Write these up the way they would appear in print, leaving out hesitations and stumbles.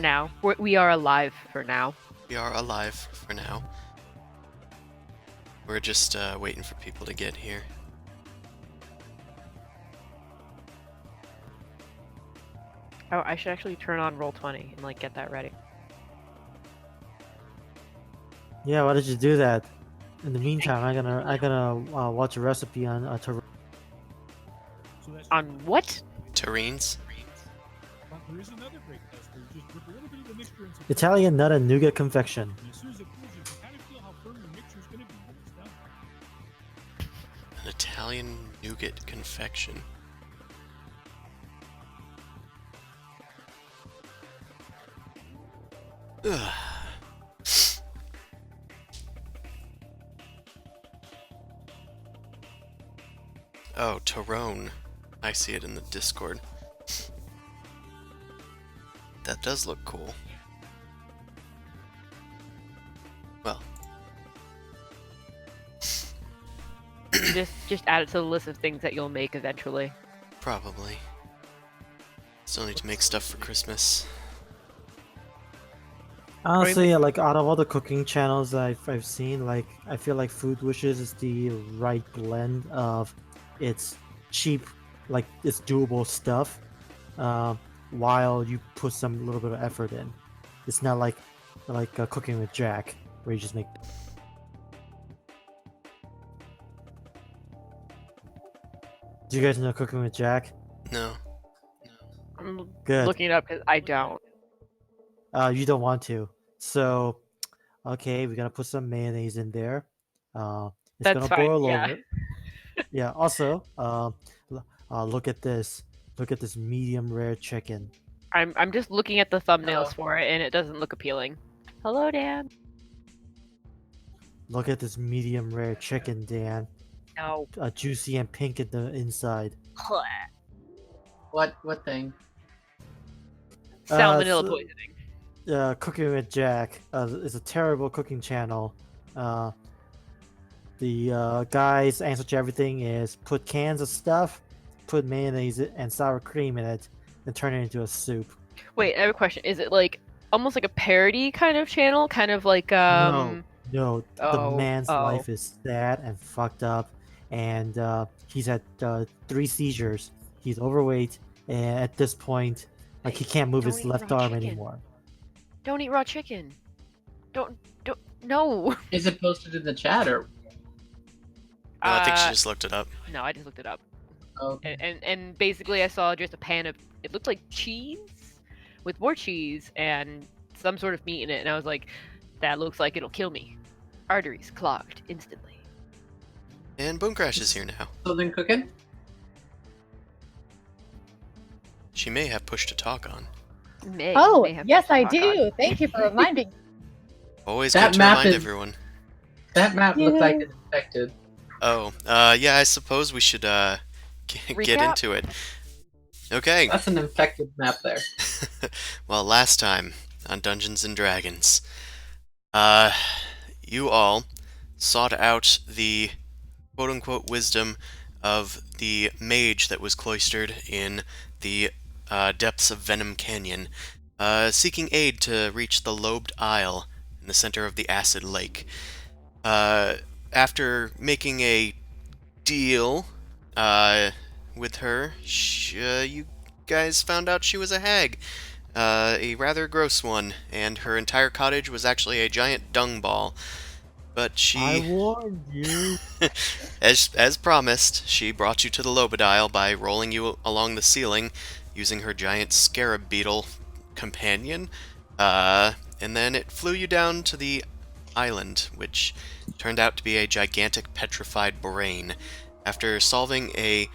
Now we are alive for now. We are alive for now. We're just waiting for people to get here. Oh, I should actually turn on Roll20 and like get that ready. Yeah, why did you do that? In the meantime, I'm gonna watch a recipe on On what? Terrines? There is another break test where you just whip a little bit of the mixture in some Italian nut and nougat confection. and as soon as it cools, you can kind of feel how firm your mixture is going to be when it's done. An Italian nougat confection. Ugh. Oh, Tyrone. I see it in the Discord. That does look cool. Well. just add it to the list of things that you'll make eventually. Probably. Still need to make stuff for Christmas. Honestly, like out of all the cooking channels I've seen, like I feel like Food Wishes is the right blend of it's cheap, like it's doable stuff, while you put some little bit of effort in. It's not like Cooking with Jack, where you just make. Do you guys know Cooking with Jack? No. I'm Good. looking it up because I don't. You don't want to. So, okay, we're gonna put some mayonnaise in there. It's That's gonna fine, boil yeah. over. Yeah. Also, look at this. Look at this medium rare chicken. I'm just looking at the thumbnails Hello. for it and it doesn't look appealing. Hello, Dan. Look at this medium rare chicken, Dan. No. Juicy and pink at the inside. What thing? Salmonella so- poisoning. Cooking with Jack is a terrible cooking channel. The guy's answer to everything is put cans of stuff, put mayonnaise and sour cream in it, and turn it into a soup. Wait, I have a question. Is it like almost like a parody kind of channel? Kind of like No, the oh, man's oh. life is sad and fucked up, and he's had 3 seizures. He's overweight, and at this point, like he can't move Don't his eat left raw arm chicken. anymore. Don't eat raw chicken. Don't no. Is it posted in the chat or? No, I think she just looked it up. No, I just looked it up. Oh, And basically I saw just a pan of it looked like cheese with more cheese and some sort of meat in it, and I was like, that looks like it'll kill me. Arteries clogged instantly. And Bone Crash is here now. so then cooking? She may have push to talk on. May Oh, have yes, to I talk do. on. Thank you for reminding. Always That good to map remind is- everyone. That map looked like Yay. it's infected. Oh, yeah, I suppose we should get Recap? into it. Okay. That's an infected map there. Well, last time on Dungeons and Dragons, you all sought out the quote-unquote wisdom of the mage that was cloistered in the depths of Venom Canyon, seeking aid to reach the Lobed Isle in the center of the Acid Lake. After making a deal with her, you guys found out she was a hag, a rather gross one, and her entire cottage was actually a giant dung ball. But I she, warned you. as promised, she brought you to the Lobodile by rolling you along the ceiling using her giant scarab beetle companion, and then it flew you down to the island, which turned out to be a gigantic petrified brain. After solving a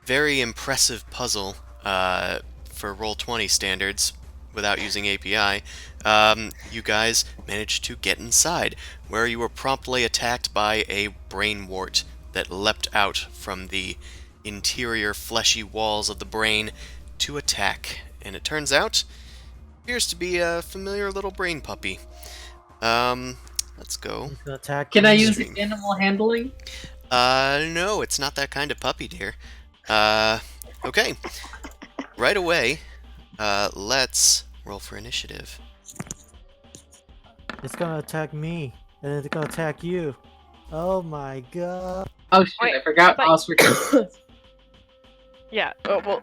very impressive puzzle for Roll20 standards without using API, you guys managed to get inside, where you were promptly attacked by a brain wart that leapt out from the interior fleshy walls of the brain to attack. And it turns out, appears to be a familiar little brain puppy. Let's go. He's gonna attack. Can I me. use the animal handling? No, it's not that kind of puppy, dear. Okay. Right away, let's roll for initiative. It's gonna attack me, and then it's gonna attack you. Oh my god. Oh shit! Wait, I forgot. I thought- Osric. Yeah. Oh, well,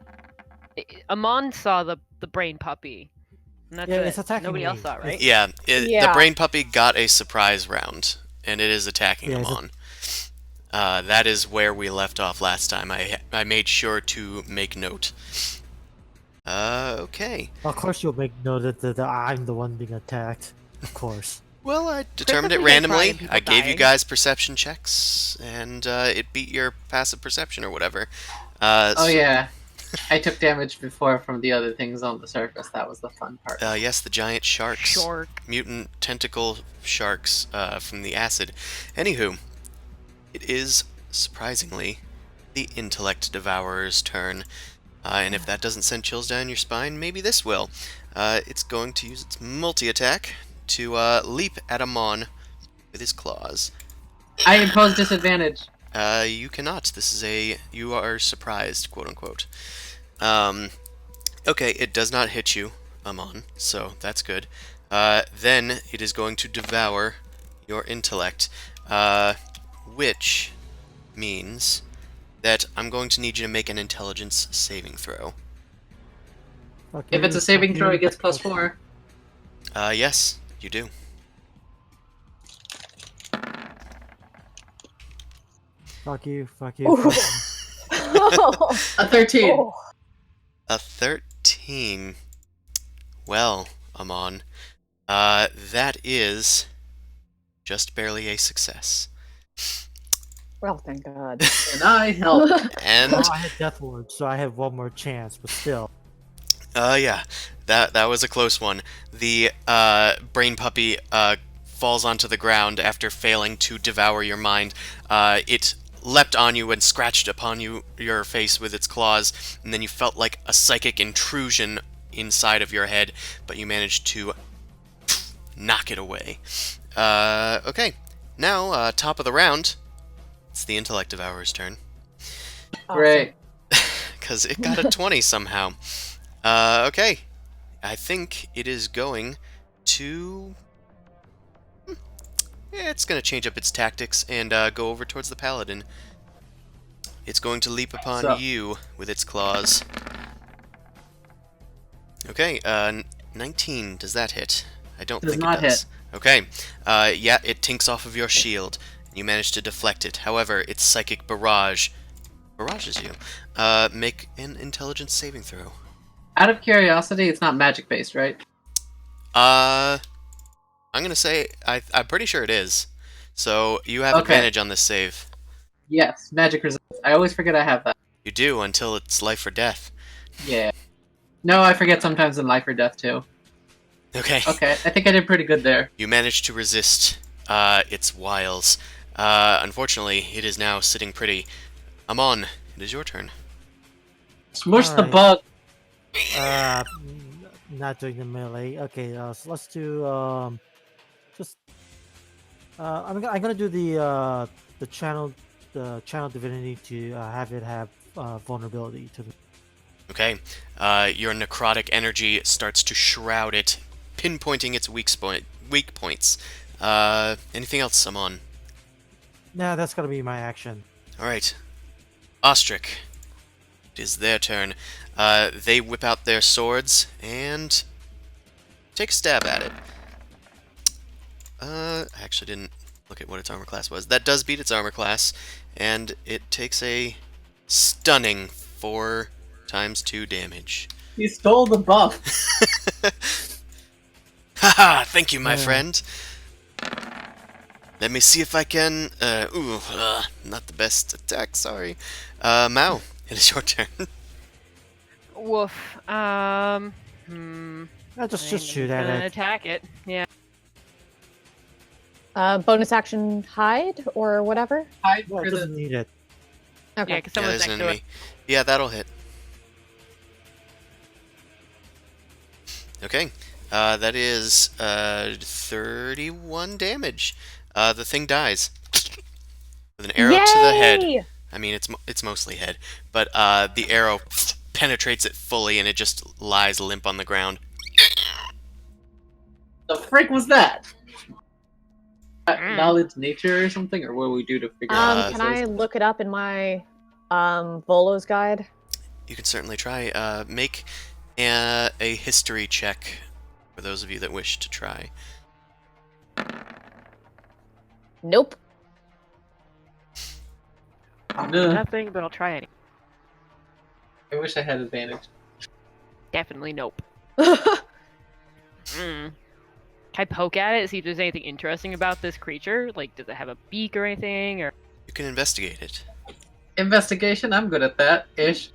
Amon saw the brain puppy. And that's Yeah, it. it's attacking Nobody me. else saw, it, right? Yeah, the Yeah. brain puppy got a surprise round, and it is attacking Yeah, it's Amon. That is where we left off last time. I made sure to make note. Okay. Of course, you'll make note that I'm the one being attacked. Of course. Well, I determined it Christmas ain't randomly. crying, people I gave you dying. guys perception checks, and it beat your passive perception or whatever. Oh So- yeah, I took damage before from the other things on the surface. That was the fun part. Yes, the giant sharks. Shark. Mutant tentacle sharks from the acid. Anywho, it is, surprisingly, the Intellect Devourer's turn. And if that doesn't send chills down your spine, maybe this will. It's going to use its multi-attack to leap at Amon with his claws. I impose disadvantage. You cannot. This is you are surprised, quote-unquote. Okay, it does not hit you, Amon, so that's good. Then it is going to devour your intellect, which means that I'm going to need you to make an intelligence saving throw. Fuck If you, it's a saving fuck throw, you, it gets fuck- +4. Yes, you do. Fuck you, fuck you, Ooh. fuck you. A 13. Oh. A 13. Well, Amon, that is just barely a success. Well, thank God. And I help. And Oh, I had Death Ward, so I have one more chance, but still. yeah, that was a close one. The brain puppy falls onto the ground after failing to devour your mind. It leapt on you and scratched upon your face with its claws, and then you felt like a psychic intrusion inside of your head, but you managed to knock it away. Okay, now top of the round, it's the Intellect Devourer's turn. Great. Because it got a 20 somehow. Okay. I think it is going to... Yeah, it's going to change up its tactics and go over towards the paladin. It's going to leap upon So- you with its claws. Okay, 19. Does that hit? I don't Does think not it does. Okay. Yeah, it tinks off of your shield. You manage to deflect it. However, its psychic barrages you. Make an intelligence saving throw. Out of curiosity, it's not magic based, right? I'm gonna say I'm pretty sure it is. So you have Okay. advantage on this save. Yes, magic resistance. I always forget I have that. You do until it's life or death. Yeah. No, I forget sometimes in life or death too. Okay. Okay, I think I did pretty good there. You managed to resist its wiles. Unfortunately, it is now sitting pretty. Amon, it is your turn. Smush the Alright. bug. Not doing the melee. Okay, so let's do just I'm gonna do the channel divinity to have it have vulnerability to the. Okay. Your necrotic energy starts to shroud it, pinpointing its weak points. Anything else, Amon? Nah, that's gonna be my action. All right. Ostrich. It is their turn. They whip out their swords and take a stab at it. I actually didn't look at what its armor class was. That does beat its armor class, and it takes a stunning 4 times 2 damage. He stole the buff. Haha! Thank you, my Yeah. friend. Let me see if I can. Not the best attack. Sorry. Mao, it is your turn. Woof. Just I'm shoot gonna at it. attack it. Yeah. Bonus action hide or whatever. Hide Well, for it the doesn't need it. Yeah, Okay. because Yeah, someone's there's an next to enemy. it. Yeah, that'll hit. Okay. That is 31 damage. The thing dies with an arrow to the head. Yay! I mean, it's mostly head, but the arrow penetrates it fully, and it just lies limp on the ground. The frick was that? Mm. Knowledge nature or something, or what do we do to figure out? Can I look it up in my Volo's guide? You can certainly try. Make a history check for those of you that wish to try. Nope. No, Nothing, but I'll try it. I wish I had advantage. Definitely nope. Mm. Can I poke at it, see if there's anything interesting about this creature? Like, does it have a beak or anything? Or You can investigate it. Investigation, I'm good at that, ish.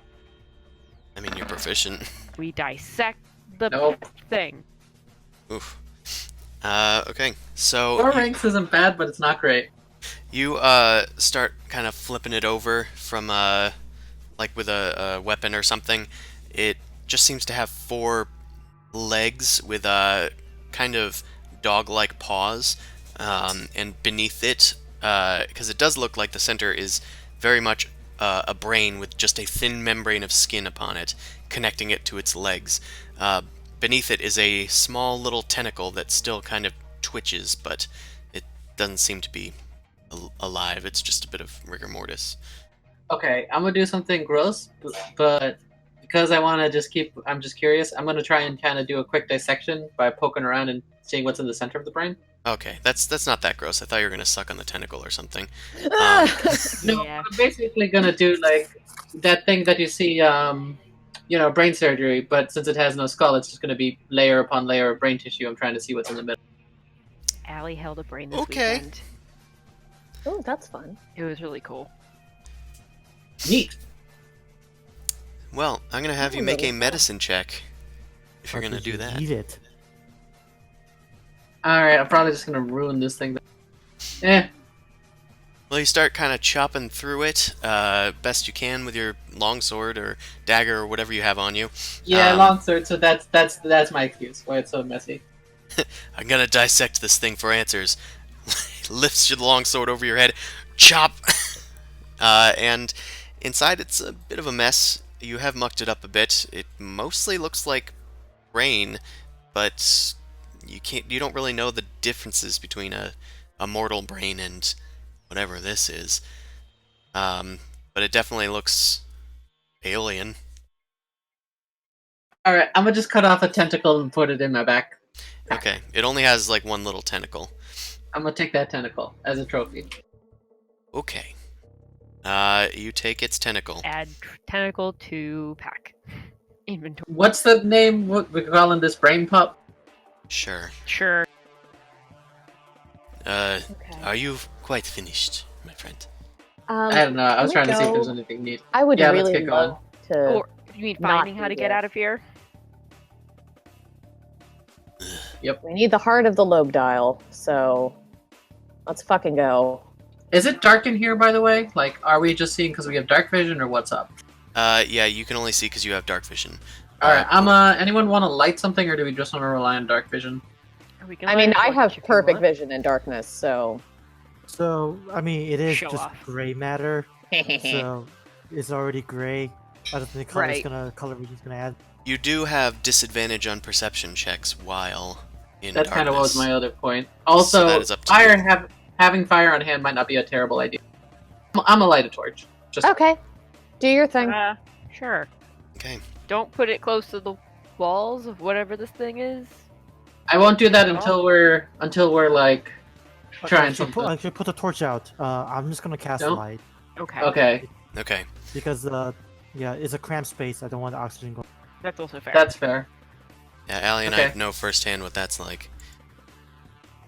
I mean, you're proficient. we dissect the Nope. thing? Oof. Okay, so Four ranks isn't bad, but it's not great. you start kind of flipping it over from like with a weapon or something. It just seems to have 4 legs with kind of dog-like paws, and beneath it, because it does look like the center is very much a brain with just a thin membrane of skin upon it, connecting it to its legs. Beneath it is a small little tentacle that still kind of twitches, but it doesn't seem to be alive. It's just a bit of rigor mortis. Okay, I'm gonna do something gross, but because I want to just I'm just curious, I'm gonna try and kind of do a quick dissection by poking around and seeing what's in the center of the brain. Okay, that's not that gross. I thought you were gonna suck on the tentacle or something. No, Yeah. I'm basically gonna do like that thing that you see, brain surgery, but since it has no skull, it's just gonna be layer upon layer of brain tissue. I'm trying to see what's in the middle. Allie held a brain this Okay. weekend. Oh, that's fun. It was really cool. Neat. Well, I'm gonna have you Oh, make a really? medicine check if you're Or gonna did do you that. Eat it. All right, I'm probably just gonna ruin this thing. Well, you start kind of chopping through it best you can with your longsword or dagger or whatever you have on you. Yeah, Um, longsword. So that's my excuse why it's so messy. I'm gonna dissect this thing for answers. Lifts your longsword over your head, chop, and inside it's a bit of a mess. You have mucked it up a bit. It mostly looks like brain, but you don't really know the differences between a mortal brain and whatever this is. But it definitely looks alien. All right, I'm gonna just cut off a tentacle and put it in my back. Okay, it only has like one little tentacle. I'm gonna take that tentacle as a trophy. Okay. You take its tentacle. Add tentacle to pack. Inventory. What's the name? What we're calling this brain pup? Sure. Sure. Okay. Are you quite finished, my friend? I don't know. I was can we trying to see if go? there's anything neat. I would Yeah, let's really get going. love to. Or you mean not finding how do to get this. out of here? We need the heart of the lobe dial, so let's fucking go. Is it dark in here, by the way? Like, are we just seeing because we have dark vision, or what's up? Yeah, you can only see because you have dark vision. All right, anyone want to light something, or do we just want to rely on dark vision? Or we can I mean, light a I torch have if you perfect want. vision in darkness, so. So, I mean, it is Show just off. gray matter, so it's already gray. I don't think Right. color vision's gonna add. You do have disadvantage on perception checks while in That's kind of what was darkness. my other point. Also, So that is up to you. having fire on hand might not be a terrible idea. I'm a light a torch. Just Okay. Do your thing. Sure. Okay. Don't put it close to the walls of whatever this thing is. I won't do that until we're like trying something. Actually, put the torch out. I'm just gonna cast No? light Okay. Okay, Okay. because yeah, it's a cramped space. I don't want the oxygen going. That's also fair. that's fair. Yeah, Allie and Okay. I know firsthand what that's like.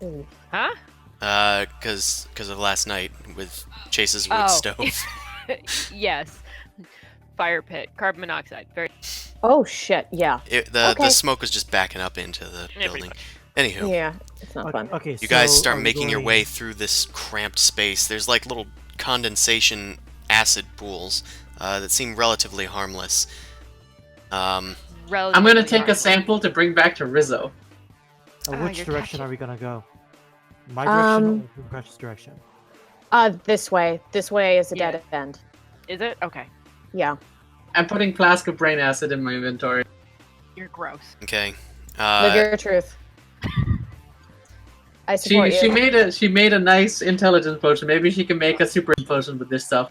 Ooh. Huh? Because of last night with Chase's wood stove. Yes. Fire pit. Carbon monoxide. Very. Oh shit! Yeah. The Okay. smoke was just backing up into the Yeah, pretty building. much. Anywho, Yeah. It's not fun. Okay, you guys so start are we making your going- way through this cramped space. There's like little condensation acid pools that seem relatively harmless. I'm gonna take a sample to bring back to Rizzo. Which you're direction touching. are we gonna go? My direction or Precious direction? This way. This way is a Yeah. dead end. Is it? Okay. Yeah. I'm putting flask of brain acid in my inventory. You're gross. Okay. Live your truth. I support She you. made a nice intelligence potion. Maybe she can make a super potion with this stuff.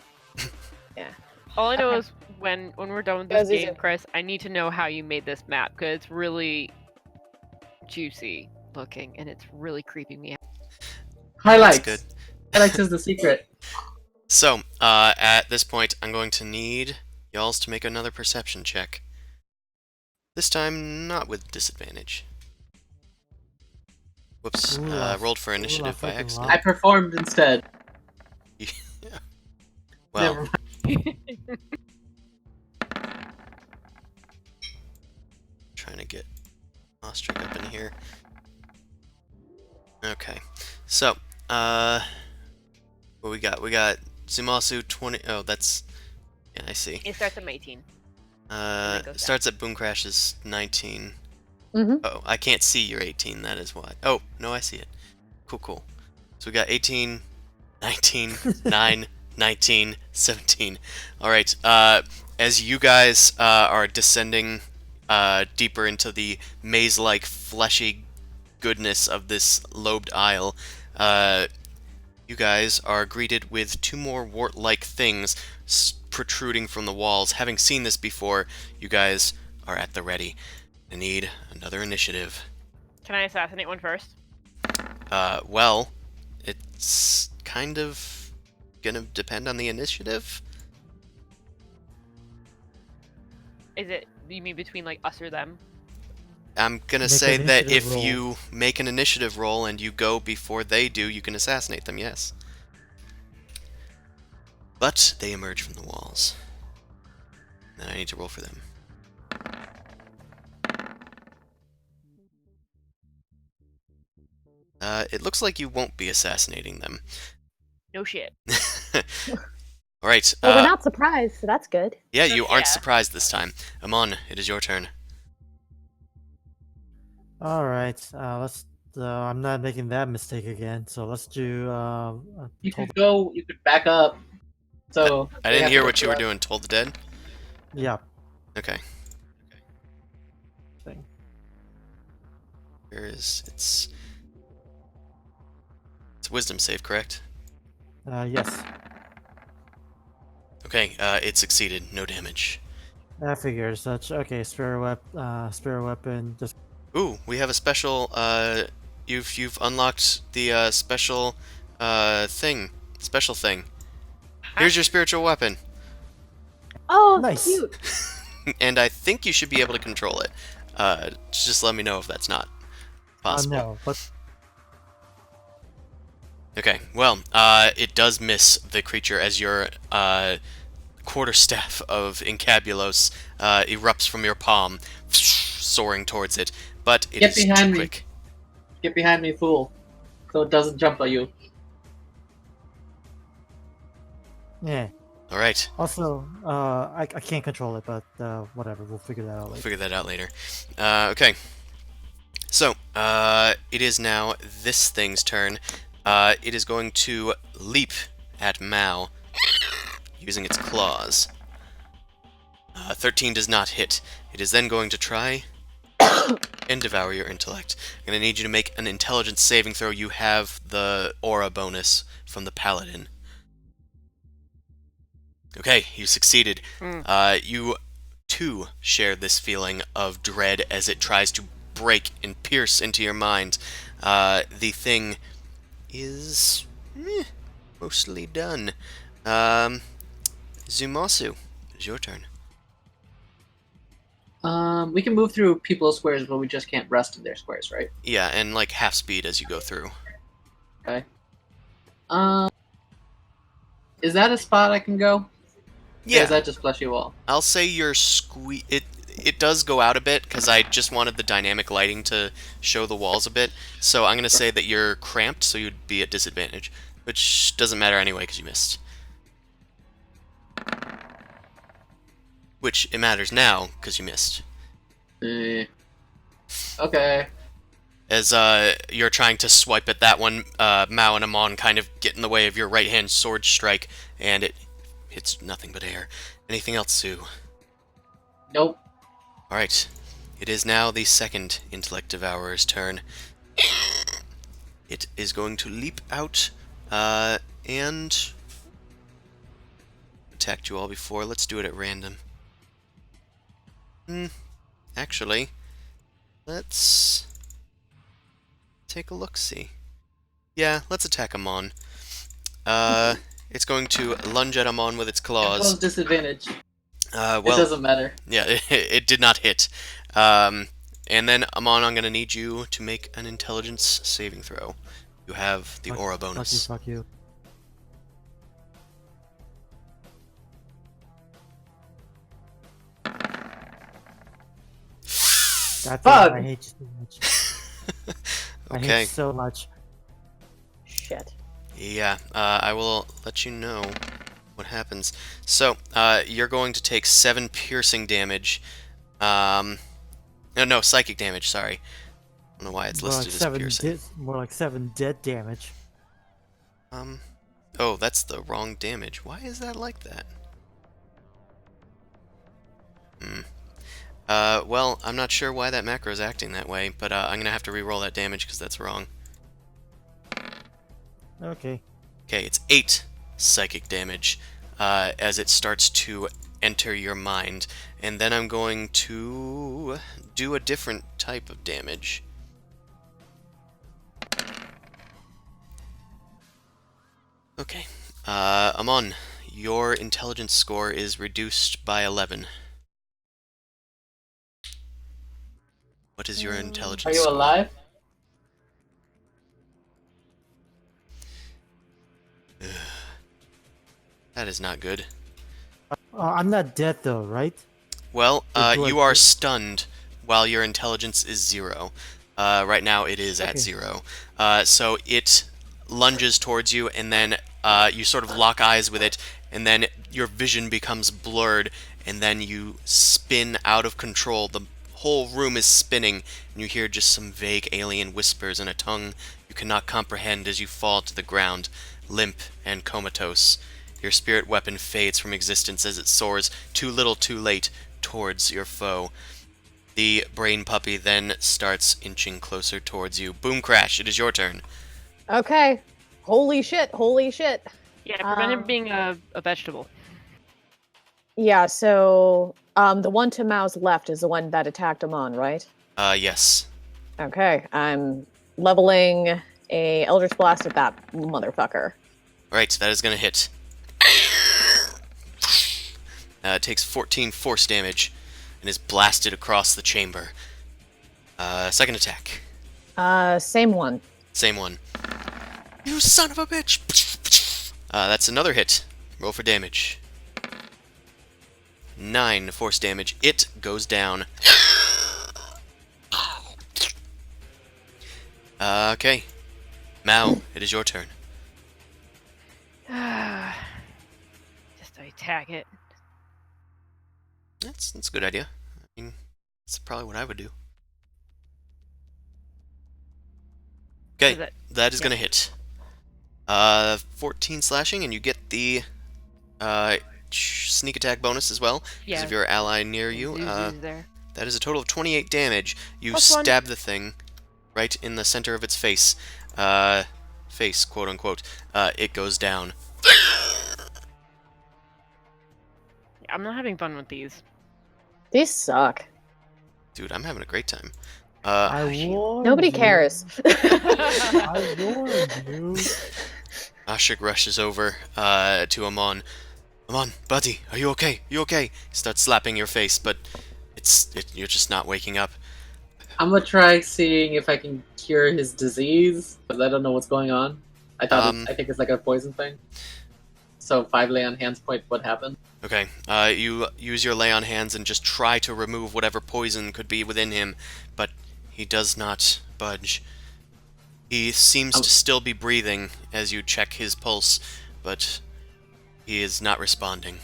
All I know Okay. is when we're done with Go, this game, Zuzu. Chris, I need to know how you made this map because it's really juicy looking and it's really creeping me out. Highlights. good. Highlights is the secret. So, at this point, I'm going to need y'alls to make another perception check. This time, not with disadvantage. Whoops, Ooh, I rolled for ooh, I initiative by fucking accident. I performed instead. Yeah. Never Well, mind. trying to get Ostrich up in here. Okay, so, what we got? We got Zumasu 20. Oh, that's. Yeah, I see. It starts at 18. then goes Starts at Boom Crash's 19. Mm-hmm. Oh, I can't see your 18, that is why. Oh, no, I see it. Cool, cool. So we got 18, 19, 9, 19, 17. Alright, as you guys are descending deeper into the maze-like, fleshy goodness of this lobed isle, you guys are greeted with two more wart-like things protruding from the walls. Having seen this before, you guys are at the ready. I need another initiative. Can I assassinate one first? Well, it's kind of gonna depend on the initiative. Is it, you mean between like us or them? I'm gonna Make say an that initiative if roll. you make an initiative roll and you go before they do, you can assassinate them, yes. But they emerge from the walls. Then I need to roll for them. It looks like you won't be assassinating them. No shit. Alright, Well, we're not surprised, so that's good. yeah, you aren't Yeah. surprised this time. Amon, it is your turn. All right, let's. I'm not making that mistake again. So let's do. You told- could go. You could back up. So I they didn't have hear to what you go were up. doing. Told the Dead? Yeah. Okay. Thing. Where is it's a wisdom save, correct? Yes. Okay, it succeeded. No damage. I figured such. Okay, spare weapon. Just Ooh, we have a special. You've unlocked the special thing. Special thing. Here's your spiritual weapon, Oh, Nice. cute. and I think you should be able to control it. Just let me know if that's not possible. no, but Okay, well, it does miss the creature as your quarterstaff of Incabulos erupts from your palm, soaring towards it, but it Get is behind too me. quick. Get behind me, fool, so it doesn't jump at you. yeah. All right, Also, I can't control it, but whatever. We'll figure that out we'll later. figure that out later. Okay, so it is now this thing's turn. It is going to leap at Mao using its claws. 13 does not hit. It is then going to try and devour your intellect. I'm going to need you to make an intelligence saving throw. You have the aura bonus from the paladin. Okay, you succeeded. You too share this feeling of dread as it tries to break and pierce into your mind. The thing is mostly done. Zumasu, it is your turn. We can move through people's squares, but we just can't rest in their squares, right? Yeah, and like half speed as you go through. Okay. Is that a spot I can go? Or Yeah, is that just fleshy wall? I'll say your It does go out a bit because I just wanted the dynamic lighting to show the walls a bit. So I'm gonna say that you're cramped, so you'd be at disadvantage, which doesn't matter anyway because you missed. Which it matters now because you missed. Okay. As you're trying to swipe at that one, Mao and Amon kind of get in the way of your right hand sword strike, and it hits nothing but air. Anything else, Sue? Nope. Alright. It is now the second Intellect Devourer's turn. It is going to leap out and attacked you all before. Let's do it at random. Actually, let's take a look-see. Yeah, let's attack Amon. It's going to lunge at Amon with its claws. Disadvantage. Well, it doesn't matter. Yeah, it did not hit. And then, Amon, I'm going to need you to make an intelligence saving throw. You have the aura bonus. Fuck you. That's Fuck! I hate you so much. I Okay. hate so much. Shit. Yeah, I will let you know what happens. So, you're going to take 7 piercing damage. No, psychic damage, sorry. I don't know why it's More like listed as piercing. more like 7 dead damage. Oh, that's the wrong damage. Why is that like that? Well, I'm not sure why that macro is acting that way, but I'm gonna have to re-roll that damage because that's wrong. Okay. Okay, it's 8 psychic damage as it starts to enter your mind, and then I'm going to do a different type of damage. Okay, Amon, your intelligence score is reduced by 11. What is your intelligence Are you score? alive? That is not good. I'm not dead though, right? Well, Or do I you are hit? stunned while your intelligence is 0. Right now it is at Okay. 0. So it lunges towards you, and then you sort of lock eyes with it, and then your vision becomes blurred, and then you spin out of control. The whole room is spinning, and you hear just some vague alien whispers in a tongue you cannot comprehend as you fall to the ground, limp and comatose. Your spirit weapon fades from existence as it soars too little too late towards your foe. The brain puppy then starts inching closer towards you. Boom crash, it is your turn. Okay. Holy shit. Holy shit. Yeah, prevent him being a vegetable. Yeah, so the one to Mao's left is the one that attacked Amon, right? Yes. Okay, I'm leveling a Eldritch Blast at that motherfucker. Right, that is going to hit. It takes 14 force damage and is blasted across the chamber. Second attack. Same one. Same one. You son of a bitch! That's another hit. Roll for damage. 9 force damage. It goes down. Okay. Mao, it is your turn. Just attack it. That's a good idea. I mean, that's probably what I would do. Okay, Is it- that is yeah. gonna hit. 14 slashing, and you get the sneak attack bonus as well, because Yeah. of your ally near you. Zuzu's there. That is a total of 28 damage. You Plus 1. stab the thing right in the center of its face. Face, quote unquote. It goes down. I'm not having fun with these. These suck. Dude, I'm having a great time. I warned Nobody you. cares. I warned you. Ashik rushes over to Amon. Amon, buddy, are you okay? You okay? He starts slapping your face, but you're just not waking up. I'm gonna try seeing if I can cure his disease, because I don't know what's going on. I think it's like a poison thing. So 5 lay on hands point what happened. Okay, you use your lay on hands and just try to remove whatever poison could be within him, but he does not budge. He seems to still be breathing as you check his pulse, but he is not responding.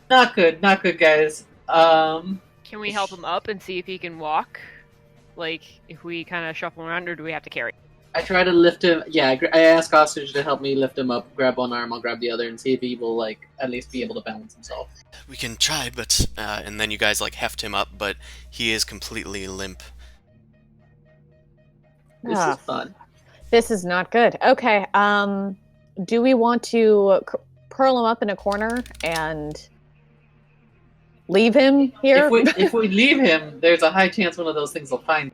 Not good, guys. Can we help him up and see if he can walk? Like, if we kind of shuffle around, or do we have to carry? I try to lift him. Yeah, I ask Ostrich to help me lift him up. Grab one arm, I'll grab the other, and see if he will like at least be able to balance himself. We can try, but and then you guys like heft him up, but he is completely limp. This Ah, is fun. this is not good. Okay. Do we want to curl him up in a corner and leave him here? If we leave him, there's a high chance one of those things will find.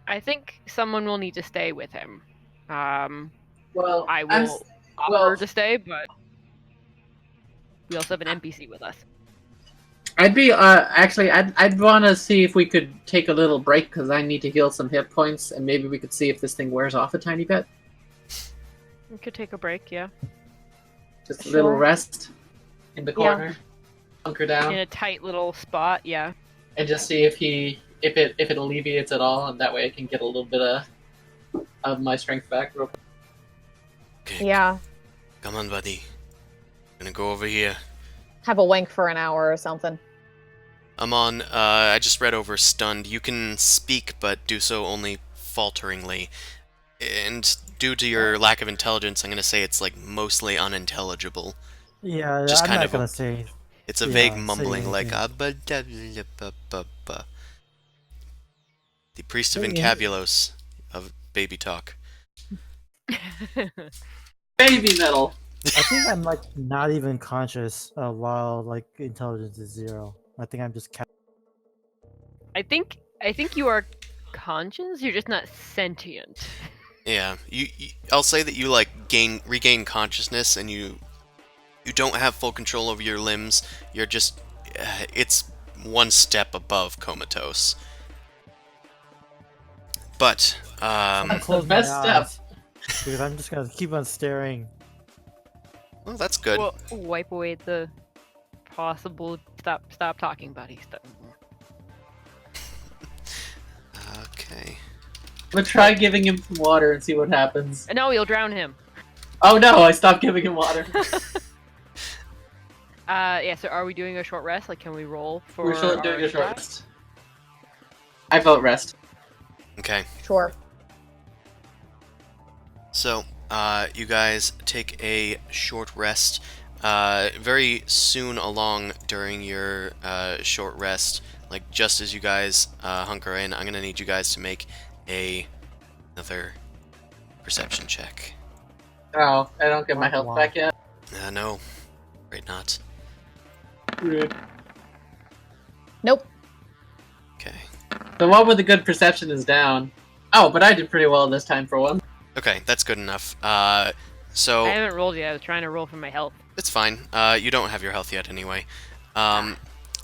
I think someone will need to stay with him. Well, I will offer to stay, but we also have an NPC with us. I'd be actually I'd want to see if we could take a little break because I need to heal some hit points, and maybe we could see if this thing wears off a tiny bit. We could take a break, yeah. Just a little rest in the corner, hunker down, In a tight little spot, yeah. and just see if it alleviates at all, and that way I can get a little bit of my strength back real quick. Okay. Yeah. Come on, buddy. Gonna go over here. Have a wank for an hour or something. Amon, I just read over stunned. You can speak, but do so only falteringly. And due to your lack of intelligence, I'm gonna say it's like mostly unintelligible. Yeah, Just I'm kind not of gonna say. It's a Yeah, vague say mumbling like anything. The priest of Yeah. Incabulos of baby talk. Baby metal. I think I'm like not even conscious while like intelligence is 0. I think I'm just. I think you are conscious. You're just not sentient. Yeah, I'll say that you like regain consciousness, and you don't have full control over your limbs. You're just it's one step above comatose. But I'm gonna the close best my step. eyes because I'm just gonna keep on staring. well, that's good. Well, wipe away the possible. Stop talking, buddy. Stop. Okay. I'm gonna try giving him some water and see what happens. No, you'll drown him. Oh no, I stopped giving him water. Yeah. So, are we doing a short rest? Like, can we roll for? We're still our doing a short attack? rest. I vote rest. Okay. Sure. So, you guys take a short rest. Very soon along during your short rest, like just as you guys hunker in, I'm gonna need you guys to make another perception check. Oh, I don't get my health Wow. back yet. No, right not. Rude. Nope. Okay. The one with the good perception is down. Oh, but I did pretty well this time for one. Okay, that's good enough. So I haven't rolled yet. I was trying to roll for my health. it's fine. You don't have your health yet anyway.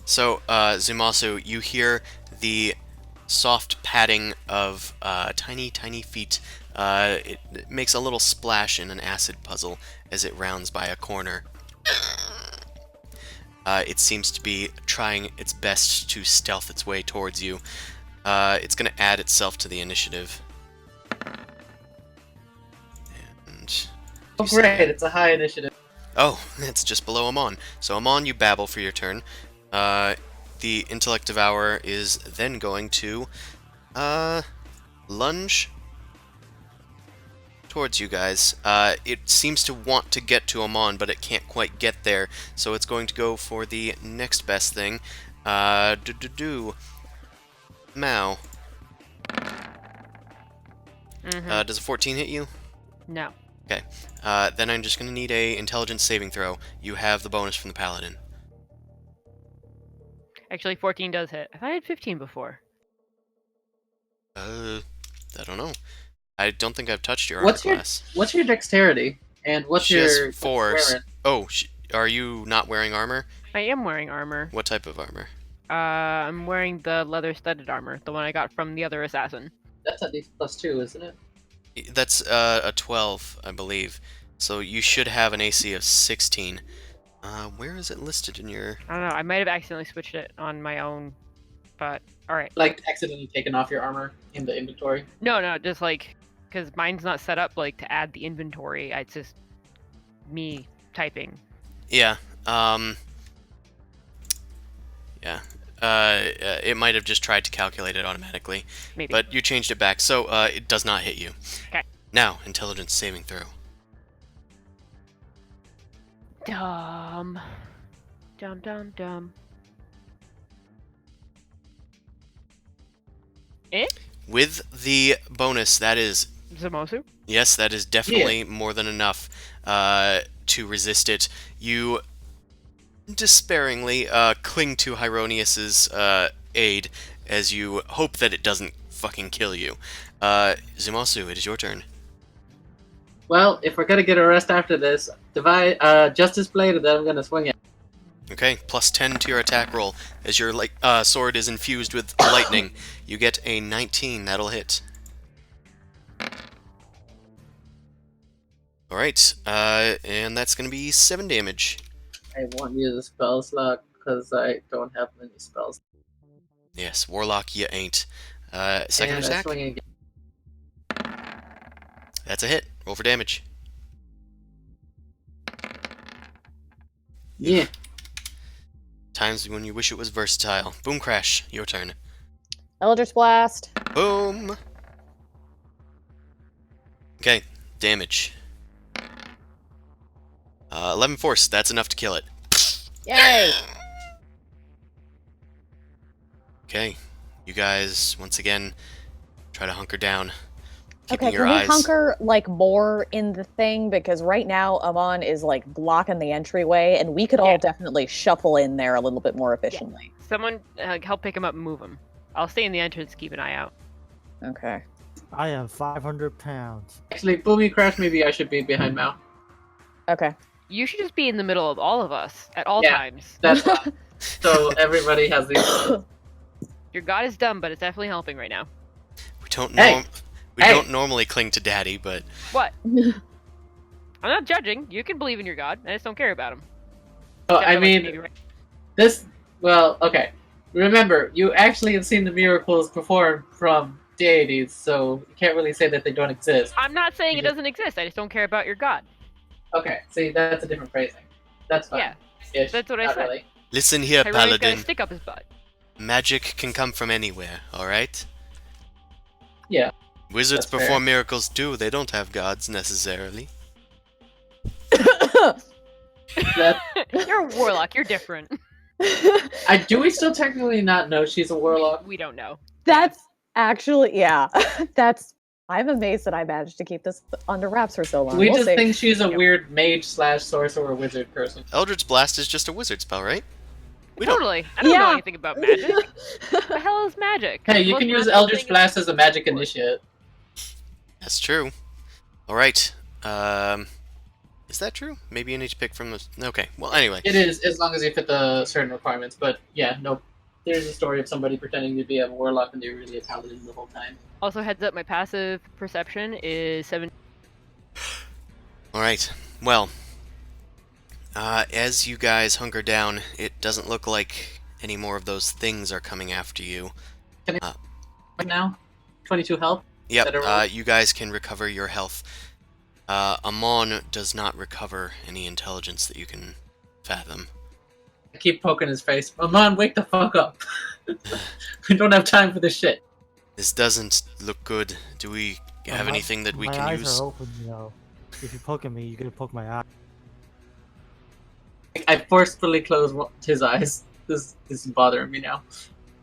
So, Zumasu, you hear the soft padding of tiny, tiny feet. It makes a little splash in an acid puzzle as it rounds by a corner. It seems to be trying its best to stealth its way towards you. It's going to add itself to the initiative. And Oh, great! It's a high initiative. oh, it's just below Amon. So Amon, you babble for your turn. The Intellect Devourer is then going to lunge towards you guys. It seems to want to get to Amon, but it can't quite get there, so it's going to go for the next best thing. Mao. Does a 14 hit you? No. Okay. Then I'm just going to need a intelligence saving throw. You have the bonus from the paladin. Actually, 14 does hit. I thought I had 15 before. I don't know. I don't think I've touched your armor class. What's your dexterity? And what's She your has 4. wearing? Oh, are you not wearing armor? I am wearing armor. What type of armor? I'm wearing the leather-studded armor, the one I got from the other assassin. That's at least +2, isn't it? That's a 12, I believe. So you should have an AC of 16. Where is it listed in your... I don't know. I might have accidentally switched it on my own, but all right. Like accidentally taken off your armor in the inventory. No, just like because mine's not set up like to add the inventory. It's just me typing. Yeah. Yeah. It might have just tried to calculate it automatically. Maybe. But you changed it back, so it does not hit you. Okay. Now, intelligence saving throw. Dumb. Eh? With the bonus, that is Zamosu? yes, that is definitely more than enough to resist it. You despairingly cling to Hyronius's aid as you hope that it doesn't fucking kill you. Zumasu, it is your turn. Well, if we're gonna get a rest after this, divide Justice Blade, and then I'm gonna swing it. Okay, plus 10 to your attack roll. As your sword is infused with lightning, you get a 19. That'll hit. Alright, and that's going to be 7 damage. I won't use a spell slot because I don't have many spells. Yes, Warlock, you ain't. Second and I attack? swing again. That's a hit. Roll for damage. Yeah. Times when you wish it was versatile. Boom Crash, your turn. Eldritch Blast. Boom! Okay, damage. 11 force, that's enough to kill it. Yay! Okay, you guys, once again, try to hunker down. Keeping Okay, your can we eyes... hunker like more in the thing? Because right now Amon is like blocking the entryway, and we could all definitely shuffle in there a little bit more efficiently. Someone help pick him up and move him. I'll stay in the entrance, keep an eye out. Okay. I am 500 pounds. Actually, Boomy Crash, maybe I should be behind Mal. Okay. You should just be in the middle of all of us at all Yeah. times. That's fine. So everybody has these. Your god is dumb, but it's definitely helping right now. We don't Hey! We Hey! don't normally cling to daddy, but What? I'm not judging. You can believe in your god. I just don't care about him. Oh, Except I like mean, maybe right- this. Well, okay. Remember, you actually have seen the miracles performed from deities, so you can't really say that they don't exist. I'm not saying it doesn't exist. I just don't care about your god. Okay, see, that's a different phrasing. That's fine. Yeah, Ish, that's what I not said. Really. listen here, Tyrion's got a Paladin. stick up his butt. Magic can come from anywhere, alright? Yeah. Wizards That's fair. perform miracles too. They don't have gods necessarily. That, You're a warlock. You're different. do we still technically not know she's a warlock? We don't know. That's actually, yeah. That's. I'm amazed that I managed to keep this under wraps for so long. We We'll just see. think she's a Yep. weird mage / sorcerer wizard person. Eldritch Blast is just a wizard spell, right? We don't. Totally. I don't know Yeah. anything about magic. What the hell is magic? Hey, you Most can use magical Eldritch thing is- Blast as a magic initiate. That's true. Alright. Is that true? Maybe you need to pick from the... Okay, well, anyway. It is, as long as you fit the certain requirements. But yeah, no. There's a story of somebody pretending to be a warlock and they were really a paladin the whole time. Also, heads up, my passive perception is 7. Alright, well. As you guys hunker down, it doesn't look like any more of those things are coming after you. Right now, 22 health. Yep, Better roll. you guys can recover your health. Amon does not recover any intelligence that you can fathom. I keep poking his face. Amon, wake the fuck up. We don't have time for this shit. This doesn't look good. Do we have My- anything that we my can eyes use? are open, you know. If you poke at me, you're gonna poke my eye. I forcefully close his eyes. This is bothering me now.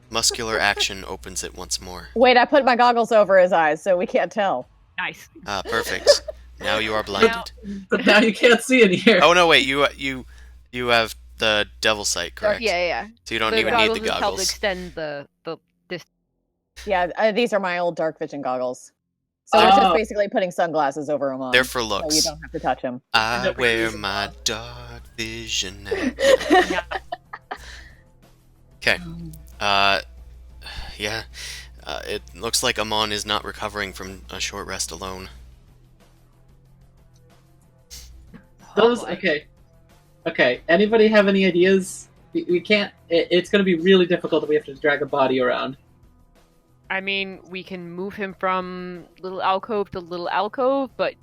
Muscular action opens it once more. Wait, I put my goggles over his eyes, so we can't tell. Nice. Perfect. Now you are blinded. But now you can't see in here. Oh no, wait, you have the devil sight, correct? Yeah. So you don't The even need the just help goggles. extend the distance. Yeah, these are my old Darkvision goggles. So it's just Oh. basically putting sunglasses over him on. They're for so you looks. don't have to touch him. I Never wear use them. my dark vision now. Yeah. Okay. Yeah. It looks like Amon is not recovering from a short rest alone. Those okay. Anybody have any ideas? We can't. It's going to be really difficult if we have to drag a body around. I mean, we can move him from little alcove to little alcove, but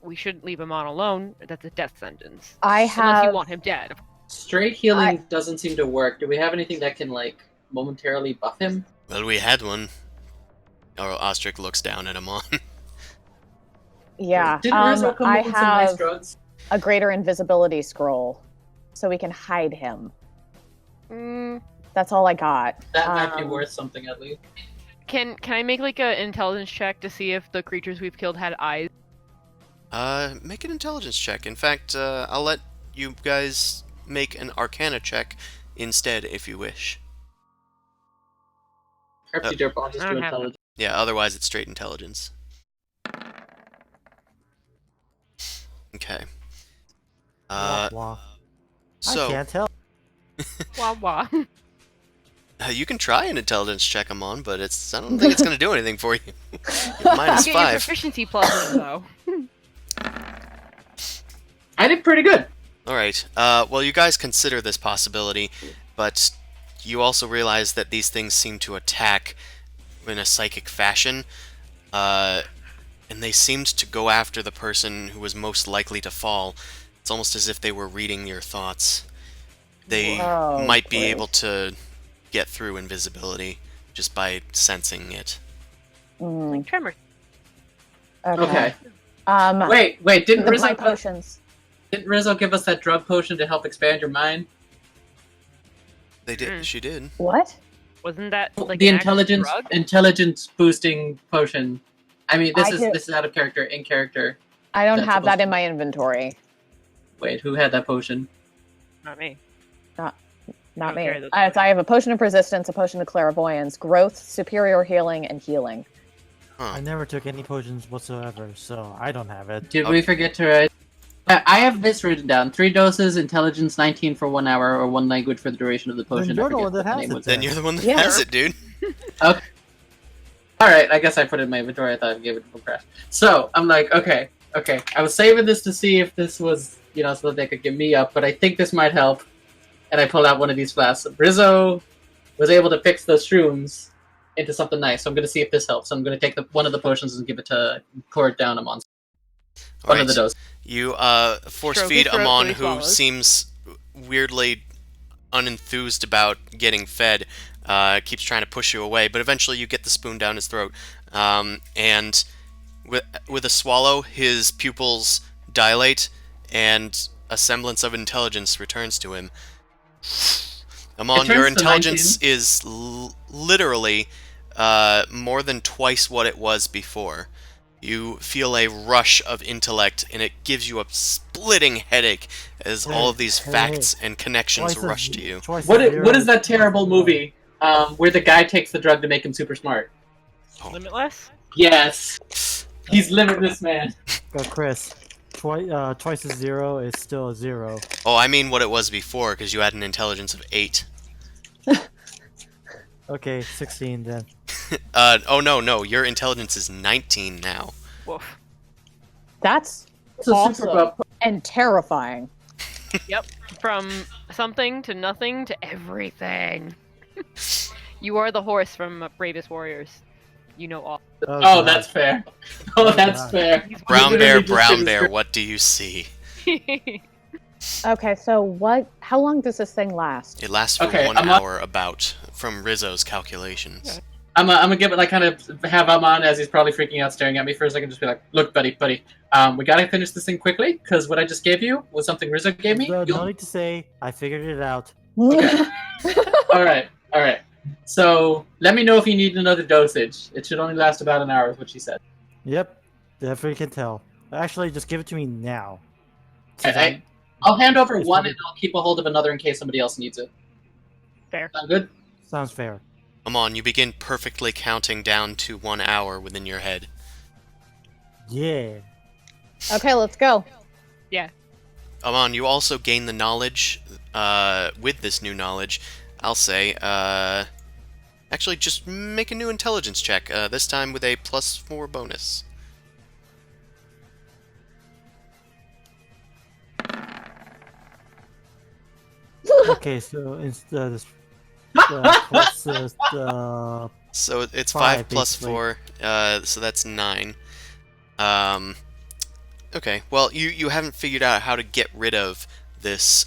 we shouldn't leave him on alone. That's a death sentence. Unless I you want him dead. Straight healing doesn't seem to work. Do we have anything that can like momentarily buff him? Well, we had one. Or Ostrich looks down at Amon. Yeah. Didn't Rizzo come I up with some nice have drugs? a greater invisibility scroll, so we can hide him. Mm, That's all I got. That might be worth something at least. Can I make like an intelligence check to see if the creatures we've killed had eyes? Make an intelligence check. In fact, I'll let you guys make an Arcana check instead, if you wish. Herpy derp, I'll just I do don't have intelligence. Yeah, otherwise it's straight intelligence. Okay. Wah, wah. I So, can't tell. Wah wah. you can try an intelligence check, Amon, but I don't think it's going to do anything for you. You're minus You get your 5. proficiency pluses though. I did pretty good. Alright, well, you guys consider this possibility, but you also realize that these things seem to attack in a psychic fashion, and they seemed to go after the person who was most likely to fall. It's almost as if they were reading your thoughts. They Whoa, might be boy. able to get through invisibility just by sensing it. Mm, Tremor. Okay. Wait. Wait, didn't My Rizzo potions. give us that drug potion to help expand your mind? They did. She did. What? Wasn't that like The an actual drug? intelligence boosting potion. I mean, I did- this is out of character. In character. I don't That's have that supposed in to- my inventory. Wait, who had that potion? Not me. Not don't me. carry those I have a potion of resistance, a potion of clairvoyance, growth, superior healing, and healing. Huh. I never took any potions whatsoever, so I don't have it. Did we forget to write? I have this written down: 3 doses, intelligence 19 for 1 hour, or 1 language for the duration of the potion. you're I the forget one that what the has name it was. Then you're the one that Yeah. has it, dude. Okay. All right, I guess I put it in my inventory. I thought I gave it to Crash. So I'm like, okay. I was saving this to see if this was, so that they could get me up, but I think this might help. And I pulled out one of these flasks. Rizzo was able to fix those shrooms into something nice, so I'm going to see if this helps. So I'm going to take one of the potions and give it to pour it down Amon. One of the doses. You force Stroke feed his throat Amon, till he who swallows. seems weirdly unenthused about getting fed. Keeps trying to push you away, but eventually you get the spoon down his throat. And with a swallow, his pupils dilate, and a semblance of intelligence returns to him. Amon, It your turns to intelligence is literally more than twice what it was before. You feel a rush of intellect, and it gives you a splitting headache as all of these Hey, facts and connections Twice rush as- to you. twice What as is zero that terrible movie where the guy takes the drug to make him super smart? Limitless? Yes. He's limitless, man. Go, Chris. Twice as 0 is still a 0. Oh, I mean what it was before, because you had an intelligence of 8. Okay, 16 then. Oh no, your intelligence is 19 now. Woof. That's It's a awesome super buff. and terrifying. Yep. From something to nothing to everything. You are the horse from Bravest Warriors. You know all. Oh, God. that's fair. Oh, that's God. fair. Brown Literally bear, just did his bear, what do you see? Okay, so how long does this thing last? It lasts for Okay, 1 I'm hour, about, from Rizzo's calculations. I'm gonna give it like kind of have him on as he's probably freaking out, staring at me for a second. Just be like, "Look, buddy, we gotta finish this thing quickly because what I just gave you was something Rizzo gave me." No need to say, I figured it out. Okay. All right. So let me know if you need another dosage. It should only last about an hour, is what she said. Yep, definitely can tell. Actually, just give it to me now. Since Okay, I'll hand over It's one probably- and I'll keep a hold of another in case somebody else needs it. Fair. Sound good? Sounds fair. Amon, you begin perfectly counting down to 1 hour within your head. Yeah. Okay, let's go. Amon, you also gain the knowledge, with this new knowledge, I'll say, actually just make a new intelligence check, this time with a +4 bonus. Okay, so instead of plus So it's 5 5, plus basically. 4, so that's 9. Okay, well, you haven't figured out how to get rid of this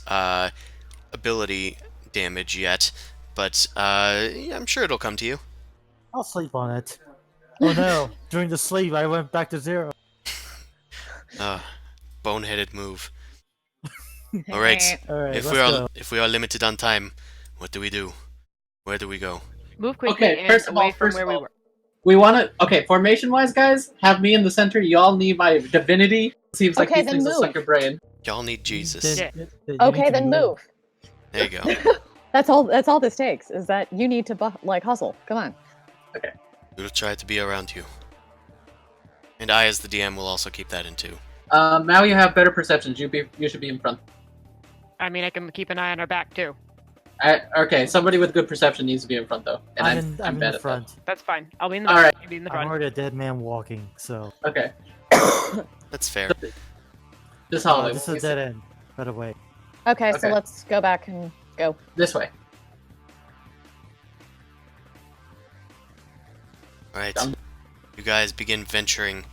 ability damage yet, but yeah, I'm sure it'll come to you. I'll sleep on it. Oh no! During the sleep, I went back to 0. Boneheaded move. All right, All right, if let's go. if we are limited on time, what do we do? Where do we go? Move quickly Okay, and first of away all, from where we were. We want to. Okay, formation-wise, guys, have me in the center. Y'all need my divinity. Seems like Okay, these then things will move. suck your brain. Y'all need Jesus. Yeah. You Okay, need to then move. There you go. That's all this takes is that you need to hustle. Come on. We'll try to be around you. And I, as the DM, will also keep that in too. Now you have better perceptions. You should be in front. I mean, I can keep an eye on our back too. Okay, somebody with good perception needs to be in front though, and I'm I'm in bad the at front. That's fine. I'll be in the All back. right. You be in the I'm front. already a dead man walking, so. that. Okay, That's fair. this hallway. This is a dead end. By the way. Okay, so Okay. let's go back and go. This way. Alright. Done. You guys begin venturing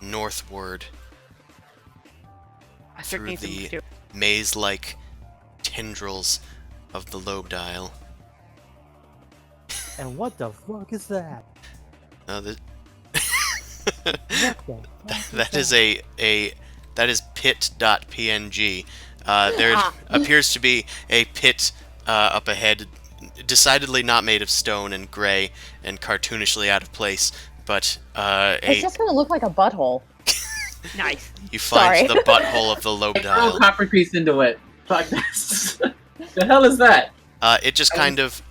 northward I start through needing some the too. maze-like tendrils of the lobe dial. And what the fuck is that? Now the What the fuck that is that is pit.png. There appears to be a pit up ahead, decidedly not made of stone and gray and cartoonishly out of place, but It's just gonna look like a butthole. Nice. you find Sorry. the butthole of the lobe Throw a dial. copper piece into it. Fuck this. The hell is that? It just kind of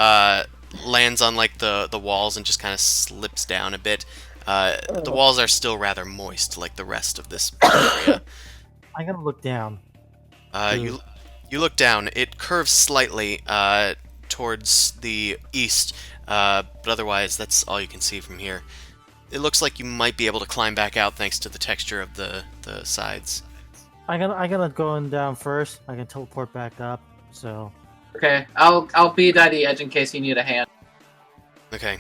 lands on like the walls and just kind of slips down a bit. The walls are still rather moist, like the rest of this area. I'm gonna look down. You look down. It curves slightly towards the east, but otherwise that's all you can see from here. It looks like you might be able to climb back out thanks to the texture of the sides. I'm gonna go in down first. I can teleport back up. So. Okay, I'll be at the edge in case you need a hand. Okay.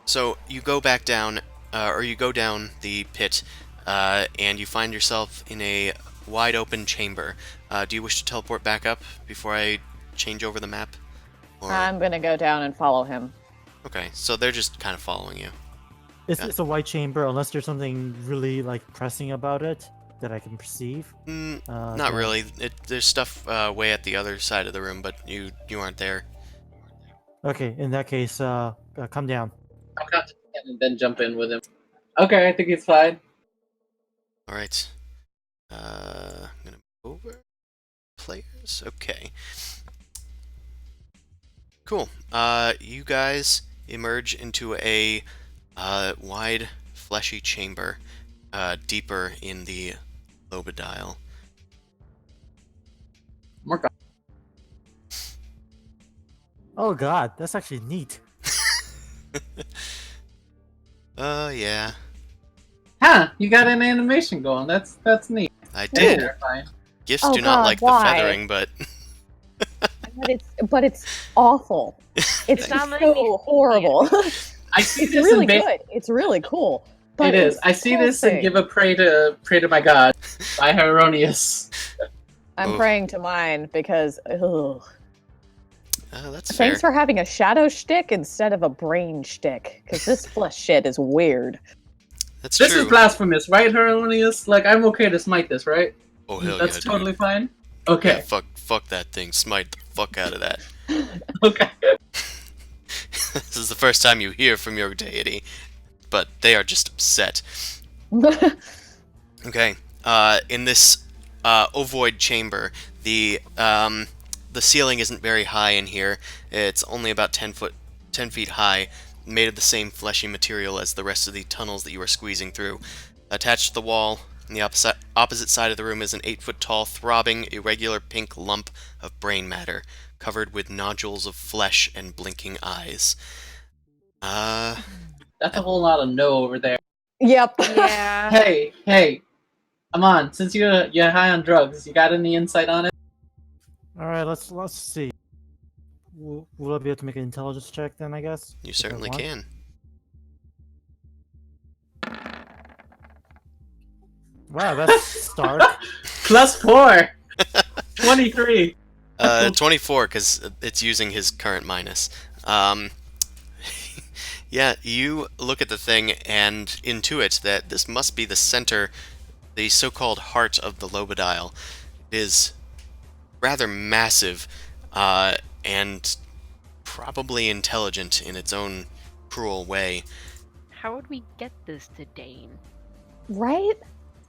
So you go back down, or you go down the pit, and you find yourself in a wide open chamber. Do you wish to teleport back up before I change over the map? Or... I'm gonna go down and follow him. Okay, so they're just kind of following you. It's a white chamber, unless there's something really like pressing about it that I can perceive. Not then- really. There's stuff way at the other side of the room, but you aren't there. Okay, in that case, come down. I'll count to 10 and then jump in with him. Okay, I think he's fine. All right. I'm gonna move over players. Okay. Cool. You guys emerge into a wide, fleshy chamber, deeper in the lobodile. More go- Oh god, that's actually neat. Yeah. Huh, you got an animation going. That's neat. I That's did. terrifying. Gifts Oh do not God, like why? the feathering, but But it's awful. It's not so letting me- horrible. I see It's this really and ba- good. It's really cool. But It is. it's I see this and pulsing. give a pray to my god by Hieronius. I'm Oof. praying to mine because ugh. that's Thanks fair. for having a shadow shtick instead of a brain shtick, because this flesh shit is weird. That's This true. is blasphemous, right, Hieronius? Like, I'm okay to smite this, right? Oh hell That's yeah, dude. totally fine. Yeah, Okay. fuck that thing. Smite the fuck out of that. Okay. This is the first time you hear from your deity, but they are just upset. Okay. In this ovoid chamber, the ceiling isn't very high in here. It's only about 10 feet high, made of the same fleshy material as the rest of the tunnels that you are squeezing through. Attached to the wall, on the opposite side of the room, is an 8-foot-tall, throbbing, irregular pink lump of brain matter, covered with nodules of flesh and blinking eyes. That's a whole lot of no over there. Yep. Yeah. Hey. Come on, since you're high on drugs, you got any insight on it? All right, let's see. Will I be able to make an intelligence check then? I guess. You if I certainly want? can. Wow, that's stark. +4! 23! 24, because it's using his current minus. Yeah, you look at the thing and intuit that this must be the center, the so-called heart of the lobodile. It is rather massive, and probably intelligent in its own cruel way. How would we get this to Dane? Right?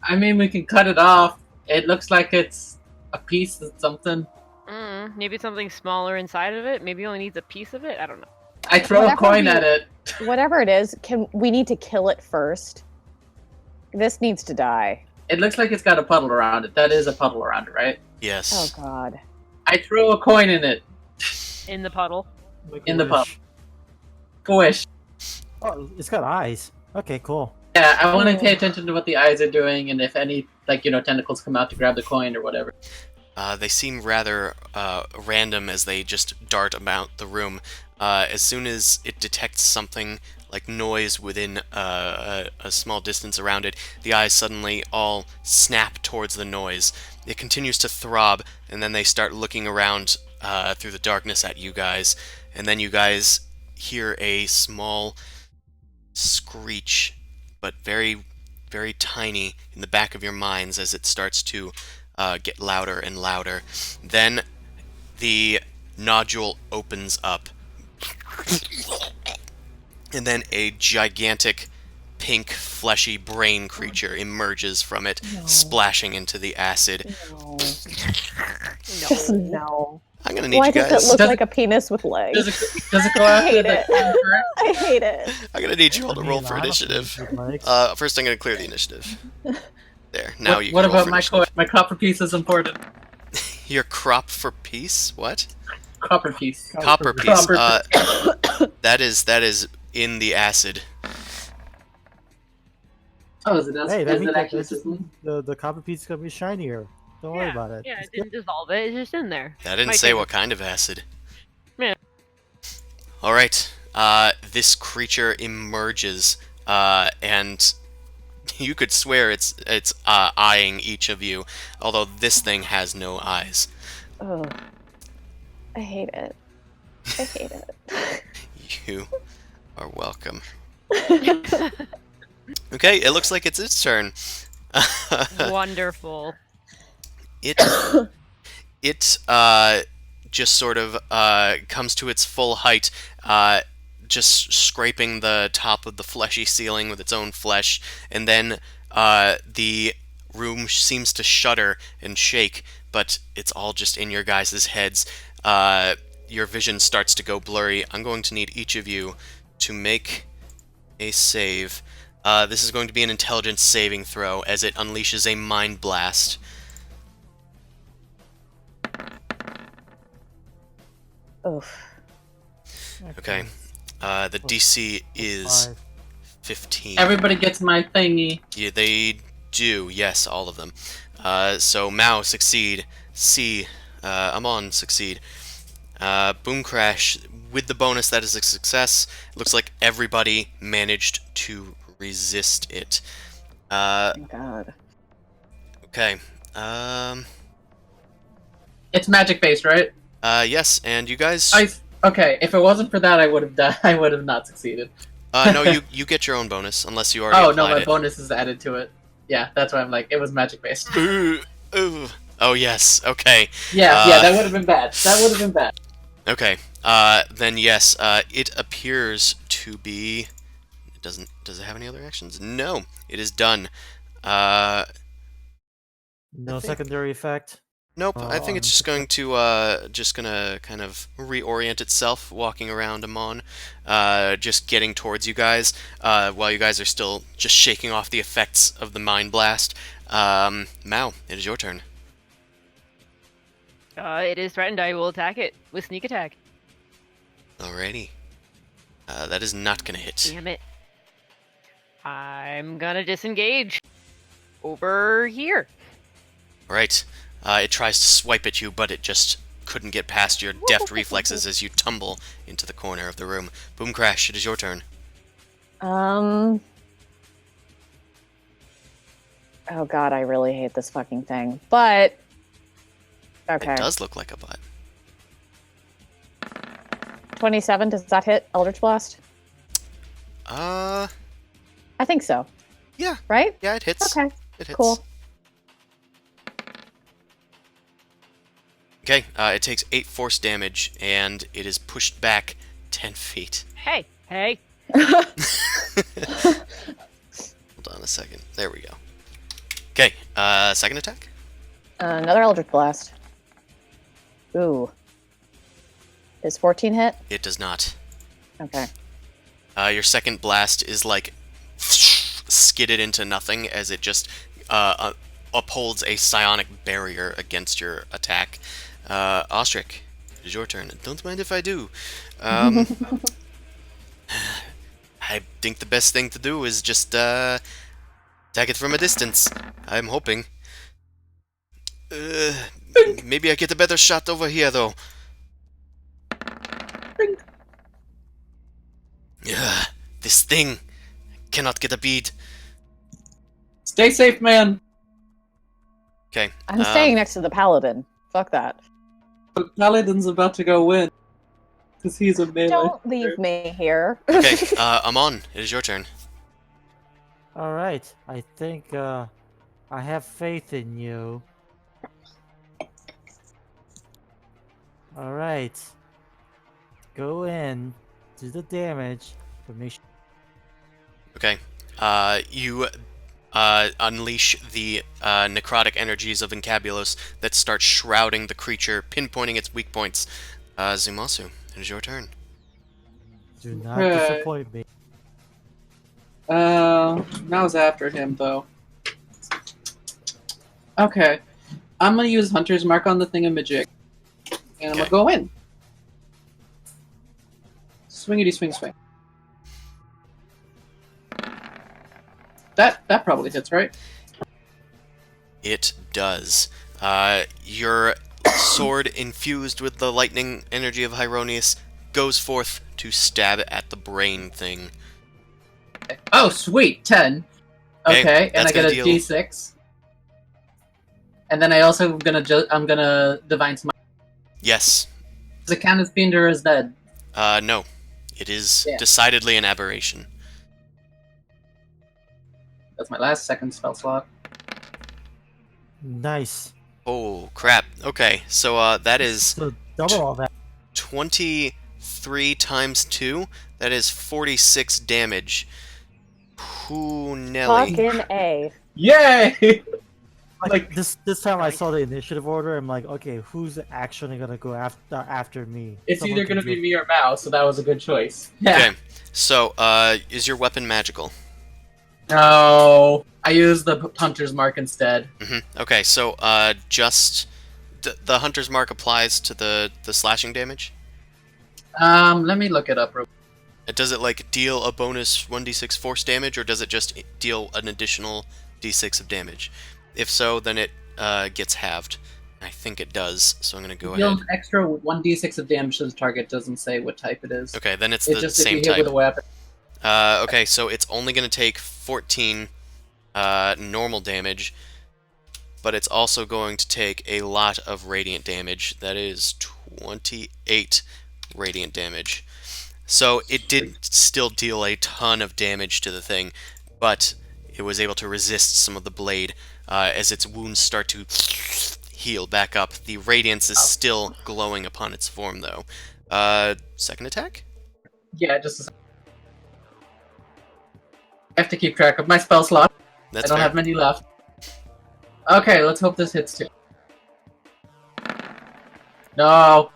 I mean, we can cut it off. It looks like it's a piece of something. Maybe something smaller inside of it. Maybe he only needs a piece of it. I don't know. I throw a Whatever coin we- at it. Whatever it is, we need to kill it first. This needs to die. It looks like it's got a puddle around it. That is a puddle around it, right? Yes. Oh god. I throw a coin in it. In the puddle. Make a In the wish. Wish. Oh, it's got eyes. Okay, cool. Yeah, I want to pay attention to what the eyes are doing, and if any, tentacles come out to grab the coin or whatever. They seem rather random as they just dart about the room. As soon as it detects something like noise within a small distance around it, the eyes suddenly all snap towards the noise. It continues to throb, and then they start looking around through the darkness at you guys, and then you guys hear a small screech, but very, very tiny in the back of your minds as it starts to get louder and louder. Then the nodule opens up, and then a gigantic pink fleshy brain creature emerges from it, splashing into the acid. No. No. Just no. I'm gonna need Why you does guys. it look Does like a penis with legs? Does it go I after hate the it. coin first? I hate it. I'm gonna need you all to I mean, roll for I don't initiative. think it likes- First, I'm gonna clear the initiative. There. Now you. What can roll about for my initiative. coin? My copper piece is important. Your crop for peace? What? Copper piece. Copper piece. Copper. That is in the acid. Oh, is it? Hey, that Is means it that actually this is- the copper piece is gonna be shinier. Don't worry about it. Yeah, It's it didn't dissolve it. It's just in there. That didn't Might say take what kind of acid. Yeah. Alright. This creature emerges, and you could swear it's eyeing each of you, although this thing has no eyes. Oh. I hate it. I hate it. You are welcome. Okay, it looks like it's its turn. Wonderful. It just sort of comes to its full height, just scraping the top of the fleshy ceiling with its own flesh, and then the room seems to shudder and shake, but it's all just in your guys' heads. Your vision starts to go blurry. I'm going to need each of you to make a save. This is going to be an intelligence saving throw as it unleashes a mind blast. Oof. Okay. The DC is Five. 15. Everybody gets my thingy. Yeah, they do. Yes, all of them. So Mao, succeed. C, Amon, succeed. Boom Crash, with the bonus, that is a success. Looks like everybody managed to resist it. Thank God. Okay. It's magic based, right? Yes, and you guys. Okay. If it wasn't for that, I would have done. I would have not succeeded. No, you get your own bonus unless you already Oh applied no, my it. bonus is added to it. Yeah, that's why I'm like, it was magic based. Ooh, ooh. Oh yes. Okay. Yeah, that would have been bad. That would have been bad. Okay. Then yes. It appears to be. It doesn't. Does it have any other actions? No. It is done. No think- secondary effect. Nope. I think it's on just gonna kind of reorient itself, walking around Amon, just getting towards you guys, while you guys are still just shaking off the effects of the mind blast. Mao, it is your turn. It is threatened. I will attack it with sneak attack. Alrighty. That is not gonna hit. Damn it. I'm gonna disengage. Over here. Alright. It tries to swipe at you, but it just couldn't get past your deft reflexes as you tumble into the corner of the room. Boom Crash, it is your turn. Oh God, I really hate this fucking thing. But okay, It does look like a butt. 27. Does that hit Eldritch Blast? Uh, I think so. yeah. Right? Yeah, it hits. Okay. It hits. Cool. Okay, it takes 8 force damage, and it is pushed back 10 feet. Hey, hey, Hold on a second. There we go. Okay, second attack? Another Eldritch Blast. Ooh. Is 14 hit? It does not. Okay. Your second blast is like skidded into nothing as it just upholds a psionic barrier against your attack. Ostrich, it is your turn. Don't mind if I do. I think the best thing to do is just attack it from a distance. I'm hoping. Maybe I get a better shot over here, though. This thing cannot get a bead. Stay safe, man. Okay. I'm staying next to the paladin. Fuck that. But Paladin's about to go win. Because he's a melee. Don't leave me here. Okay, Amon, it is your turn. All right, I think I have faith in you. All right, go in, do the damage, but make sure. Okay. You unleash the necrotic energies of Incabulos that start shrouding the creature, pinpointing its weak points. Zumasu, it is your turn. Do not disappoint me. Now it's after him, though. Okay. I'm gonna use Hunter's Mark on the thingamajig. And I'm gonna go in. Swingity swing swing. That probably hits, right? It does. Your sword, infused with the lightning energy of Hyronius, goes forth to stab at the brain thing. Oh, sweet! 10. Okay, and that's I get a gonna deal- D6. And then I also I'm gonna divine smite. Yes. Does it count as fiend or as dead? No. It is Yeah. decidedly an aberration. That's my last second spell slot. Nice. Oh, crap. Okay, so that is So double all that. 23 times 2. That is 46 damage. Whoo, Nelly. Fucking A. Yay! Like this time I saw the initiative order. I'm like, okay, who's actually gonna go after me? It's Someone either can gonna do be me or Mao, so that was a good choice. Yeah. Okay, so, is your weapon magical? No, I used the Hunter's Mark instead. Okay, so, just... the Hunter's Mark applies to the slashing damage? Let me look it up real Does it, like, deal a bonus 1d6 force damage, or does it just deal an additional d6 of damage? If so, then it gets halved. I think it does, so I'm going to go Deal ahead. an extra 1d6 of damage to the target. Doesn't say what type it is. Okay, then it's It's the just if same you hit type. with a weapon. Okay, so it's only going to take 14 normal damage, but it's also going to take a lot of radiant damage. That is 28 radiant damage. So it did still deal a ton of damage to the thing, but it was able to resist some of the blade as its wounds start to heal back up. The radiance is still glowing upon its form, though. Second attack? Yeah, just a second. I have to keep track of my spell slot. That's I don't fair. have many left. Okay, let's hope this hits too. No,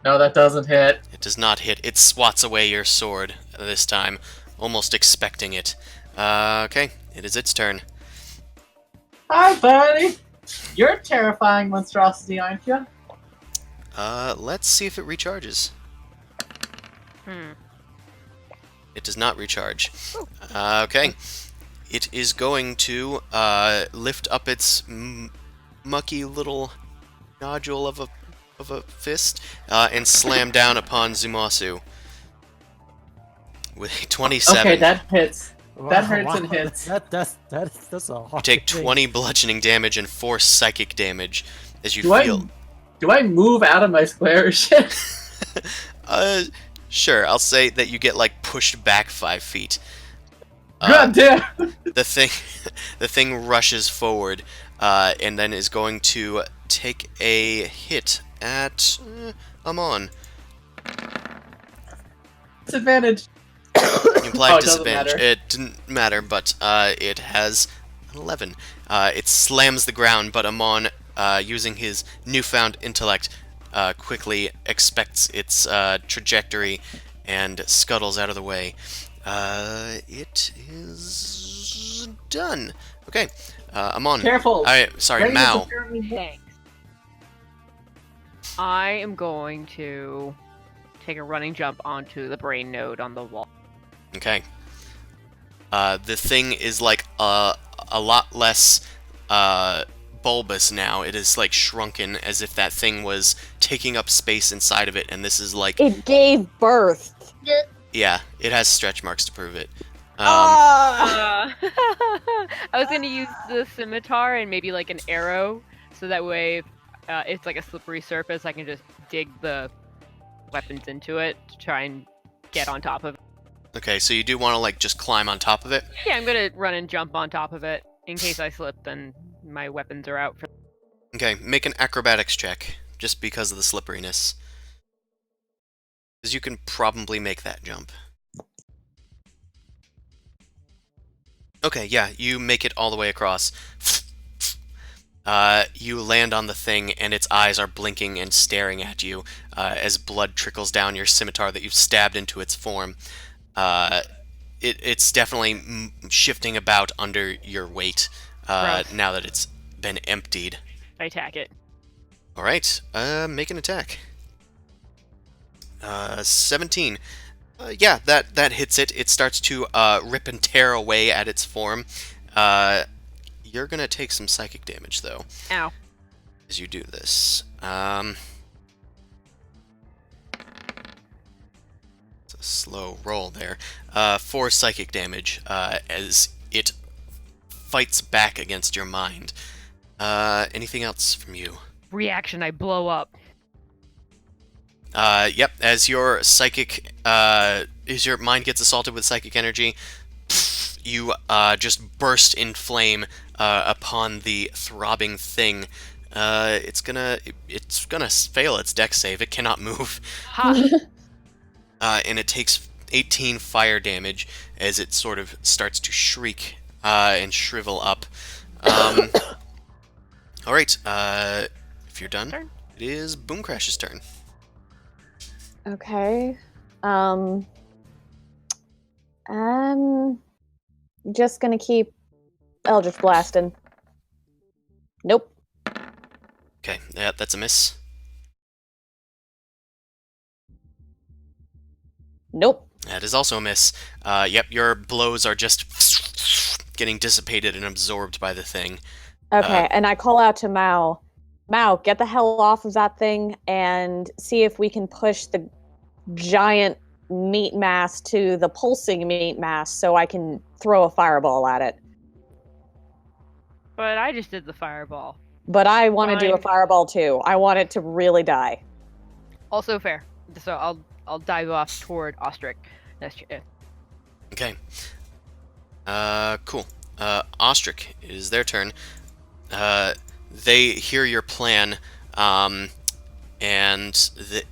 that doesn't hit. It does not hit. It swats away your sword this time, almost expecting it. Okay, it is its turn. Hi, buddy. You're a terrifying monstrosity, aren't you? Let's see if it recharges. It does not recharge. Okay. It is going to lift up its mucky little nodule of a fist and slam down upon Zumasu with a 27. Okay, that hits. That Wow, hurts and wow, hits. That's a hard You take thing. 20 bludgeoning damage and 4 psychic damage as you Do feel. do I move out of my square or shit? Sure. I'll say that you get like pushed back 5 feet. God damn! The thing rushes forward, and then is going to take a hit at Amon. Disadvantage. Implied Oh, it doesn't disadvantage. matter. It didn't matter, but it has an 11. It slams the ground, but Amon, using his newfound intellect, quickly expects its trajectory and scuttles out of the way. It is done. Okay, Amon. Careful. Sorry, Rain is Mao. apparently- Thanks. I am going to take a running jump onto the brain node on the wall. Okay. The thing is like a lot less bulbous now. It is like shrunken, as if that thing was taking up space inside of it, and this is like, It gave birth. yeah, it has stretch marks to prove it. Ah! I was gonna use the scimitar and maybe like an arrow, so that way, if it's like a slippery surface, I can just dig the weapons into it to try and get on top of it. Okay, so you do want to like just climb on top of it? Yeah, I'm gonna run and jump on top of it in case I slip. Then my weapons are out. Okay, make an acrobatics check, just because of the slipperiness. Because you can probably make that jump. Okay, yeah, you make it all the way across. You land on the thing, and its eyes are blinking and staring at you as blood trickles down your scimitar that you've stabbed into its form. It's definitely shifting about under your weight Gross. now that it's been emptied. I attack it. All right, make an attack. 17. Yeah, that hits it. It starts to rip and tear away at its form. You're gonna take some psychic damage, though, Ow. as you do this. It's a slow roll there. 4 psychic damage as it fights back against your mind. Anything else from you? Reaction, I blow up. Yep, as your psychic, as your mind gets assaulted with psychic energy, you just burst in flame upon the throbbing thing. It's gonna fail its dex save. It cannot move, Ha! and it takes 18 fire damage as it sort of starts to shriek and shrivel up. All right, if you're done, Turn. it is Boom Crash's turn. Okay. Just gonna keep Eldritch blasting. Nope. Okay, yeah, that's a miss. Nope. That is also a miss. Yep, your blows are just getting dissipated and absorbed by the thing. Okay, and I call out to Mao. Mao, get the hell off of that thing and see if we can push the giant meat mass to the pulsing meat mass so I can throw a fireball at it. But I just did the fireball. But I want to do a Fine. fireball too. I want it to really die. Also fair. So I'll dive off toward Ostrich. That's it. Okay. Cool. Ostrich, it is their turn. They hear your plan, and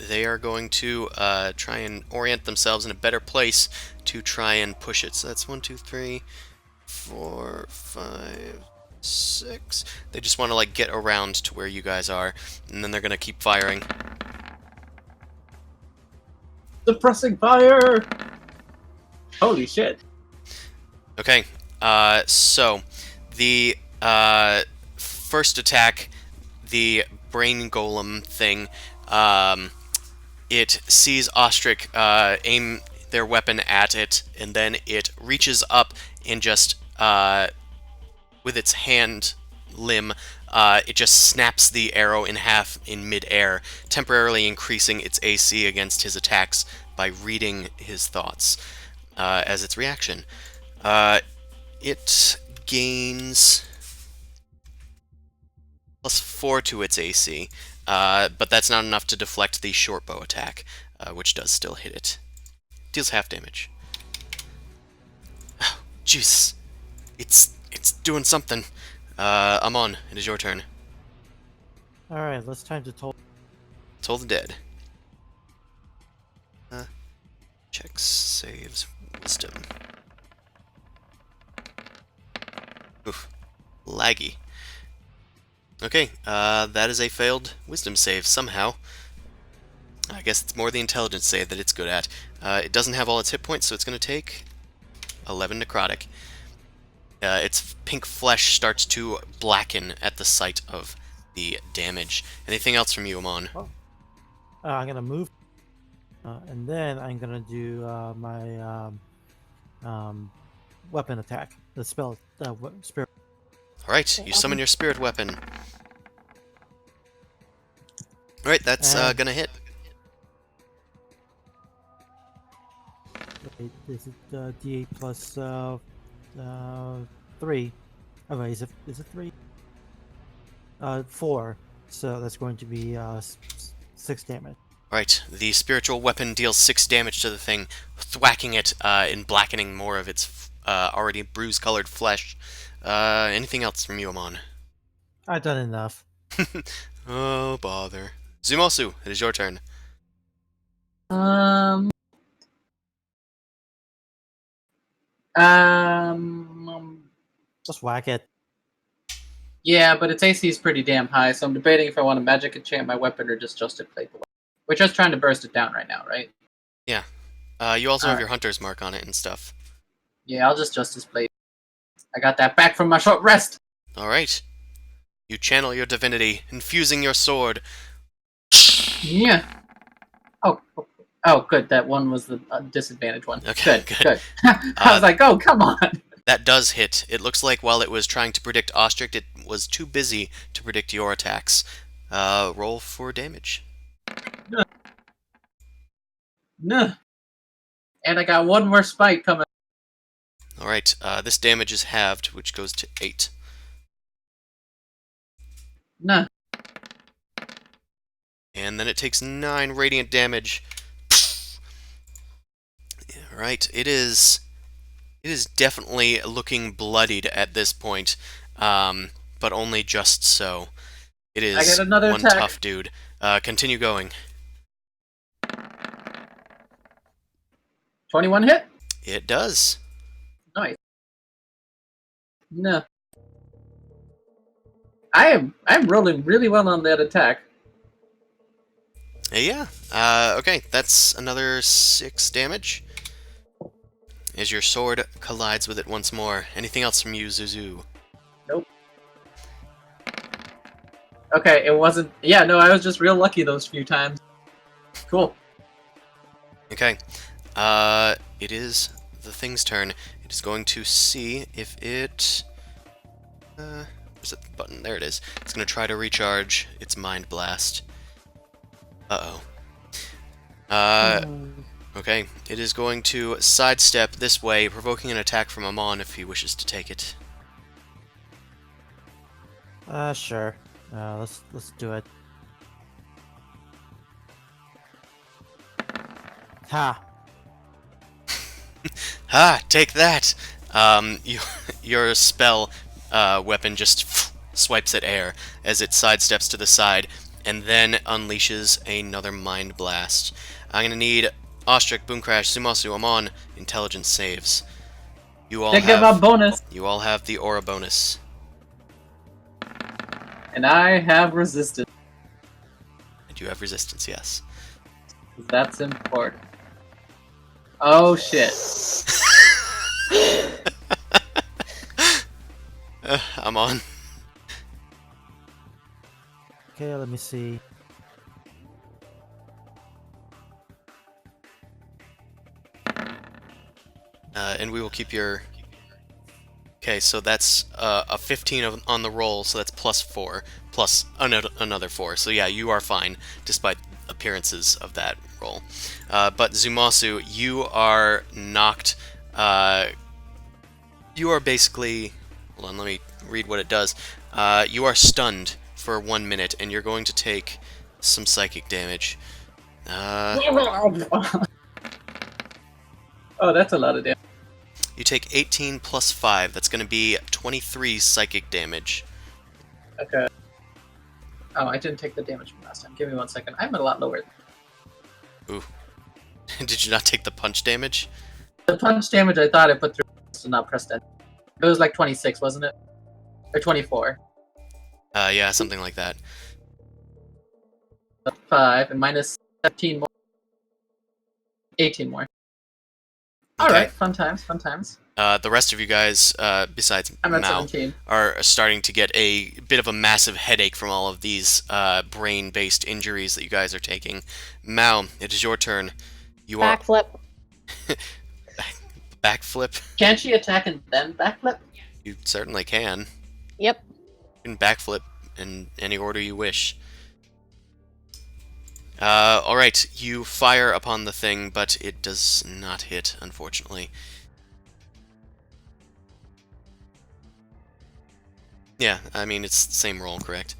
they are going to try and orient themselves in a better place to try and push it. So that's 1, 2, 3, 4, 5, 6. They just want to like get around to where you guys are, and then they're gonna keep firing. Suppressing fire! Holy shit. Okay. So the first attack, the brain golem thing, it sees Ostrich aim their weapon at it, and then it reaches up and just, with its hand limb, it just snaps the arrow in half in mid-air, temporarily increasing its AC against his attacks by reading his thoughts as its reaction. It gains +4 to its AC, but that's not enough to deflect the short bow attack, which does still hit it. Deals half damage. Oh, jeez. It's doing something. Amon, it is your turn. All right, let's time to toll. Toll the dead. Checks, saves, Wisdom. Oof. Laggy. Okay, that is a failed wisdom save somehow. I guess it's more the intelligence save that it's good at. It doesn't have all its hit points, so it's going to take 11 necrotic. Its pink flesh starts to blacken at the sight of the damage. Anything else from you, Amon? I'm gonna move, and then I'm gonna do my weapon attack. The spell, spirit. Alright, you summon your spirit weapon. Alright, that's gonna hit. Wait, is it D8 plus 3? Oh wait, is it 3? 4. So that's going to be 6 damage. Alright, the spiritual weapon deals 6 damage to the thing, thwacking it and blackening more of its already bruise-colored flesh. Anything else from you, Amon? I've done enough. Oh, bother. Zumosu, it is your turn. Um, Just whack it. yeah, but its AC is pretty damn high, so I'm debating if I want to magic enchant my weapon or just Justice Plate the weapon. We're just trying to burst it down right now, right? Yeah. You also have Alright. your hunter's mark on it and stuff. Yeah, I'll just Justice Plate. I got that back from my short rest! Alright. You channel your divinity, infusing your sword. Yeah. Oh, good. That one was the disadvantage one. Okay, good. good. I was like, oh, come on! That does hit. It looks like while it was trying to predict Ostrict, it was too busy to predict your attacks. Roll for damage. No. And I got one more spike coming. Alright, this damage is halved, which goes to 8. No. And then it takes 9 radiant damage. Alright, it is definitely looking bloodied at this point, but only just so. It is I get another one attack. tough dude. Continue going. 21 hit? It does. Nice. No. I'm rolling really well on that attack. Yeah. Okay, that's another 6 damage. As your sword collides with it once more. Anything else from you, Zuzu? Nope. Okay, it wasn't... Yeah, no, I was just real lucky those few times. Cool. Okay. It is the thing's turn. It is going to see if it... where's the button? There it is. It's going to try to recharge its Mind Blast. Uh-oh. Okay. It is going to sidestep this way, provoking an attack from Amon if he wishes to take it. Sure. Let's do it. Ha! Ha! Take that! Your spell weapon just swipes at air as it sidesteps to the side, and then unleashes another Mind Blast. I'm gonna need Ostrich, Boomcrash, Zumasu, Amon, intelligence saves. You all Think of a have bonus, the aura bonus. and I have resistance. And you have resistance, yes. That's important. Oh, shit. I'm on. Okay, let me see. And we will keep your... Okay, so that's a 15 on the roll, so that's plus 4, plus another 4. So yeah, you are fine, despite appearances of that roll. But Zumasu, you are knocked... you are basically... Hold on, let me read what it does. You are stunned for 1 minute, and you're going to take some psychic damage. Oh, that's a lot of damage. You take 18 plus 5. That's going to be 23 psychic damage. Okay. Oh, I didn't take the damage from last time. Give me 1 second. I'm a lot lower. Ooh. Did you not take the punch damage? The punch damage I thought I put through to not press enter. It was like 26, wasn't it? Or 24. Yeah, something like that. 5 and minus 17 more. 18 more. Okay. Alright, fun times, fun times. The rest of you guys, besides I'm at Mao, 17. are starting to get a bit of a massive headache from all of these brain-based injuries that you guys are taking. Mao, it is your turn. You are Backflip. backflip. Can't she attack and then backflip? You certainly can. Yep. You can backflip in any order you wish. Alright, you fire upon the thing, but it does not hit, unfortunately. Yeah, I mean, it's the same roll, correct?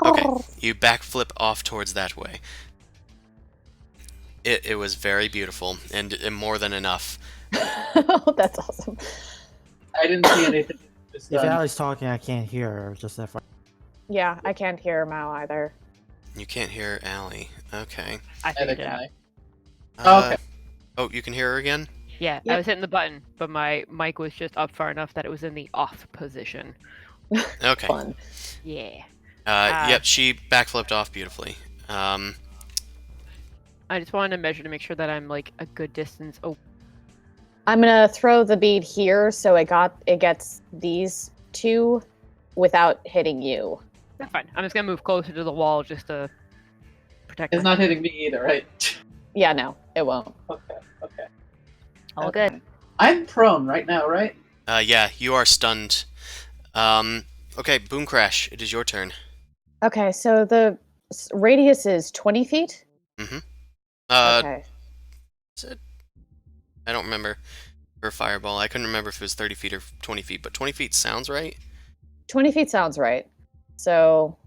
Okay, you backflip off towards that way. It was very beautiful, and more than enough. That's awesome. I didn't see anything. Just, If Allie's talking, I can't hear her. Just that far. Yeah, I can't hear Mao either. You can't hear Allie. Okay. I neither figured it can out. I. Oh, okay. Oh, you can hear her again? Yeah, Yep. I was hitting the button, but my mic was just up far enough that it was in the off position. Okay. Fun. Yeah. Yep, she backflipped off beautifully. I just wanted to measure to make sure that I'm like a good distance. Oh, I'm gonna throw the bead here so it gets these two without hitting you. that's fine. I'm just gonna move closer to the wall just to protect. It's myself. not hitting me either, right? Yeah, no, it won't. Okay, okay. All good. I'm prone right now, right? Yeah, you are stunned. Okay, Boom Crash, it is your turn. Okay, so the radius is 20 feet? Okay. Is it? I don't remember for Fireball. I couldn't remember if it was 30 feet or 20 feet, but 20 feet sounds right. 20 feet sounds right. So,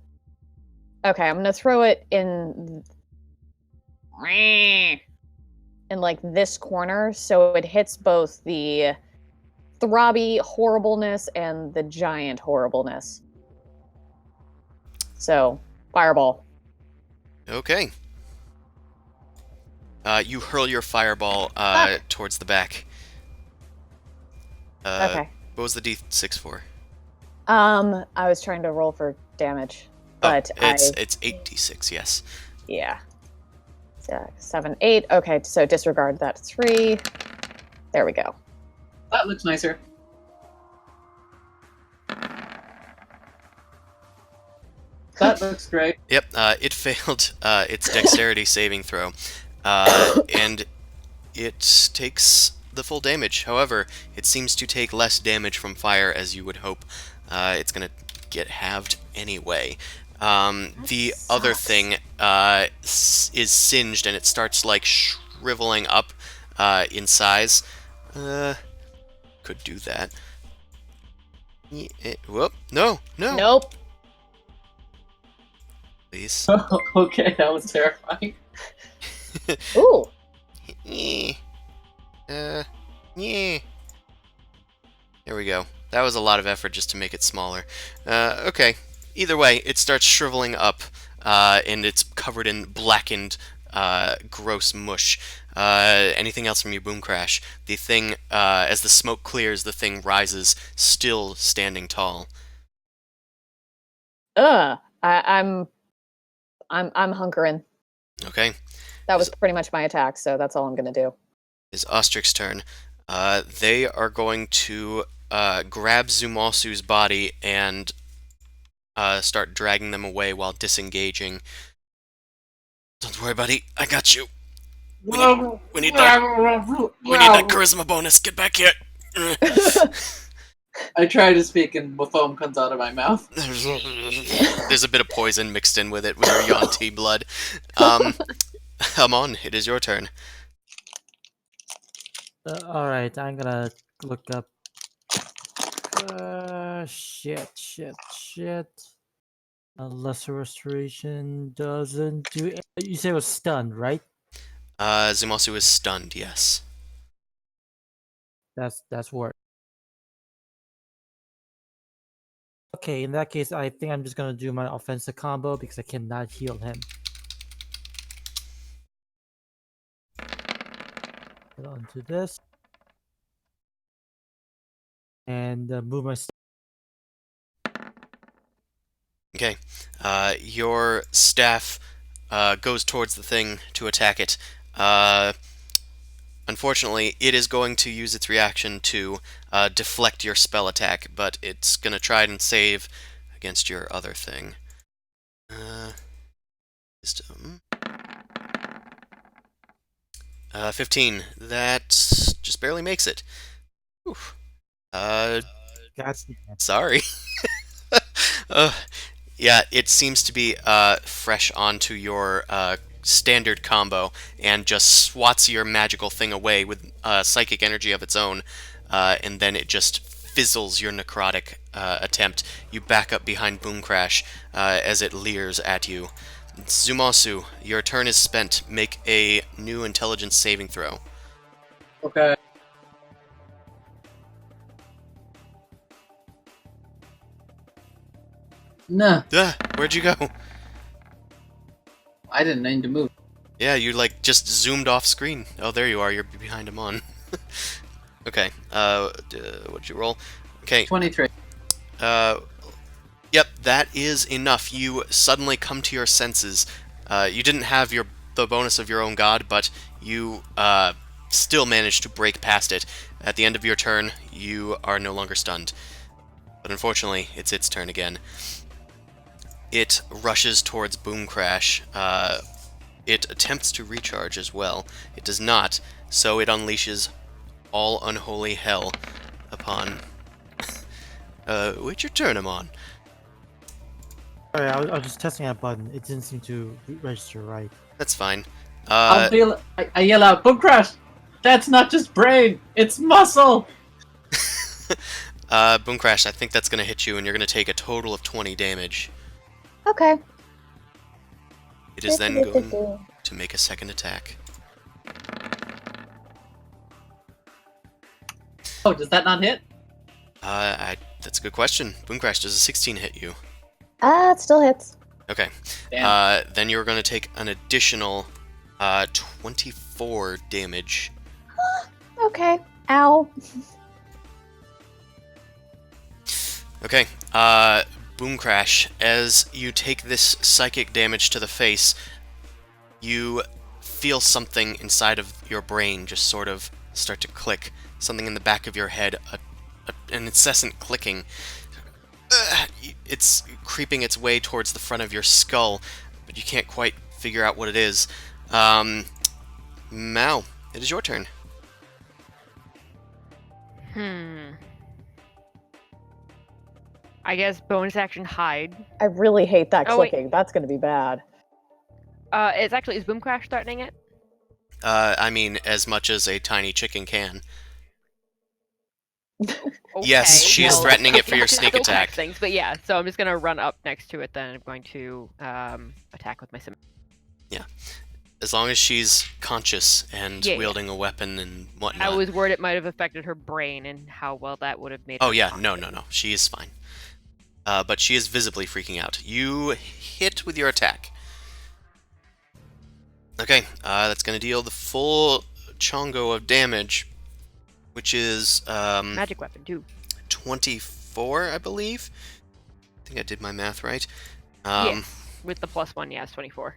okay, I'm gonna throw it in like this corner so it hits both the throbby horribleness and the giant horribleness. So, fireball. Okay. You hurl your Fireball towards the back. Okay. What was the D6 for? I was trying to roll for damage, but it's 8d6, yes. yeah. 7, 8. Okay, so disregard that 3. There we go. That looks nicer. That looks great. Yep, it failed its dexterity saving throw, and it takes the full damage. However, it seems to take less damage from fire as you would hope. It's gonna get halved anyway. The other thing is singed, and it starts like shriveling up in size. Could do that. Whoop! No! Nope. Please. Okay, that was terrifying. Ooh. Yeah. Yeah. There we go. That was a lot of effort just to make it smaller. Okay. Either way, it starts shriveling up, and it's covered in blackened, gross mush. Anything else from you, Boom Crash? The thing, as the smoke clears, the thing rises, still standing tall. I'm hunkering. Okay. That was pretty much my attack, so that's all I'm gonna do. Is Ostrich's turn. They are going to grab Zumalsu's body and start dragging them away while disengaging. Don't worry, buddy. I got you. We need that charisma bonus. Get back here. I try to speak and foam comes out of my mouth. There's a bit of poison mixed in with it with your Yuan-Ti blood. Hamon, it is your turn. Alright, I'm gonna look up. Shit. A lesser restoration doesn't do. You say it was stunned, right? Zumalsu is stunned, yes. That's worse. Okay, in that case, I think I'm just gonna do my offensive combo because I cannot heal him. Get onto this. and move my. Okay. Your staff goes towards the thing to attack it. Unfortunately, it is going to use its reaction to deflect your spell attack, but it's going to try and save against your other thing. Wisdom. 15. That just barely makes it. Oof. That's Sorry. Yeah, it seems to be fresh onto your standard combo and just swats your magical thing away with psychic energy of its own, and then it just fizzles your necrotic attempt. You back up behind Boom Crash as it leers at you. Zumasu, your turn is spent. Make a new intelligence saving throw. Okay. No, Where'd you go? I didn't need to move. Yeah, you like just zoomed off screen. Oh, there you are. You're behind him on. Okay. What'd you roll? Okay. 23. Yep, that is enough. You suddenly come to your senses. You didn't have the bonus of your own god, but you still managed to break past it. At the end of your turn, you are no longer stunned. But unfortunately, it's its turn again. It rushes towards Boom Crash. It attempts to recharge as well. It does not, so it unleashes all unholy hell upon... which your turn I'm on. Sorry, I was just testing that button. It didn't seem to register right. That's fine. I yell out, Boom Crash! That's not just brain, it's muscle! Boom Crash, I think that's going to hit you, and you're going to take a total of 20 damage. Okay. It is then going to make a second attack. Oh, does that not hit? That's a good question. Boom Crash, does a 16 hit you? It still hits. Okay. Damn. Then you're going to take an additional 24 damage. Okay. Ow. Okay. Boom Crash, as you take this psychic damage to the face, you feel something inside of your brain just sort of start to click. Something in the back of your head, an incessant clicking. It's creeping its way towards the front of your skull, but you can't quite figure out what it is. Mal, it is your turn. I guess bonus action hide. I really hate that Oh, wait. clicking. That's going to be bad. Is Boom Crash threatening it? I mean, as much as a tiny chicken can. Okay, Yes, she is well, threatening it for your can sneak still connect attack. things, but yeah, so I'm just gonna run up next to it. Then I'm going to attack with my sim. As long as she's conscious and Yeah. wielding a weapon and I whatnot. was worried it might have affected her brain and how well that would have made. Oh her yeah, conscious. no. She is fine. But she is visibly freaking out. You hit with your attack. Okay, that's going to deal the full chongo of damage, which is Magic weapon too. 24, I believe. I think I did my math right. Yes, with the +1, yes, 24.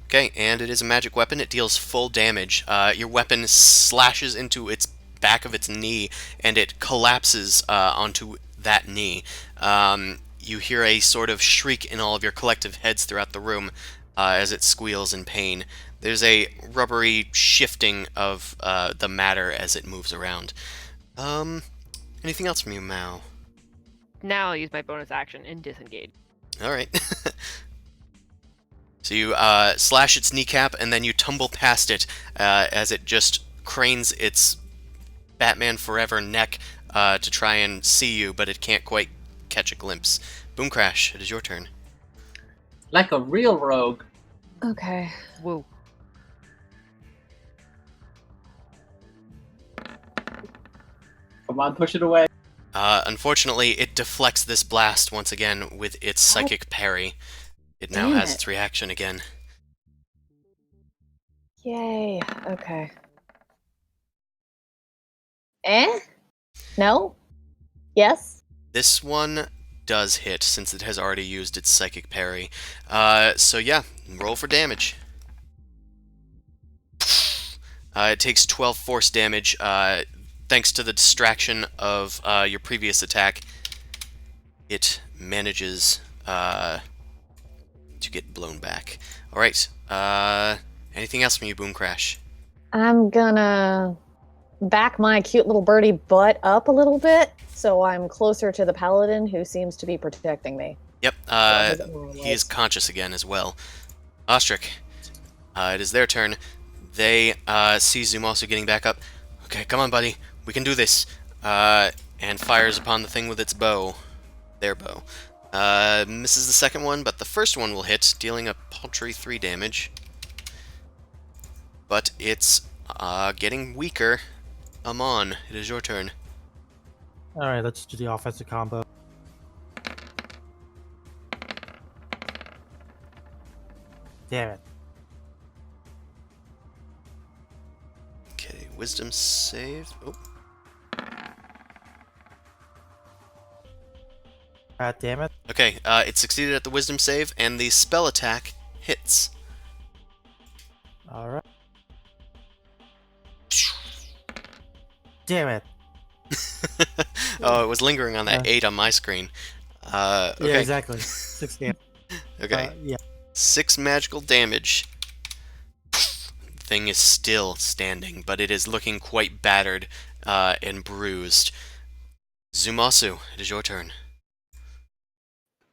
Okay, and it is a magic weapon. It deals full damage. Your weapon slashes into its back of its knee, and it collapses onto that knee. You hear a sort of shriek in all of your collective heads throughout the room as it squeals in pain. There's a rubbery shifting of the matter as it moves around. Anything else from you, Mao? Now I'll use my bonus action and disengage. All right. So you slash its kneecap, and then you tumble past it as it just cranes its Batman Forever neck to try and see you, but it can't quite catch a glimpse. Boom Crash, it is your turn. Like a real rogue. Okay. Whoa. Come on, push it away. Unfortunately, it deflects this blast once again with its psychic parry. It now Damn has it. its reaction again. Yay. Okay. Eh? No? Yes. This one does hit since it has already used its psychic parry. So yeah, roll for damage. It takes 12 force damage. Thanks to the distraction of your previous attack, it manages to get blown back. All right. Anything else from you, Boom Crash? I'm gonna back my cute little birdie butt up a little bit so I'm closer to the paladin who seems to be protecting me. Yep. More or He is less. conscious again as well. Ostrich. It is their turn. They see Zumasu getting back up. Okay, come on, buddy. We can do this. And fires upon the thing with its bow. Their bow. Misses the second one, but the first one will hit, dealing a paltry 3 damage. But it's getting weaker. Amon, it is your turn. Alright, let's do the offensive combo. Damn it. Okay, wisdom save. Oh, God damn it. okay, it succeeded at the wisdom save, and the spell attack hits. Alright. Damn it. Oh, it was lingering on that Yeah. 8 on my screen. Okay. Yeah, exactly. 6 damage. Okay. Yeah. 6 magical damage. Thing is still standing, but it is looking quite battered and bruised. Zumasu, it is your turn.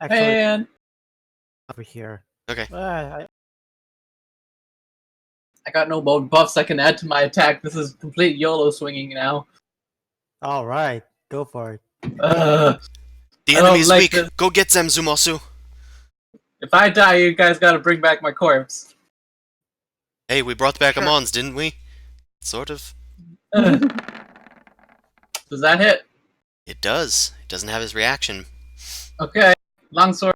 Actually, Man, over here. Okay. I got no more buffs I can add to my attack. This is complete YOLO swinging now. Alright, go for it. Ugh. The I don't enemy's like weak. this. Go get them, Zumasu. If I die, you guys gotta bring back my corpse. Hey, we brought back Sure. Amon's, didn't we? Sort of. Does that hit? It does. It doesn't have his reaction. Okay. Longsword.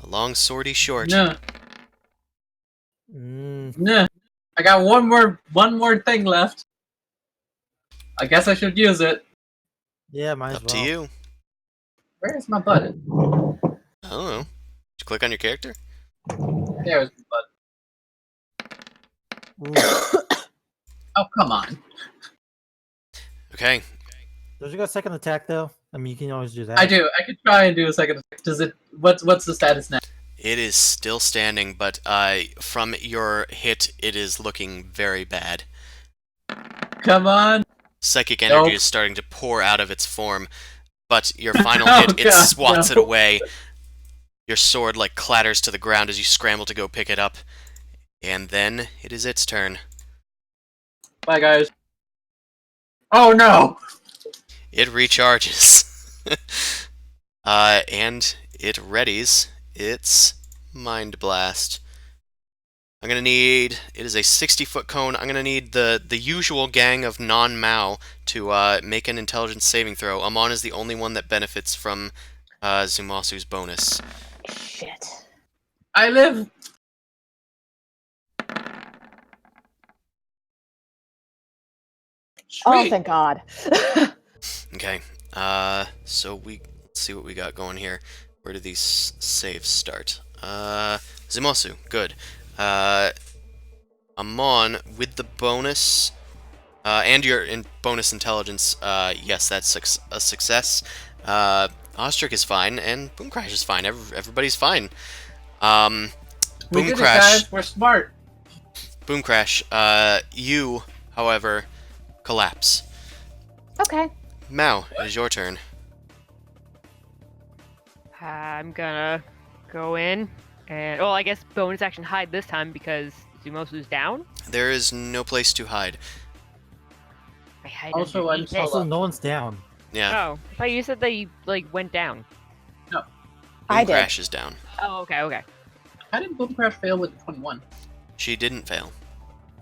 A long swordy short. No. Mm, No. I got one more thing left. I guess I should use it. yeah, might as Up well. to you. Where's my button? I don't know. Did you click on your character? There's my Ooh. button. Oh, come on. Okay. Does you got second attack though? I mean, you can always do that. I do. I could try and do a second attack. Does it? What's the status now? It is still standing, but from your hit, it is looking very bad. Come on. Psychic energy Nope. is starting to pour out of its form, but your final Oh, hit, it God, swats it no. away. Your sword like clatters to the ground as you scramble to go pick it up, and then it is its turn. Bye, guys. Oh no. It recharges, and it readies its Mind Blast. I'm gonna need. It is a 60-foot cone. I'm gonna need the usual gang of non-Mao to make an intelligence saving throw. Amon is the only one that benefits from Zumasu's bonus. Shit. I live. Oh, Sweet. thank God. Okay. So let's see what we got going here. Where do these saves start? Zumasu, good. Amon with the bonus. And your bonus intelligence, yes, that's a success. Ostrich is fine, and Boom Crash is fine. Everybody's fine. We Boom did Crash. it, guys. We're smart. Boom Crash. You, however, collapse. Okay. Mao, it is your turn. I'm gonna go in and I guess bonus action hide this time because Zumosu's down. There is no place to hide. I hide Also, I'm underneath it. Also, solo. no one's down. Yeah, Oh, I thought you said they went down. Boom I did. Crash is down. Oh, okay. How did Boom Crash fail with the 21? She didn't fail,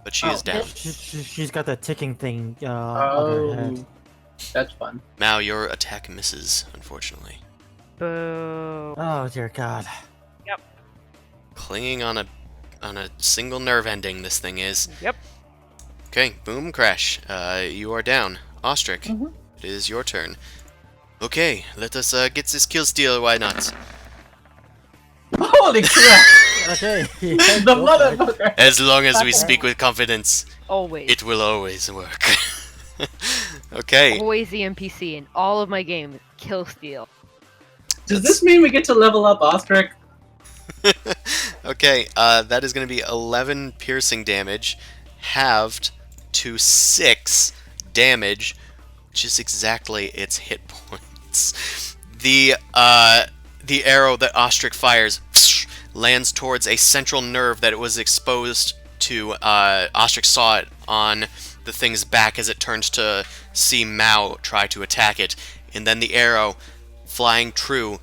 but she Oh. is down. She's got that ticking thing on her head. That's fun. Mao, your attack misses, unfortunately. Boo. Oh dear God. Clinging on a single nerve ending, this thing is. Yep. Okay, Boom Crash, you are down. Ostrich, Mhm. it is your turn. Okay, let us get this kill steal, why not? Holy crap! Okay. The go for it. motherfucker! As long as we Okay. speak with confidence, Always. it will always work. Okay. Always the NPC in all of my games. Kill steal. Does this mean we get to level up Ostrich? Okay, that is going to be 11 piercing damage, halved to 6 damage, which is exactly its hit points. The arrow that Ostrich fires lands towards a central nerve that it was exposed to. Ostrich saw it on the thing's back as it turns to see Mao try to attack it, and then the arrow, flying true,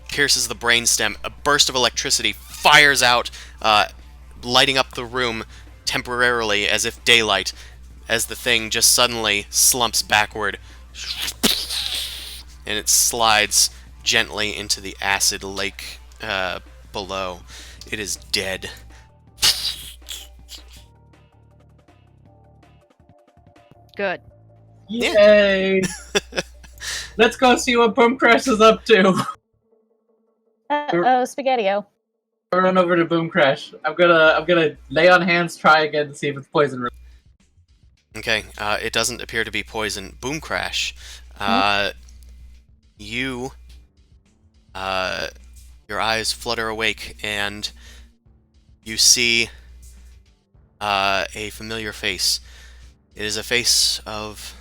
pierces the brainstem. A burst of electricity fires out, lighting up the room temporarily as if daylight, as the thing just suddenly slumps backward, and it slides gently into the acid lake below. It is dead. Good. Yay! Let's go see what Boom Crash is up to. Uh-oh, Spaghetti-O. Run over to Boom Crash. I'm gonna lay on hands, try again to see if it's poison. Okay, it doesn't appear to be poison. Boom Crash. You, your eyes flutter awake, and you see a familiar face. It is a face of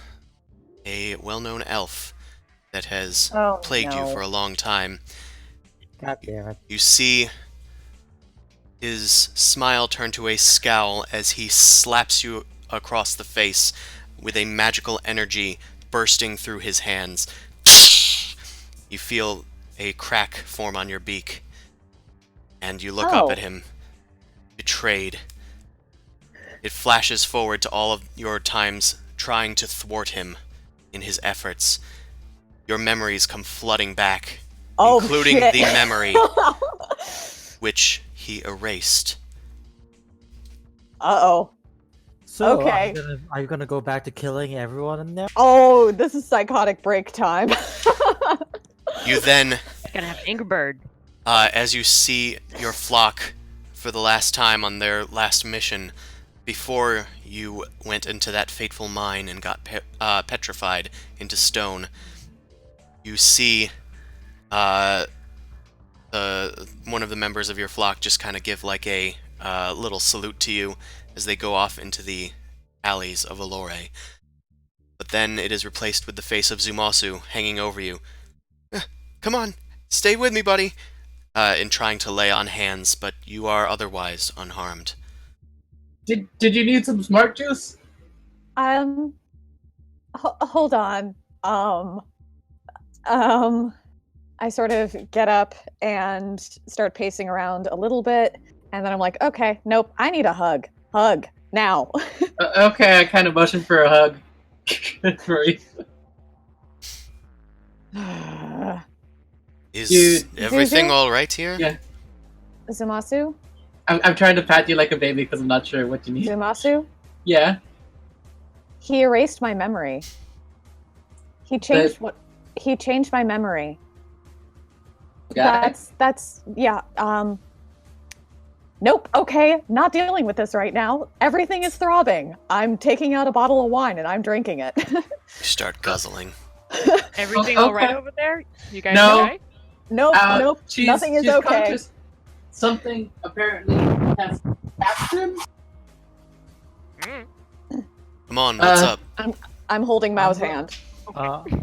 a well-known elf that has Oh, plagued you no. for a long time. God damn it. You see his smile turn to a scowl as he slaps you across the face with a magical energy bursting through his hands. You feel a crack form on your beak, and you look up Oh. at him, betrayed. It flashes forward to all of your times trying to thwart him in his efforts. Your memories come flooding back, Oh, including shit. the memory which he erased. Uh-oh. So, Okay. are you gonna go back to killing everyone in there? Oh, this is psychotic break time. You then, Gonna have Angry Bird. as you see your flock for the last time on their last mission, before you went into that fateful mine and got petrified into stone, you see one of the members of your flock just kind of give like a little salute to you as they go off into the alleys of Allure. But then it is replaced with the face of Zumasu hanging over you. Come on, stay with me, buddy! In trying to lay on hands, but you are otherwise unharmed. Did you need some smart juice? Hold on. I sort of get up and start pacing around a little bit, and then I'm like, okay, nope, I need a hug. Hug, now. Okay, I kind of motioned for a hug. For you. Is You- everything Zuzu? all right here? Yeah. Zumasu? I'm trying to pat you like a baby because I'm not sure what you need. Zumasu? Yeah. He erased my memory. He changed he changed my memory. Got it. That's yeah, nope, okay, not dealing with this right now. Everything is throbbing. I'm taking out a bottle of wine and I'm drinking it. You start guzzling. Everything Okay. all right over there? You guys No. okay? Nope, nope, She's- nothing is she's okay. conscious. Something apparently has happened. Mm. Come on, what's up? I'm holding Mao's I'm- hand.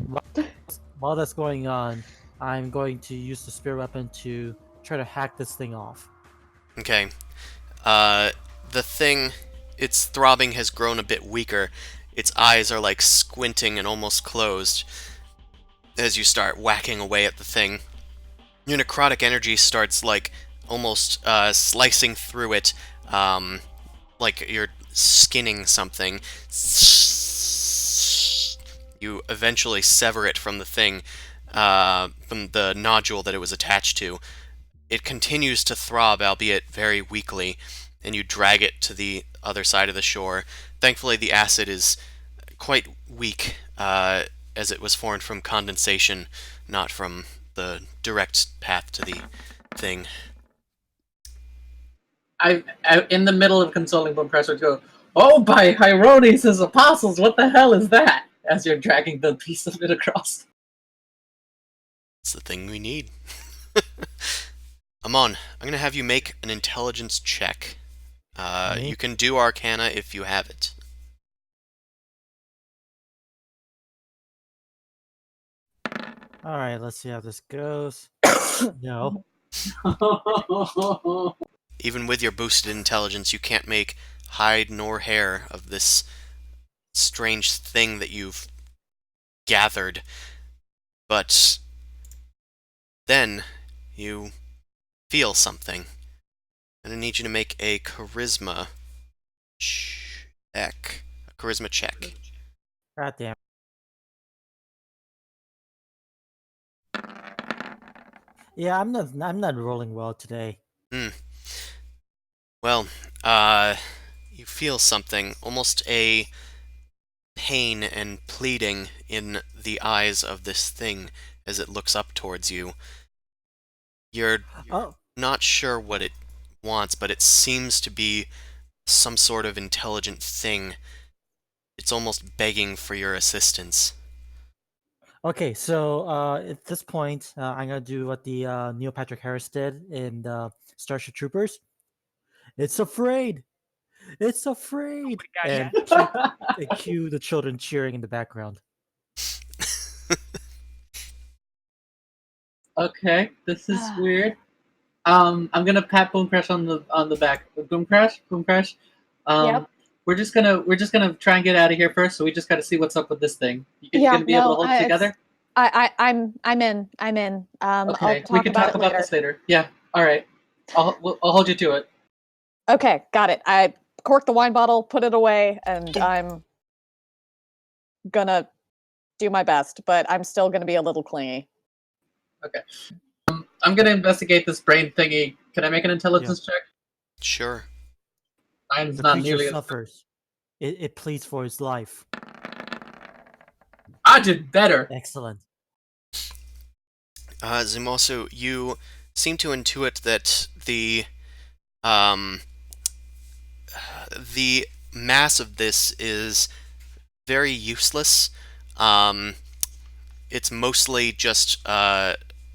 While that's going on, I'm going to use the spear weapon to try to hack this thing off. Okay. The thing, its throbbing has grown a bit weaker. Its eyes are like squinting and almost closed as you start whacking away at the thing. Your necrotic energy starts like almost slicing through it, like you're skinning something. You eventually sever it from the thing, from the nodule that it was attached to. It continues to throb, albeit very weakly, and you drag it to the other side of the shore. Thankfully, the acid is quite weak, as it was formed from condensation, not from the direct path to the thing. I in the middle of consoling Compressor go, "Oh, by Hieronymus' apostles, what the hell is that?" As you're dragging the piece of it across. It's the thing we need. Amon, I'm going to have you make an intelligence check. Me? You can do Arcana if you have it. All right, let's see how this goes. No. Even with your boosted intelligence, you can't make hide nor hair of this strange thing that you've gathered. But then you feel something. And I need you to make a charisma check. A charisma check. God damn. Yeah, I'm not rolling well today. Well, you feel something, almost a pain and pleading in the eyes of this thing as it looks up towards you. You're Oh, not sure what it wants, but it seems to be some sort of intelligent thing. It's almost begging for your assistance. okay. So at this point, I'm gonna do what the Neil Patrick Harris did in Starship Troopers. It's afraid. It's afraid. God, And yeah. cue the children cheering in the background. Okay, this is weird. I'm gonna pat Boom Crash on the back. Boom Crash, Boom Crash. Yep. We're just gonna try and get out of here first. So we just gotta see what's up with this thing. You Yeah, gonna be able to no, hold it together? I'm in. Okay, I'll we can talk it about later. this later. Yeah. All right. I'll hold you to it. Okay, got it. I corked the wine bottle, put it away, and I'm gonna do my best, but I'm still gonna be a little clingy. Okay. I'm gonna investigate this brain thingy. Can I make an intelligence check? Sure. Mine's The not creature nearly as. suffers. It pleads for its life. I did better. Excellent. Zumosu, you seem to intuit that um, the mass of this is very useless. It's mostly just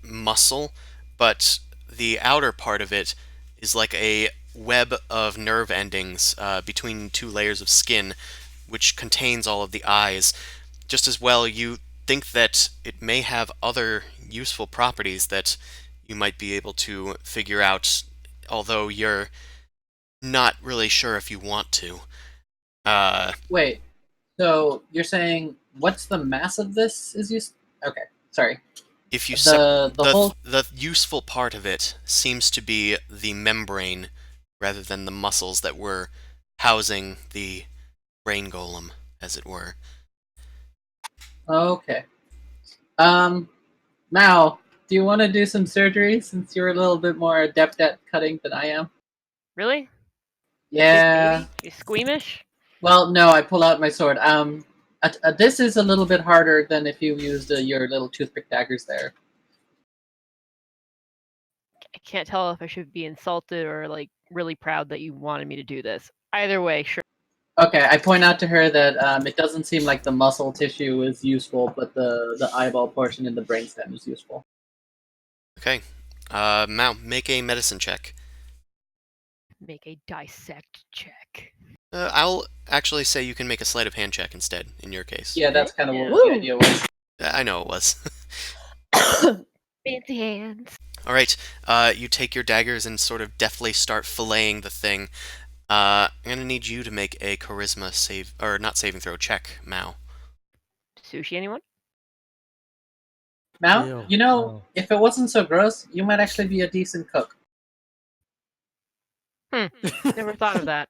muscle, but the outer part of it is like a web of nerve endings between two layers of skin, which contains all of the eyes. Just as well, you think that it may have other useful properties that you might be able to figure out, although you're not really sure if you want to. Wait. So you're saying what's the mass of this? Is used? Okay. Sorry. If you The whole. the useful part of it seems to be the membrane rather than the muscles that were housing the brain golem, as it were. Okay. Mao, do you want to do some surgery since you're a little bit more adept at cutting than I am? Really? Yeah. Baby? You squeamish? Well, no, I pull out my sword. This is a little bit harder than if you used your little toothpick daggers there. I can't tell if I should be insulted or like really proud that you wanted me to do this. Either way, sure. Okay, I point out to her that it doesn't seem like the muscle tissue is useful, but the eyeball portion in the brainstem is useful. Okay. Mao, make a medicine check. Make a dissect check. I'll actually say you can make a sleight of hand check instead, in your case. Yeah, that's kind of what Woo! the idea was. I know it was. Fancy hands. Alright, you take your daggers and sort of deftly start filleting the thing. I'm gonna need you to make a charisma save, or not saving throw, check, Mao. Sushi, anyone? Now, Ew. you know, Oh. if it wasn't so gross, you might actually be a decent cook. Never thought of that.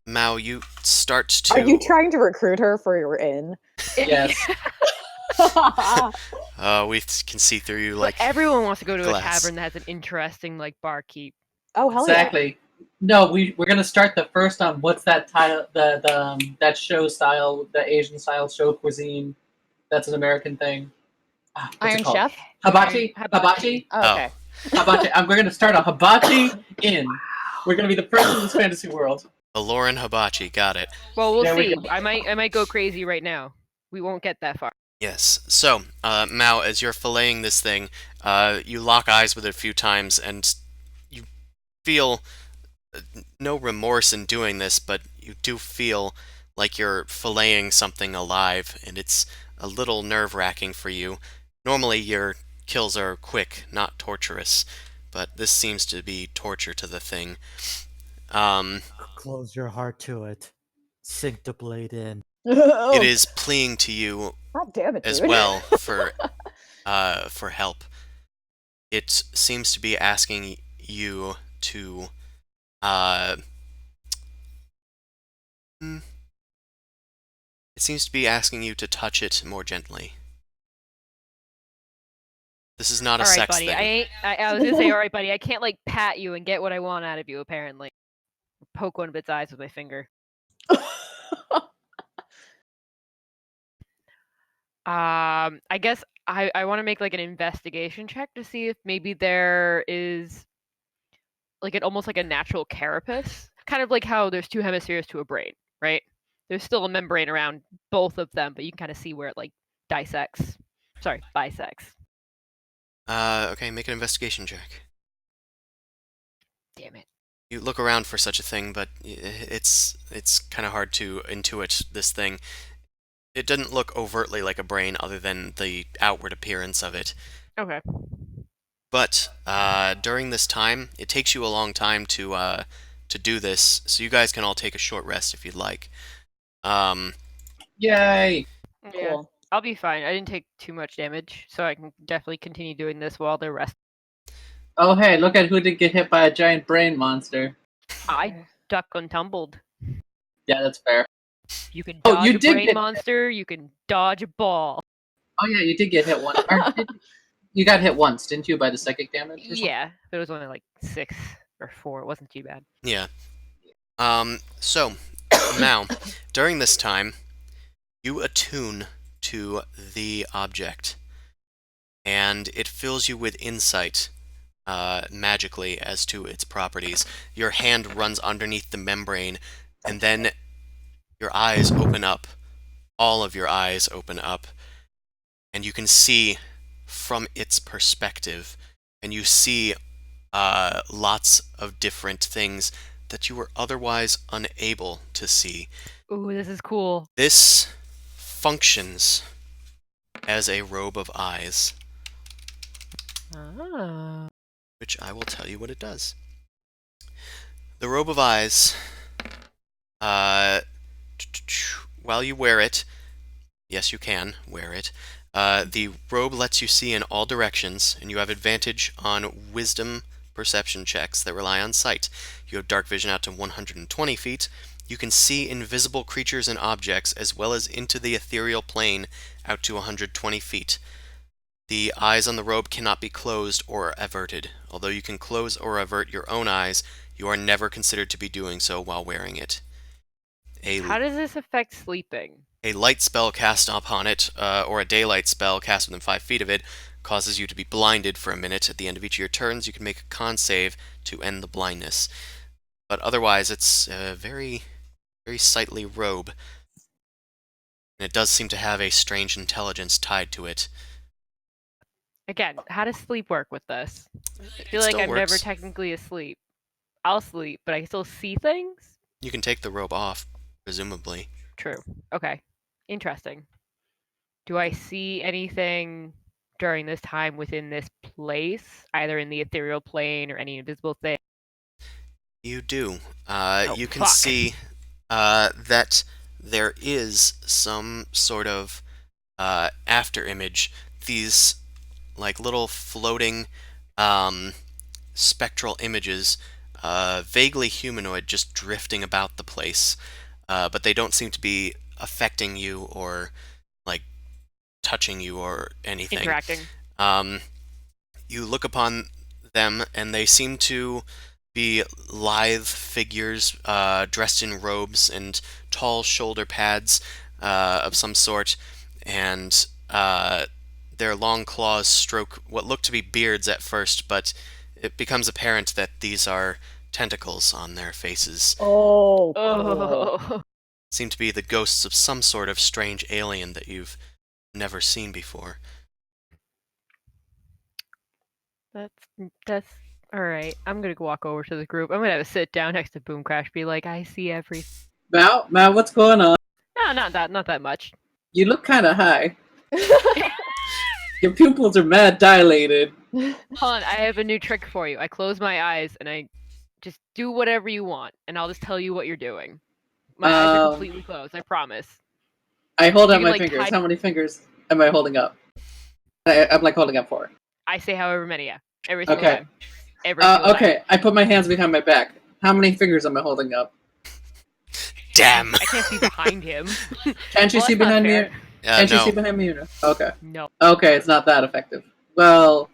Mao, you start to... Are you trying to recruit her for your inn? Yes. we can see through you like... Everyone wants to go to glass. a tavern that has an interesting like barkeep. Oh, hell Exactly. No, we're gonna start the first on what's that title, that show style, the Asian style show cuisine. That's an American thing. What's Iron it called? Chef? Hibachi. Hibachi. Oh, okay. Hibachi. We're gonna start a hibachi inn. We're gonna be the first in this fantasy world. A Lauren Hibachi, got it. Well, we'll There we see. go. I might go crazy right now. We won't get that far. Yes. So, Mao, as you're filleting this thing, you lock eyes with it a few times, and you feel no remorse in doing this, but you do feel like you're filleting something alive, and it's a little nerve-wracking for you. Normally, your kills are quick, not torturous, but this seems to be torture to the thing. Close your heart to it. Sink the blade in. It is pleading to you God damn it, as dude. well for help. It seems to be asking you to it seems to be asking you to touch it more gently. This is not a All right, sex buddy. thing. I was gonna say, all right, buddy. I can't like pat you and get what I want out of you. Apparently, poke one of its eyes with my finger. I guess I want to make like an investigation check to see if maybe there is like almost like a natural carapace, kind of like how there's two hemispheres to a brain, right? There's still a membrane around both of them, but you can kind of see where it like bisects. Okay, make an investigation check. Damn it. You look around for such a thing, but it's kind of hard to intuit this thing. It doesn't look overtly like a brain other than the outward appearance of it. Okay. But during this time, it takes you a long time to do this, so you guys can all take a short rest if you'd like. Yay! Yeah. Cool. I'll be fine. I didn't take too much damage, so I can definitely continue doing this while they're resting. Oh hey, look at who did get hit by a giant brain monster. I duck and tumbled. Yeah, that's fair. You can Oh, dodge you a did brain get- monster, you can dodge a ball. Oh yeah, you did get hit once. You got hit once, didn't you, by the psychic damage? Or something? Yeah, but it was only like 6 or 4. It wasn't too bad. Yeah. So, now, during this time, you attune to the object, and it fills you with insight magically as to its properties. Your hand runs underneath the membrane, and then your eyes open up. All of your eyes open up, and you can see from its perspective, and you see lots of different things that you were otherwise unable to see. Ooh, this is cool. This functions as a robe of eyes, Ah. which I will tell you what it does. The robe of eyes, while you wear it, yes, you can wear it. The robe lets you see in all directions, and you have advantage on wisdom perception checks that rely on sight. You have dark vision out to 120 feet. You can see invisible creatures and objects, as well as into the ethereal plane out to 120 feet. The eyes on the robe cannot be closed or averted. Although you can close or avert your own eyes, you are never considered to be doing so while wearing it. How does this affect sleeping? A light spell cast upon it, or a daylight spell cast within 5 feet of it, causes you to be blinded for a minute. At the end of each of your turns, you can make a con save to end the blindness. But otherwise, it's a very, very sightly robe. And it does seem to have a strange intelligence tied to it. Again, how does sleep work with this? I It feel like still I'm never works. technically asleep. I'll sleep, but I can still see things? You can take the robe off, presumably. True. Okay. Interesting. Do I see anything during this time within this place, either in the ethereal plane or any invisible thing? You do. You can fuck. see that there is some sort of after image. These like little floating spectral images, vaguely humanoid, just drifting about the place, but they don't seem to be affecting you or like touching you or anything. Interacting. You look upon them, and they seem to be lithe figures dressed in robes and tall shoulder pads of some sort, and their long claws stroke what look to be beards at first, but it becomes apparent that these are tentacles on their faces. Oh, cool. Oh, Seem to be the ghosts of some sort of strange alien that you've never seen before. that's all right. I'm gonna walk over to the group. I'm gonna have a sit down next to Boom Crash, be like, I see everything. Mal, what's going on? No, not that much. You look kind of high. Your pupils are mad dilated. Hold on, I have a new trick for you. I close my eyes and I just do whatever you want, and I'll just tell you what you're doing. My eyes are completely closed. I promise. I hold You up can, my like, fingers. hide- How many fingers am I holding up? I'm like holding up 4. I say however many. Yeah, every single Okay. time. Every single time. Okay, I put my hands behind my back. How many fingers am I holding up? Damn! I can't see behind him. Can't you Well, see that's not behind me? fair. Can't you No. see behind me? Okay. No, Okay, it's not that effective. Well,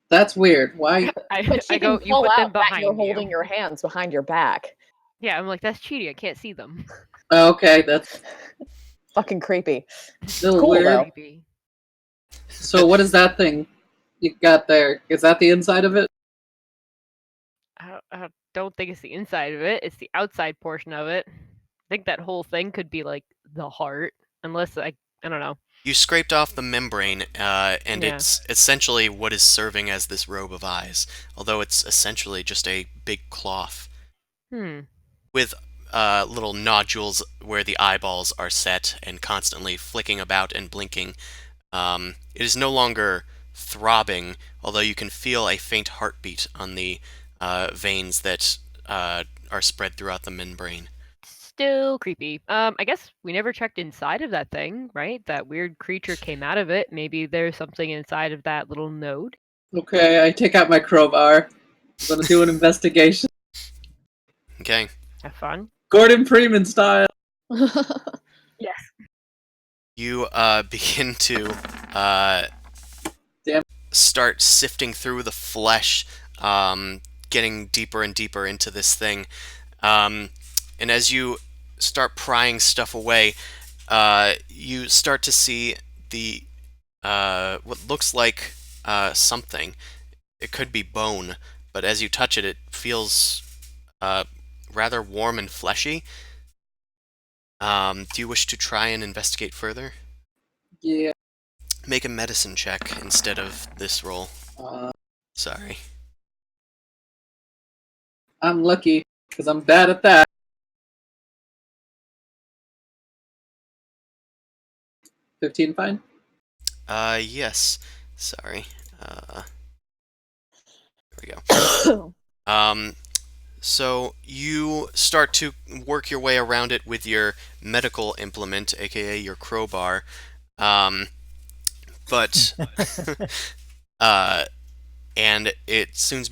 that's weird. Why? But I you go. can You pull put them out that behind you're you. holding your hands behind your back. Yeah, I'm like, that's cheating. I can't see them. Okay, that's Fucking creepy. still Cool, weird. though. Creepy. So what is that thing you got there? Is that the inside of it? I don't think it's the inside of it. It's the outside portion of it. I think that whole thing could be like the heart, unless I don't know. You scraped off the membrane, and Yeah. it's essentially what is serving as this robe of eyes, although it's essentially just a big cloth with little nodules where the eyeballs are set and constantly flicking about and blinking. It is no longer throbbing, although you can feel a faint heartbeat on the veins that are spread throughout the membrane. Still creepy. I guess we never checked inside of that thing, right? That weird creature came out of it. Maybe there's something inside of that little node. Okay, I take out my crowbar. I'm gonna do an investigation. Okay. Have fun. Gordon Freeman style. Yes. You begin to Damn. start sifting through the flesh, getting deeper and deeper into this thing. And as you start prying stuff away, you start to see the what looks like something. It could be bone, but as you touch it, it feels rather warm and fleshy. Do you wish to try and investigate further? Yeah. Make a medicine check instead of this roll. Sorry. I'm lucky because I'm bad at that. 15 fine? Yes. Sorry. There we go. So you start to work your way around it with your medical implement, aka your crowbar. But and it soon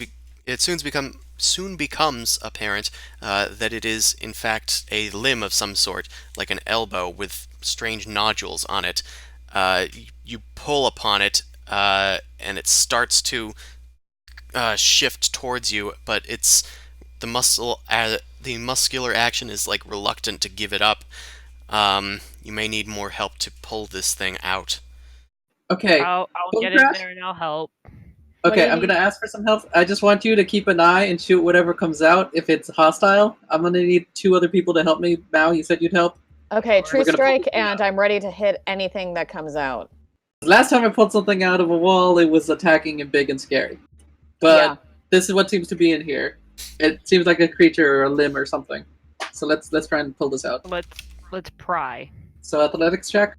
becomes apparent that it is in fact a limb of some sort, like an elbow with strange nodules on it. You pull upon it, and it starts to shift towards you, but it's the muscular action is like reluctant to give it up. You may need more help to pull this thing out. Okay. I'll Boom get in Crash? there and I'll help. Okay, do I'm you gonna ask for some help. I just want you to keep an eye and shoot whatever comes out. If it's hostile, I'm gonna need 2 other people to help me. Mao, you said you'd help? Okay, We're true gonna pull strike, this thing and I'm ready to hit anything that comes out. Last time I pulled something out of a wall, it was attacking and big and scary. But Yeah. this is what seems to be in here. It seems like a creature or a limb or something. So let's try and pull this out. Let's pry. So athletics check.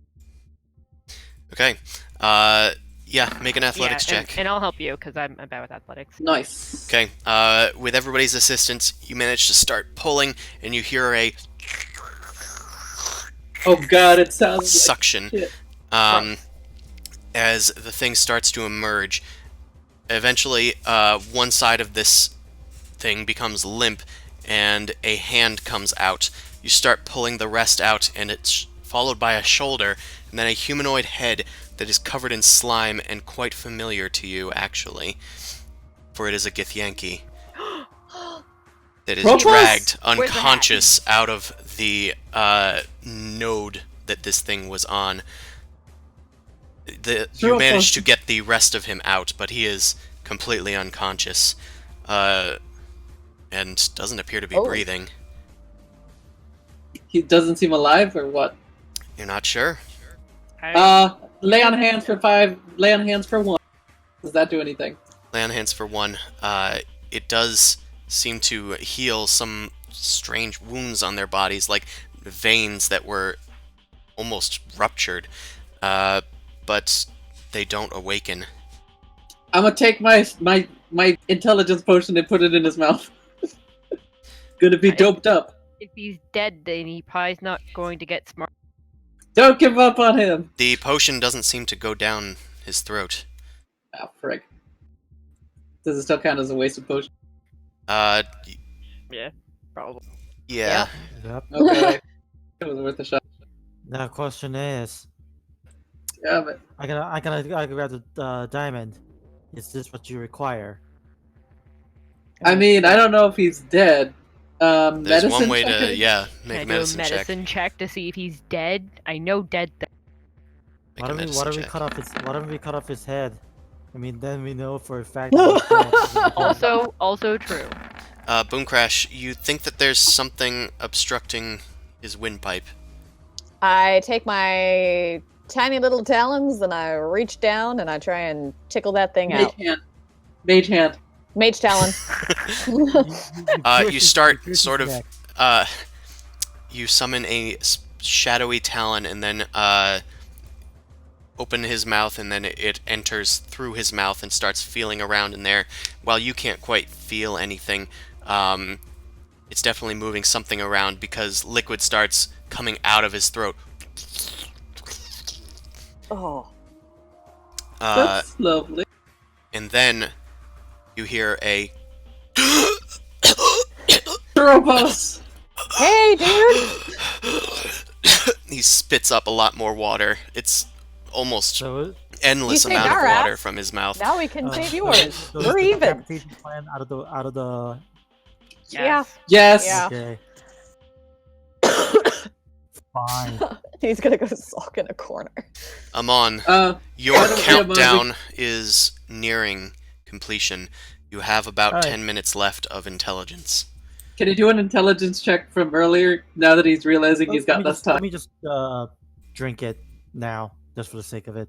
Okay. Yeah, make an athletics Yeah, check. and I'll help you because I'm bad with athletics. Nice. Okay. With everybody's assistance, you manage to start pulling, and you hear a Oh god, it sounds like suction. shit. As the thing starts to emerge. Eventually, one side of this thing becomes limp, and a hand comes out. You start pulling the rest out, and it's followed by a shoulder, and then a humanoid head that is covered in slime and quite familiar to you, actually. For it is a Githyanki. that is Propos? dragged Where's the hat? unconscious out of the node that this thing was on. You Propos. managed to get the rest of him out, but he is completely unconscious, and doesn't appear to be Oh. breathing. He doesn't seem alive, or what? You're not sure? Lay on hands for 5. Lay on hands for 1. Does that do anything? Lay on hands for 1. It does seem to heal some strange wounds on their bodies, like veins that were almost ruptured, but they don't awaken. I'm gonna take my intelligence potion and put it in his mouth. Gonna be doped up. If he's dead, then he probably's not going to get smart. Don't give up on him. The potion doesn't seem to go down his throat. Ah, frick. Does it still count as a wasted potion? Uh, Yeah, probably. yeah. Yep. Okay. It was worth a shot. Now, the question is, Yeah, but I gotta grab the diamond. Is this what you require? I mean, I don't know if he's dead. There's Medicine one way to, check? yeah, Can make I a do a medicine check. medicine check to see if he's dead? I know dead. Make Why a don't we medicine check. why don't we cut off his head? I mean, then we know for a fact. That he's dead. Also true. Boom Crash, you think that there's something obstructing his windpipe. I take my tiny little talons and I reach down and I try and tickle that thing Mage out. hand. Mage hand. Mage talon. You start pierce sort his of, neck. you summon a shadowy talon and then, open his mouth, and then it enters through his mouth and starts feeling around in there. While you can't quite feel anything, it's definitely moving something around because liquid starts coming out of his throat. Oh. That's lovely. And then you hear a Turbos! Hey, dude! he spits up a lot more water. It's almost So, endless You saved amount of our water ass. from his mouth. Now we can save yours. so We're is the even. decapitation plan out of the. Yeah. Yes! Yeah. Okay. Fine. He's gonna go sulk in a corner. Amon, your By the way, Amon, countdown is nearing completion. You have about Alright. 10 minutes left of intelligence. Can you do an intelligence check from earlier now that he's realizing he's got less Let time? me just drink it now, just for the sake of it.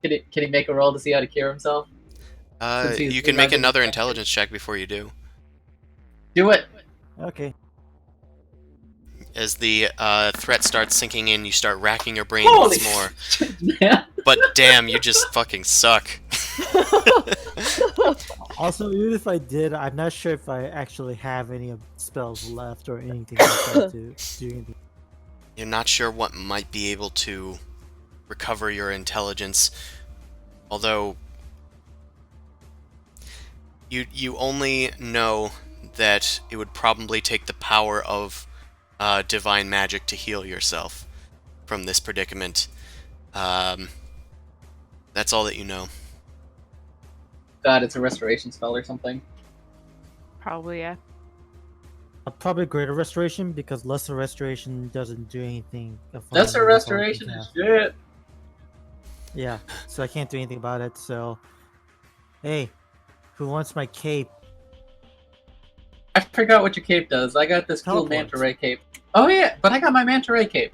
Can he make a roll to see how to cure himself? Since he's You can make realizing- another intelligence check before you do. Do it! Okay. As the threat starts sinking in, you start racking your brain Holy once more. shit, man! But damn, you just fucking suck. Also, even if I did, I'm not sure if I actually have any spells left or anything like that to do anything. You're not sure what might be able to recover your intelligence, although you only know that it would probably take the power of divine magic to heal yourself from this predicament. That's all that you know. God, it's a restoration spell or something. Probably, yeah. Probably greater restoration because lesser restoration doesn't do anything. Lesser restoration is shit! Yeah, so I can't do anything about it. So, hey, who wants my cape? I forgot what your cape does. I got this cool Teleport. manta ray cape. Oh yeah, but I got my manta ray cape.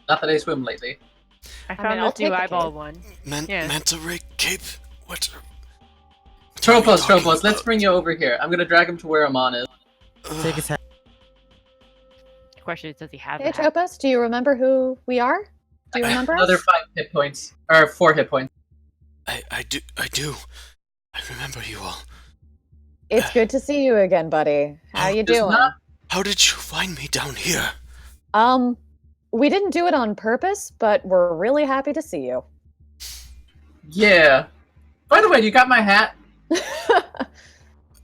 Not that I swim lately. I found I'll this new take the eyeball cape. one. Manta ray cape? What? Tropos, let's bring you over here. I'm gonna drag him to where Amon is. Take his hat. The question is, does he have Hey, that? Tropus, do you remember who we are? Do you remember Another us? 5 hit points. Or 4 hit points. I do. I remember you all. It's good to see you again, buddy. How you Just doing? not- How did you find me down here? We didn't do it on purpose, but we're really happy to see you. Yeah. By the way, you got my hat?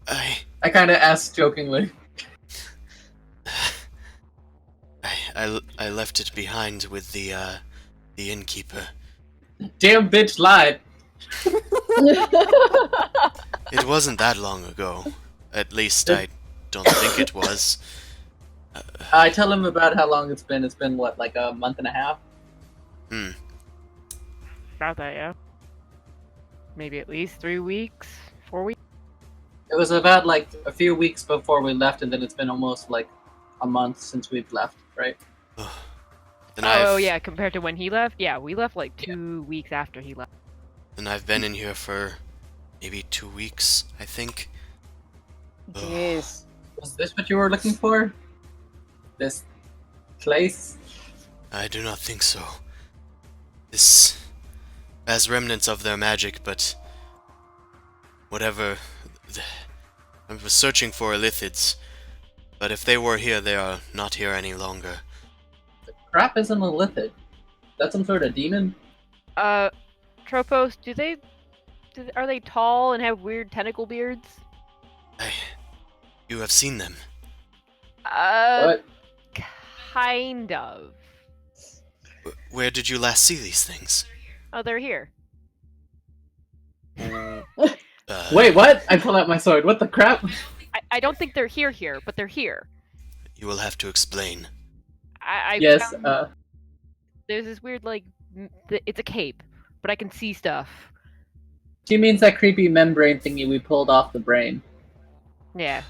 I I kind of asked jokingly. I left it behind with the innkeeper. Damn bitch lied. It wasn't that long ago. At least don't think it was. I tell him about how long it's been. It's been, what, like a month and a half? About that, yeah. Maybe at least 3 weeks, 4 weeks. It was about, like, a few weeks before we left, and then it's been almost, like, a month since we've left, right? Then Oh I've, yeah, compared to when he left, yeah, we left like 2 weeks after he left. Then I've been in here for maybe 2 weeks, I think. Jeez. Was this what you were looking for? This place? I do not think so. This has remnants of their magic, but whatever. I was searching for illithids, but if they were here, they are not here any longer. The crap isn't a lithid. That's some sort of demon? Tropos, are they tall and have weird tentacle beards? You have seen them. What? Kind of. Where did you last see these things? Oh, they're here. Wait, what? I pull out my sword. What the crap? I don't think they're here, but they're here. You will have to explain. I Yes, found- There's this weird, like, it's a cape, but I can see stuff. she means that creepy membrane thingy we pulled off the brain. Yeah.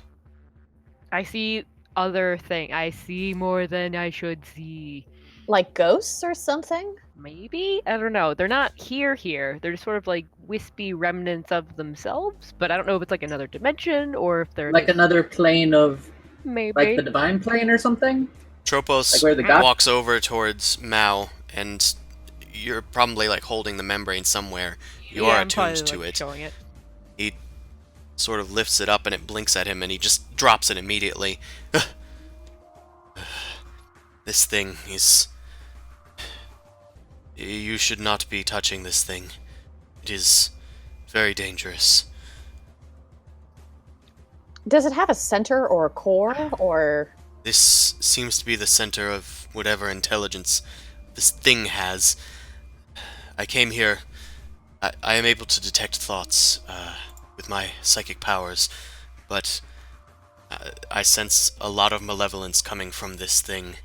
I see other thing. I see more than I should see. Like ghosts or something? Maybe? I don't know. They're not here. They're just sort of like wispy remnants of themselves, but I don't know if it's like another dimension or if they're Like just- another plane of, maybe. like the divine plane or something? Tropos Like where the god- walks over towards Mao, and you're probably like holding the membrane somewhere. You Yeah, are I'm probably, attuned to like, it. showing it. He sort of lifts it up and it blinks at him, and he just drops it immediately. This thing is... You should not be touching this thing. It is very dangerous. Does it have a center or a core or This seems to be the center of whatever intelligence this thing has. I came here... I am able to detect thoughts with my psychic powers, but I sense a lot of malevolence coming from this thing.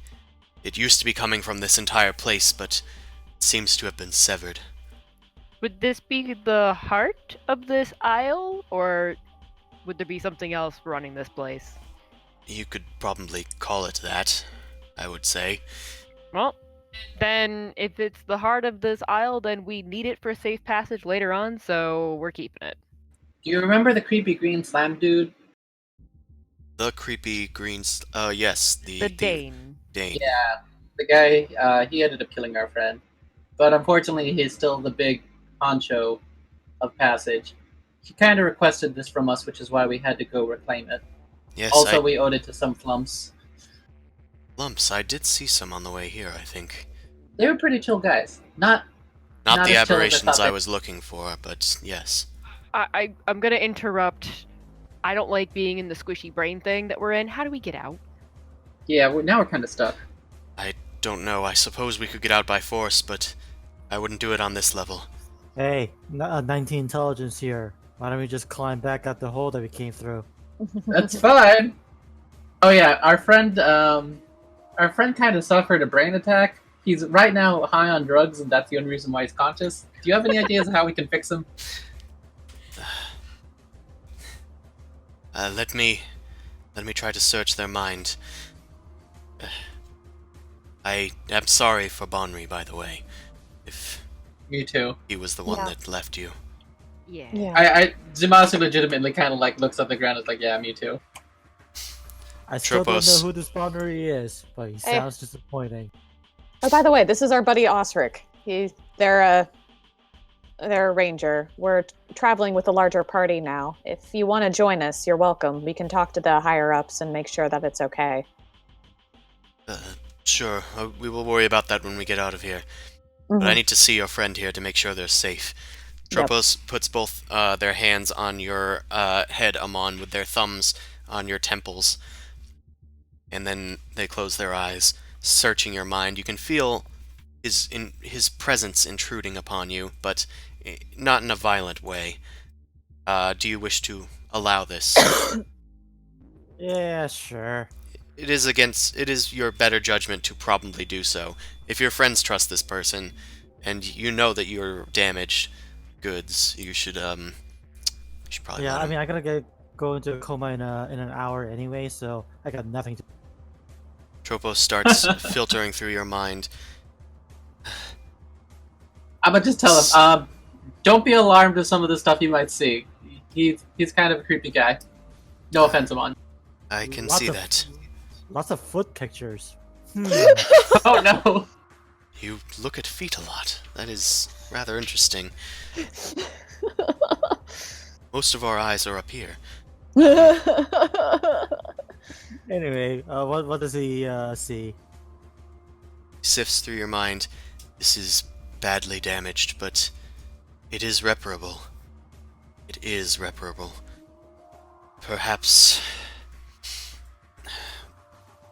It used to be coming from this entire place, but it seems to have been severed. Would this be the heart of this isle, or would there be something else running this place? You could probably call it that, I would say. Well, then if it's the heart of this isle, then we need it for safe passage later on, so we're keeping it. Do you remember the creepy green slam dude? The creepy greens... yes, The Dane. Dane. Yeah, the guy, he ended up killing our friend. But unfortunately, he's still the big honcho of passage. He kind of requested this from us, which is why we had to go reclaim it. Yes, Also, we owed it to some flumps. Lumps, I did see some on the way here, I think. They were pretty chill guys. Not Not Not the as chill as I aberrations thought I they- was looking for, but yes. I'm gonna interrupt. I don't like being in the squishy brain thing that we're in. How do we get out? Yeah, now we're kind of stuck. I don't know, I suppose we could get out by force, but I wouldn't do it on this level. Hey, 19 intelligence here. Why don't we just climb back out the hole that we came through? That's fine. Oh yeah, our friend kind of suffered a brain attack. He's right now high on drugs, and that's the only reason why he's conscious. Do you have any ideas of how we can fix him? Let me try to search their mind. I am sorry for Bonri, by the way, if Me too. he was the one Yeah. that left you. Yeah. Yeah. Zamasu legitimately kind of like looks at the ground and is like, yeah, me too. I still don't Tropos. know who this boundary is, but he sounds disappointing. Oh, by the way, this is our buddy Osric. They're a ranger. We're traveling with a larger party now. If you want to join us, you're welcome. We can talk to the higher ups and make sure that it's okay. Sure, we will worry about that when we get out of here. But I need to see your friend here to make sure they're safe. Yep. Tropos puts both their hands on your head, Amon, with their thumbs on your temples. And then they close their eyes, searching your mind. You can feel his presence intruding upon you, but not in a violent way. Do you wish to allow this? Yeah, sure. It is your better judgment to probably do so. If your friends trust this person, and you know that you're damaged goods, you should probably Yeah, let I him. mean, I gotta go into a coma in an hour anyway, so I got nothing to. Tropos starts filtering through your mind. I'm gonna just tell him, don't be alarmed of some of the stuff you might see. He's kind of a creepy guy. No offense, Amon. I can Lots see of- that. Lots of foot pictures. Hmm. Oh no. You look at feet a lot. That is rather interesting. Most of our eyes are up here. Anyway, what does he see? Sifts through your mind. This is badly damaged, but it is reparable. It is reparable. Perhaps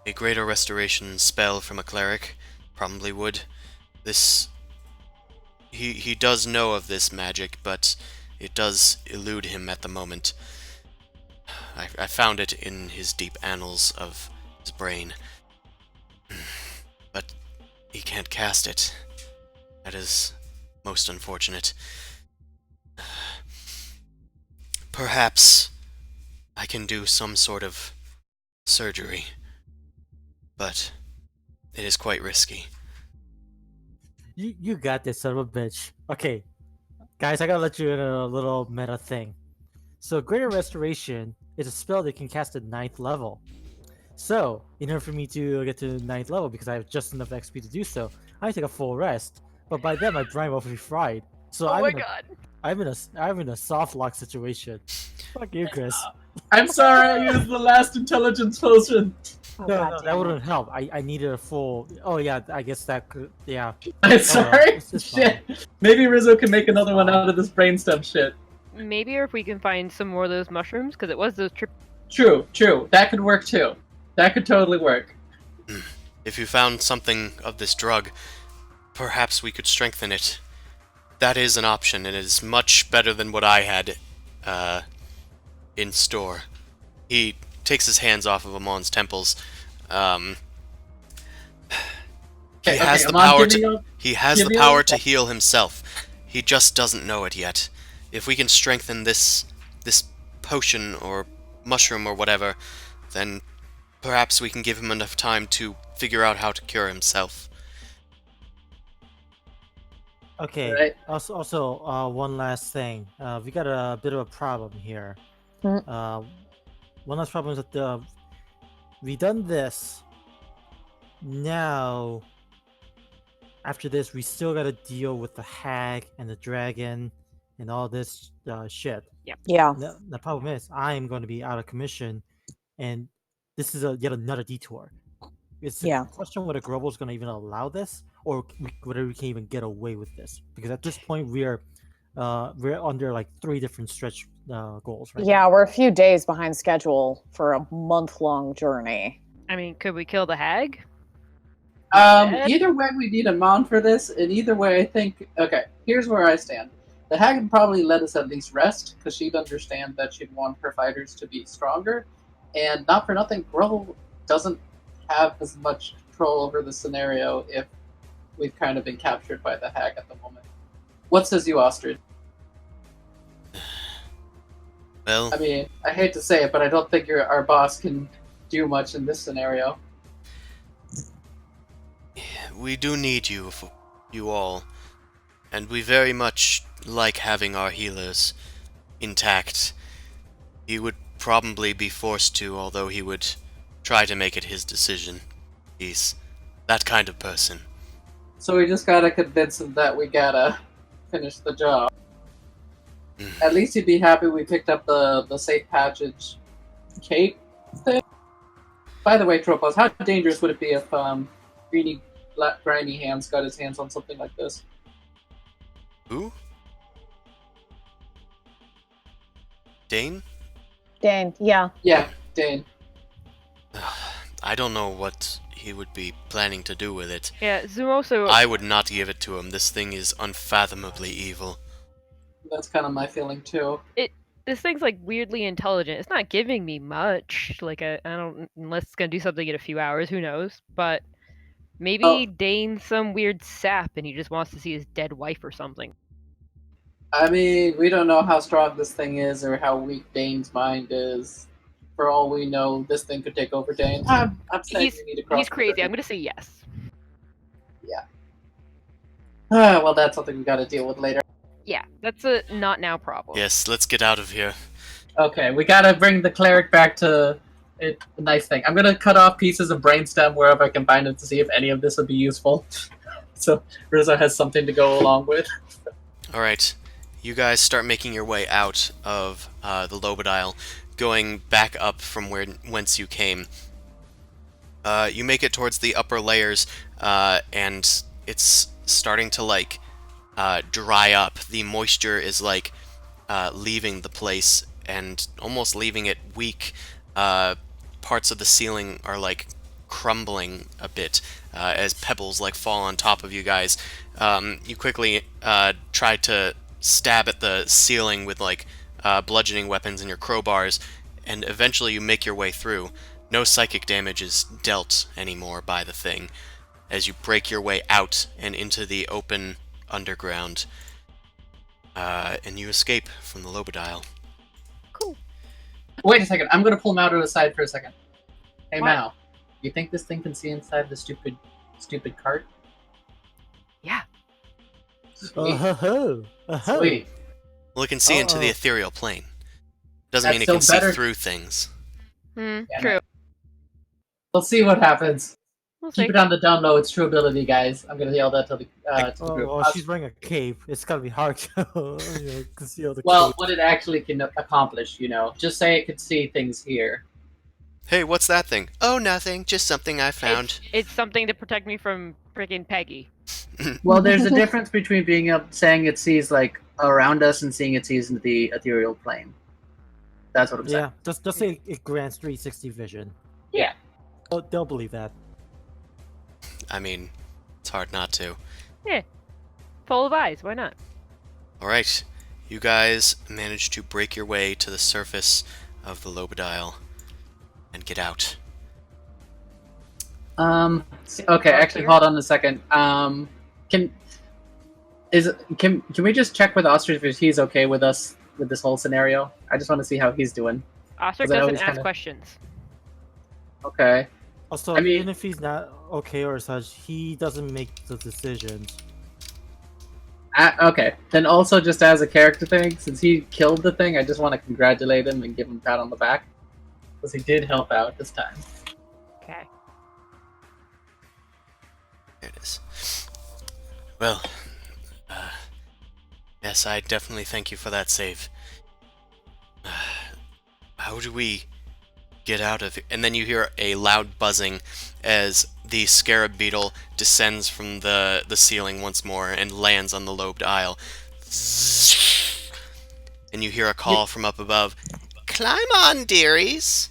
a greater restoration spell from a cleric probably would. This he does know of this magic, but it does elude him at the moment. I found it in his deep annals of his brain. But he can't cast it. That is most unfortunate. Perhaps I can do some sort of surgery, but it is quite risky. You got this, son of a bitch. Okay, guys, I gotta let you in a little meta thing. So, Greater Restoration is a spell that can cast at 9th level. So, in order for me to get to 9th level, because I have just enough XP to do so, I take a full rest. But by then, my brain will be fried. So Oh my god. I'm in a soft lock situation. Fuck you, Chris. I'm sorry I used the last intelligence potion. Oh, No, God no, that damn it. wouldn't help. I needed a full. Oh yeah, I guess that could. Yeah. I'm sorry. it's Shit. Maybe Rizzo can make another one out of this brainstem shit. Maybe if we can find some more of those mushrooms, because it was those trip. True. That could work too. That could totally work. If you found something of this drug, perhaps we could strengthen it. That is an option, and it is much better than what I had in store. He takes his hands off of Amon's temples. He has the Amon, power give me to. your- He has give the me power your- to heal himself. He just doesn't know it yet. If we can strengthen this potion or mushroom or whatever, then perhaps we can give him enough time to figure out how to cure himself. Okay. Right. Also, one last thing. We got a bit of a problem here. Hmm. One last problem is that we done this. Now, after this, we still got to deal with the hag and the dragon and all this shit. Yeah. The problem is, I am going to be out of commission, and this is yet another detour. It's a Yeah. question whether Grovel's going to even allow this, or whether we can even get away with this. Because at this point, we're under like 3 different stretch goals, right? Yeah, we're a few days behind schedule for a month-long journey. I mean, could we kill the hag? Either way, we need a mount for this, and either way, I think. Okay, here's where I stand. The hag would probably let us at least rest, because she'd understand that she'd want her fighters to be stronger. And not for nothing, Grovel doesn't have as much control over the scenario if we've kind of been captured by the hag at the moment. What says you, Ostrich? Well, I mean, I hate to say it, but I don't think our boss can do much in this scenario. we do need you all, and we very much like having our healers intact. He would probably be forced to, although he would try to make it his decision. He's that kind of person. So we just gotta convince him that we gotta finish the job. At least he'd be happy we picked up the safe passage cape thing. By the way, Tropos, how dangerous would it be if Grimy Hands got his hands on something like this? Who? Dane? Dane, yeah. Yeah, Dane. I don't know what he would be planning to do with it. Yeah, Zumoso. I would not give it to him. This thing is unfathomably evil. That's kind of my feeling too. this thing's like weirdly intelligent. It's not giving me much. Like I don't, unless it's gonna do something in a few hours. Who knows? But maybe Oh. Dane's some weird sap, and he just wants to see his dead wife or something. I mean, we don't know how strong this thing is or how weak Dane's mind is. For all we know, this thing could take over Dane. I'm saying we need to cross He's the crazy. bridge. I'm gonna say yes. Well, that's something we got to deal with later. Yeah, that's a not now problem. Yes, let's get out of here. Okay, we gotta bring the cleric back to it. A nice thing. I'm gonna cut off pieces of brainstem wherever I can find it to see if any of this would be useful. So Rizzo has something to go along with. Alright, you guys start making your way out of the Lobodile, going back up from whence you came. You make it towards the upper layers, and it's starting to, like, dry up. The moisture is, like, leaving the place and almost leaving it weak. Parts of the ceiling are, like, crumbling a bit as pebbles, like, fall on top of you guys. You quickly try to stab at the ceiling with, like, bludgeoning weapons and your crowbars, and eventually you make your way through. No psychic damage is dealt anymore by the thing, as you break your way out and into the open underground, and you escape from the Lobodile. Cool. Wait a second. I'm gonna pull Mao to the side for a second. Hey What? Mao, you think this thing can see inside the stupid cart? Yeah. Sweet. Sweet. Well, it can see into the Uh-oh. ethereal plane. Doesn't That's mean it can still better. see through things. Yeah, True. We'll see what happens. We'll see. Keep it on the down low. It's true ability, guys. I'm gonna yell that to the group. Oh, she's wearing a cape. It's gotta be hard to conceal the Well, cape. what it actually can accomplish, just say it could see things here. Hey, what's that thing? Oh, nothing. Just something I found. It's something to protect me from freaking Peggy. Well, there's a difference between saying it sees like around us and seeing it sees into the ethereal plane. That's what I'm saying. Yeah, just say it grants 360 vision. Yeah. They'll believe that. I mean, it's hard not to. Full of eyes. Why not? Alright, you guys managed to break your way to the surface of the Lobodile and get out. Okay, actually, hold on a second. Can we just check with Ostrich if he's okay with us with this whole scenario? I just want to see how he's doing. Ostrich 'Cause I know doesn't he's ask kinda- questions. Okay. Also, I mean- even if he's not okay or such, he doesn't make the decisions. Okay. Then also, just as a character thing, since he killed the thing, I just want to congratulate him and give him a pat on the back because he did help out this time. Okay. There it is. Well, yes, I definitely thank you for that save. How do we get out of here? And then you hear a loud buzzing as the scarab beetle descends from the ceiling once more and lands on the lobed isle. And you hear a call from up above. Climb on, dearies!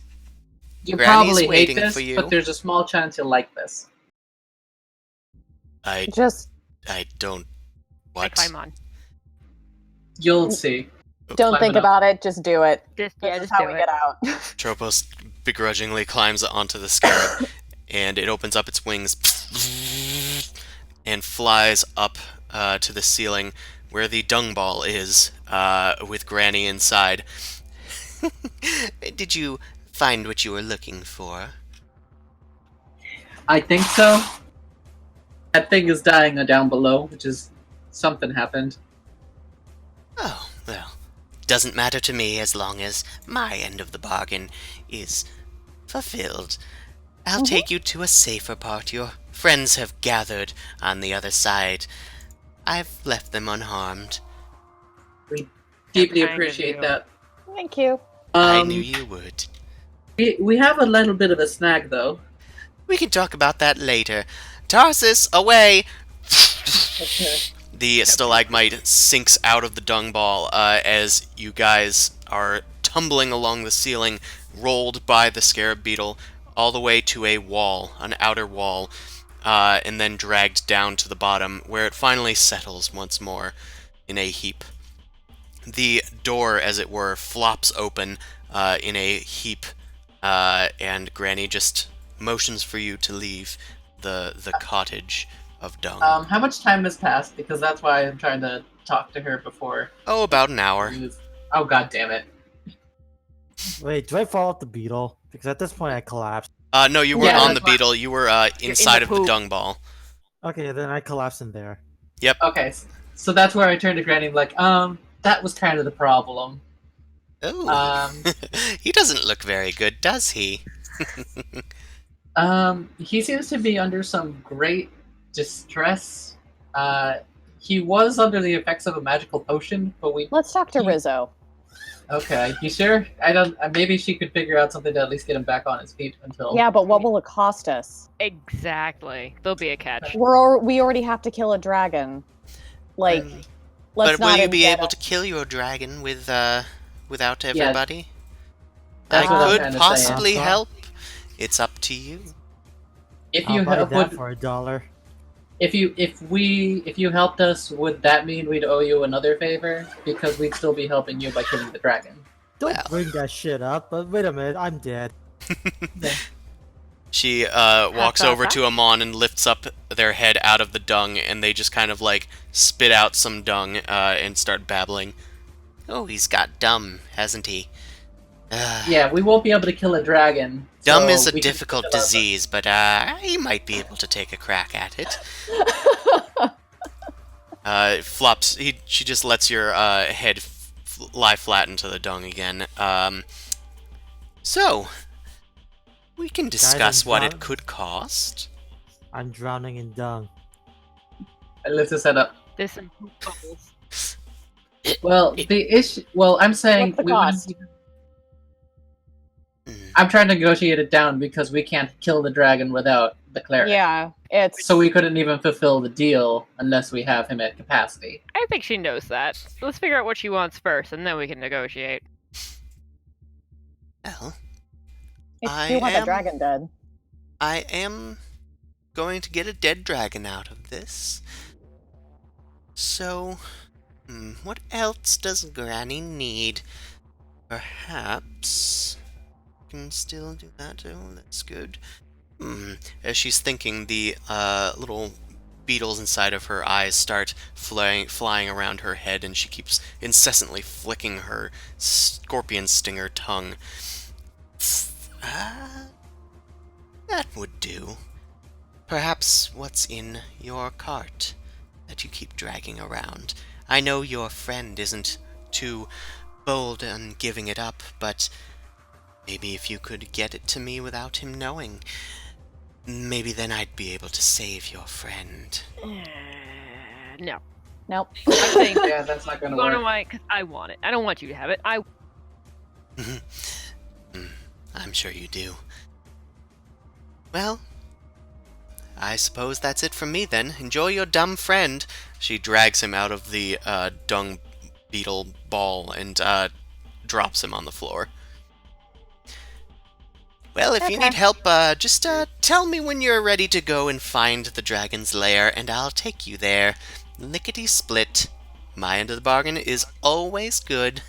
You Granny's probably hate waiting this, for you. but there's a small chance you'll like this. I Just don't... I What? climb on. You'll see. don't Climb think it up. about it. Just do it. Just This is just how do we it. get out. Tropos begrudgingly climbs onto the scarab, and it opens up its wings and flies up to the ceiling where the dung ball is, with Granny inside. Did you find what you were looking for? I think so. That thing is dying down below, which is something happened. Oh, well, doesn't matter to me as long as my end of the bargain is fulfilled. I'll take you to a safer part. Your friends have gathered on the other side. I've left them unharmed. Deeply kind of appreciate you. that. Thank you. I knew you would. We have a little bit of a snag, though. We can talk about that later. Tarsus, away! Okay. The stalagmite sinks out of the dung ball as you guys are tumbling along the ceiling, rolled by the scarab beetle all the way to a wall, an outer wall, and then dragged down to the bottom, where it finally settles once more in a heap. the door, as it were, flops open in a heap, and Granny just motions for you to leave the cottage of dung. How much time has passed? Because that's why I'm trying to talk to her before. Oh, about an hour. Oh, god damn it. Wait, do I fall off the beetle? Because at this point I collapsed. No, you weren't Yeah, on that's the why- beetle. You were inside of the poop. dung ball. Okay, then I collapse in there. Okay, so that's where I turned to Granny like, that was kind of the problem. Oh, he doesn't look very good, does he? He seems to be under some great distress. He was under the effects of a magical potion, but we... Let's talk to Rizzo. Okay, you sure? I don't... maybe she could figure out something to at least get him back on his feet until... Yeah, but what will it cost us? Exactly. There'll be a catch. We already have to kill a dragon. Like, let's But not will you be get able it. to kill your dragon without everybody? That's what I'm I could trying to say. possibly help. It's up to you. If I'll you buy help, that would, for $1. if you helped us, would that mean we'd owe you another favor? Because we'd still be helping you by killing the dragon. Don't Well. bring that shit up. But wait a minute, I'm dead. She walks over to Amon and lifts up their head out of the dung, and they just kind of like spit out some dung and start babbling. Oh, he's got dumb, hasn't he? Yeah, we won't be able to kill a dragon. Dumb so is a we can difficult kill disease, but he might be able to take a crack at it. Flops. She just lets your head lie flat into the dung again. So we can discuss what it could cost. I'm drowning in dung. I lift his head up. There's some poop bubbles. Well, the issue. Well, I'm saying What's the we wouldn't cost? even- I'm trying to negotiate it down because we can't kill the dragon without the cleric. Yeah, it's... So we couldn't even fulfill the deal unless we have him at capacity. I think she knows that. So let's figure out what she wants first, and then we can negotiate. Well, you want the dragon dead. I am going to get a dead dragon out of this. So, what else does Granny need? Perhaps can still do that. Oh, that's good. As she's thinking, the little beetles inside of her eyes start flying around her head, and she keeps incessantly flicking her scorpion stinger tongue. That would do. Perhaps what's in your cart that you keep dragging around. I know your friend isn't too bold on giving it up, but maybe if you could get it to me without him knowing, maybe then I'd be able to save your friend. No. Nope. I'm saying Yeah, that's not gonna go work. to why, because I want it. I don't want you to have it. I'm sure you do. Well, I suppose that's it from me then. Enjoy your dumb friend. She drags him out of the dung beetle ball and drops him on the floor. Well, if you need help, just tell me when you're ready to go and find the dragon's lair, and I'll take you there. Lickety-split. My end of the bargain is always good.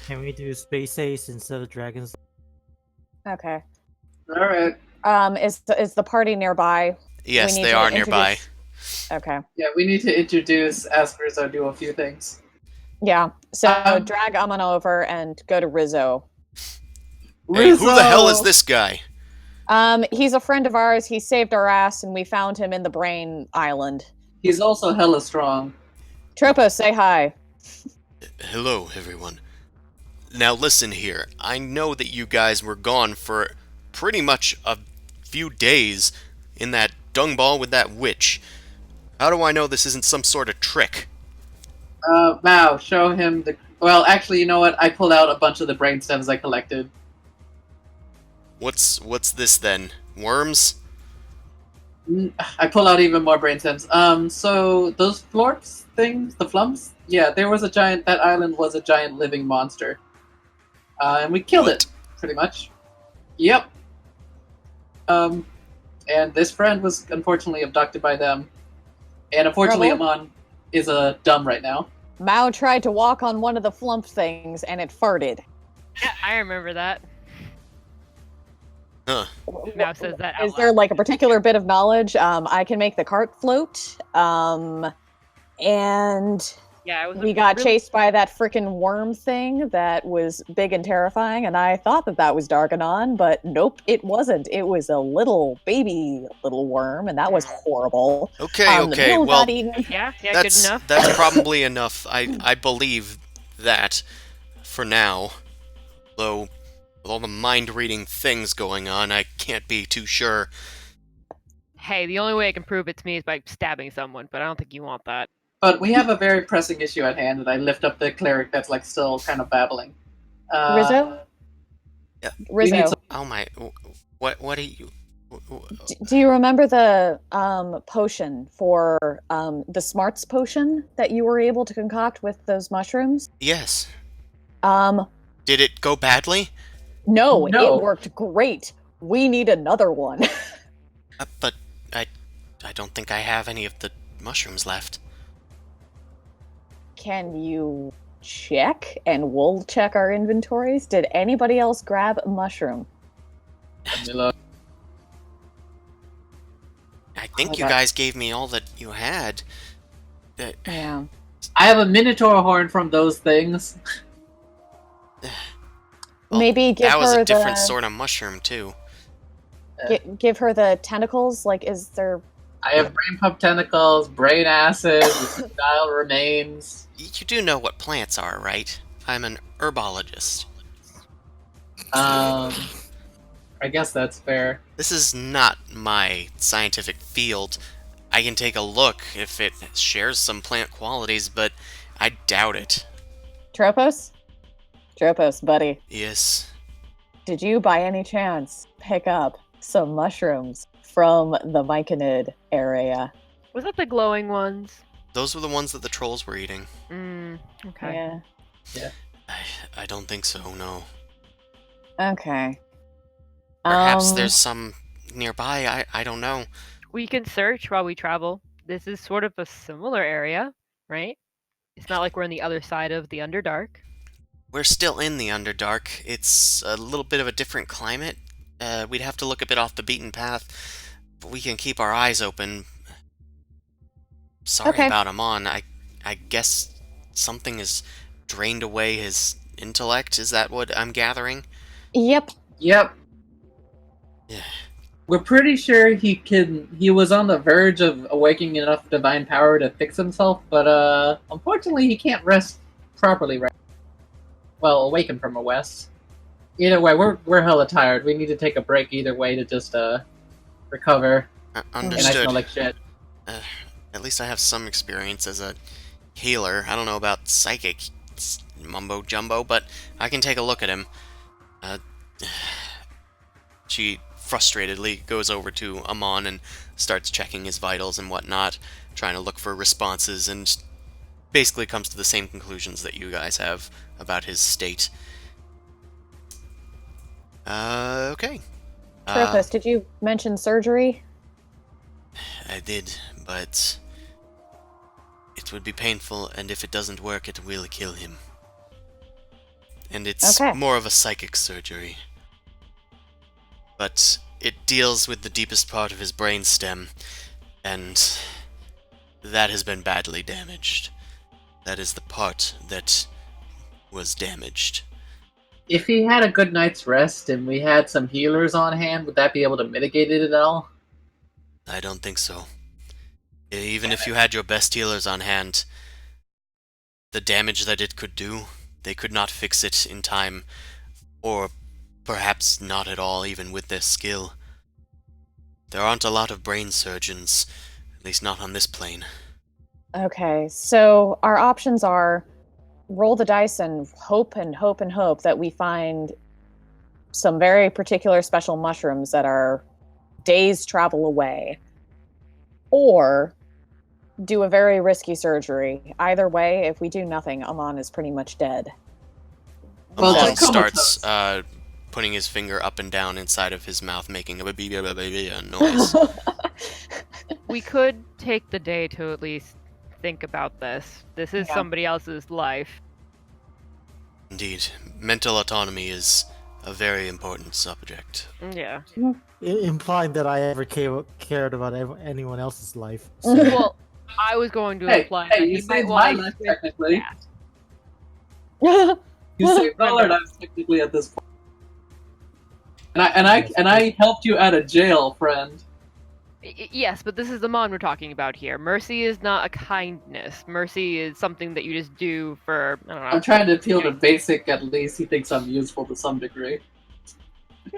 Can we do Space Ace instead of Dragons? Okay. All right. Is the party nearby? Yes, We need they to are nearby. Okay. Yeah, we need to introduce Asper's do a few things. Yeah. So Um, drag Amon over and go to Rizzo. Hey, who the hell is Rizzo! this guy? He's a friend of ours. He saved our ass, and we found him in the Brain Island. He's also hella strong. Tropos, say hi. Hello, everyone. Now listen here. I know that you guys were gone for pretty much a few days in that dung ball with that witch. How do I know this isn't some sort of trick? Mao, show him the... Well, actually, you know what? I pulled out a bunch of the brain stems I collected. What's this then? Worms? I pull out even more brain stems. So those florps things, the flumps? Yeah, there was a giant... That island was a giant living monster. And we killed it, pretty much. Yep. And this friend was unfortunately abducted by them. And unfortunately, Rebel? Amon is dumb right now. Mao tried to walk on one of the flump things and it farted. Yeah, I remember that. Huh. Mao says that out Is there loud. like a particular bit of knowledge? I can make the cart float. And Yeah, it was we a got really- chased by that freaking worm thing that was big and terrifying, and I thought that was Darganon, but nope, it wasn't. It was a little baby little worm, and that was horrible. Okay, The okay. mill Well, got eaten. Yeah, good that's enough. that's probably enough. I believe that for now. Though with all the mind-reading things going on, I can't be too sure. Hey, the only way I can prove it to me is by stabbing someone, but I don't think you want that. But we have a very pressing issue at hand, and I lift up the cleric that's like still kind of babbling. Rizzo? Yeah. We need Rizzo, some- Oh my! What are you? do you remember the potion for the smarts potion that you were able to concoct with those mushrooms? Yes. Um, Did it go badly? no, No. it worked great. We need another one. But I don't think I have any of the mushrooms left. Can you check? And we'll check our inventories. Did anybody else grab a mushroom? Let me look. I think Okay. you guys gave me all that you had. Yeah. I have a minotaur horn from those things. Well, Maybe give that was her a different the sort of mushroom too. give her the tentacles. Like, is there? I have brain pump tentacles, brain acid, dial remains. You do know what plants are, right? I'm an herbologist. I guess that's fair. This is not my scientific field. I can take a look if it shares some plant qualities, but I doubt it. Tropos? Tropos, buddy. Yes. Did you by any chance pick up some mushrooms from the Myconid area? Was that the glowing ones? Those were the ones that the trolls were eating. Okay. Yeah. I don't think so, no. Okay. Perhaps there's some nearby, I don't know. We can search while we travel. This is sort of a similar area, right? It's not like we're on the other side of the Underdark. We're still in the Underdark. It's a little bit of a different climate. We'd have to look a bit off the beaten path, but we can keep our eyes open. Sorry Okay. about Amon. I guess something has drained away his intellect. Is that what I'm gathering? Yep. Yep. Yeah. We're pretty sure he was on the verge of awakening enough divine power to fix himself, but unfortunately he can't rest properly right. Well, awaken from a rest. Either way, we're hella tired. We need to take a break either way to just recover. And I Understood. smell like shit. At least I have some experience as a healer. I don't know about psychic mumbo jumbo, but I can take a look at him. She frustratedly goes over to Amon and starts checking his vitals and whatnot, trying to look for responses, and basically comes to the same conclusions that you guys have about his state. Okay. Tropos, did you mention surgery? I did, but it would be painful, and if it doesn't work, it will kill him. And it's Okay. more of a psychic surgery. But it deals with the deepest part of his brainstem, and that has been badly damaged. That is the part that was damaged. If he had a good night's rest and we had some healers on hand, would that be able to mitigate it at all? I don't think so. Even if you had your best healers on hand, the damage that it could do, they could not fix it in time, or perhaps not at all, even with their skill. There aren't a lot of brain surgeons, at least not on this plane. Okay, so our options are roll the dice and hope and hope and hope that we find some very particular special mushrooms that are days travel away, or do a very risky surgery. Either way, if we do nothing, Amon is pretty much dead. Well, Amon just starts putting his finger up and down inside of his mouth, making a noise. We could take the day to at least think about this. This is Yeah. somebody else's life. Indeed, mental autonomy is a very important subject. Yeah. Implying that I ever cared about anyone else's life. So, Well, I was going to Hey, imply hey, that you he might saved my want life to technically. that. You saved all our lives technically at this point. And I helped you out of jail, friend. Yes, but this is the mon we're talking about here. Mercy is not a kindness. Mercy is something that you just do for, I don't know. I'm trying to appeal to Basic at least. He thinks I'm useful to some degree.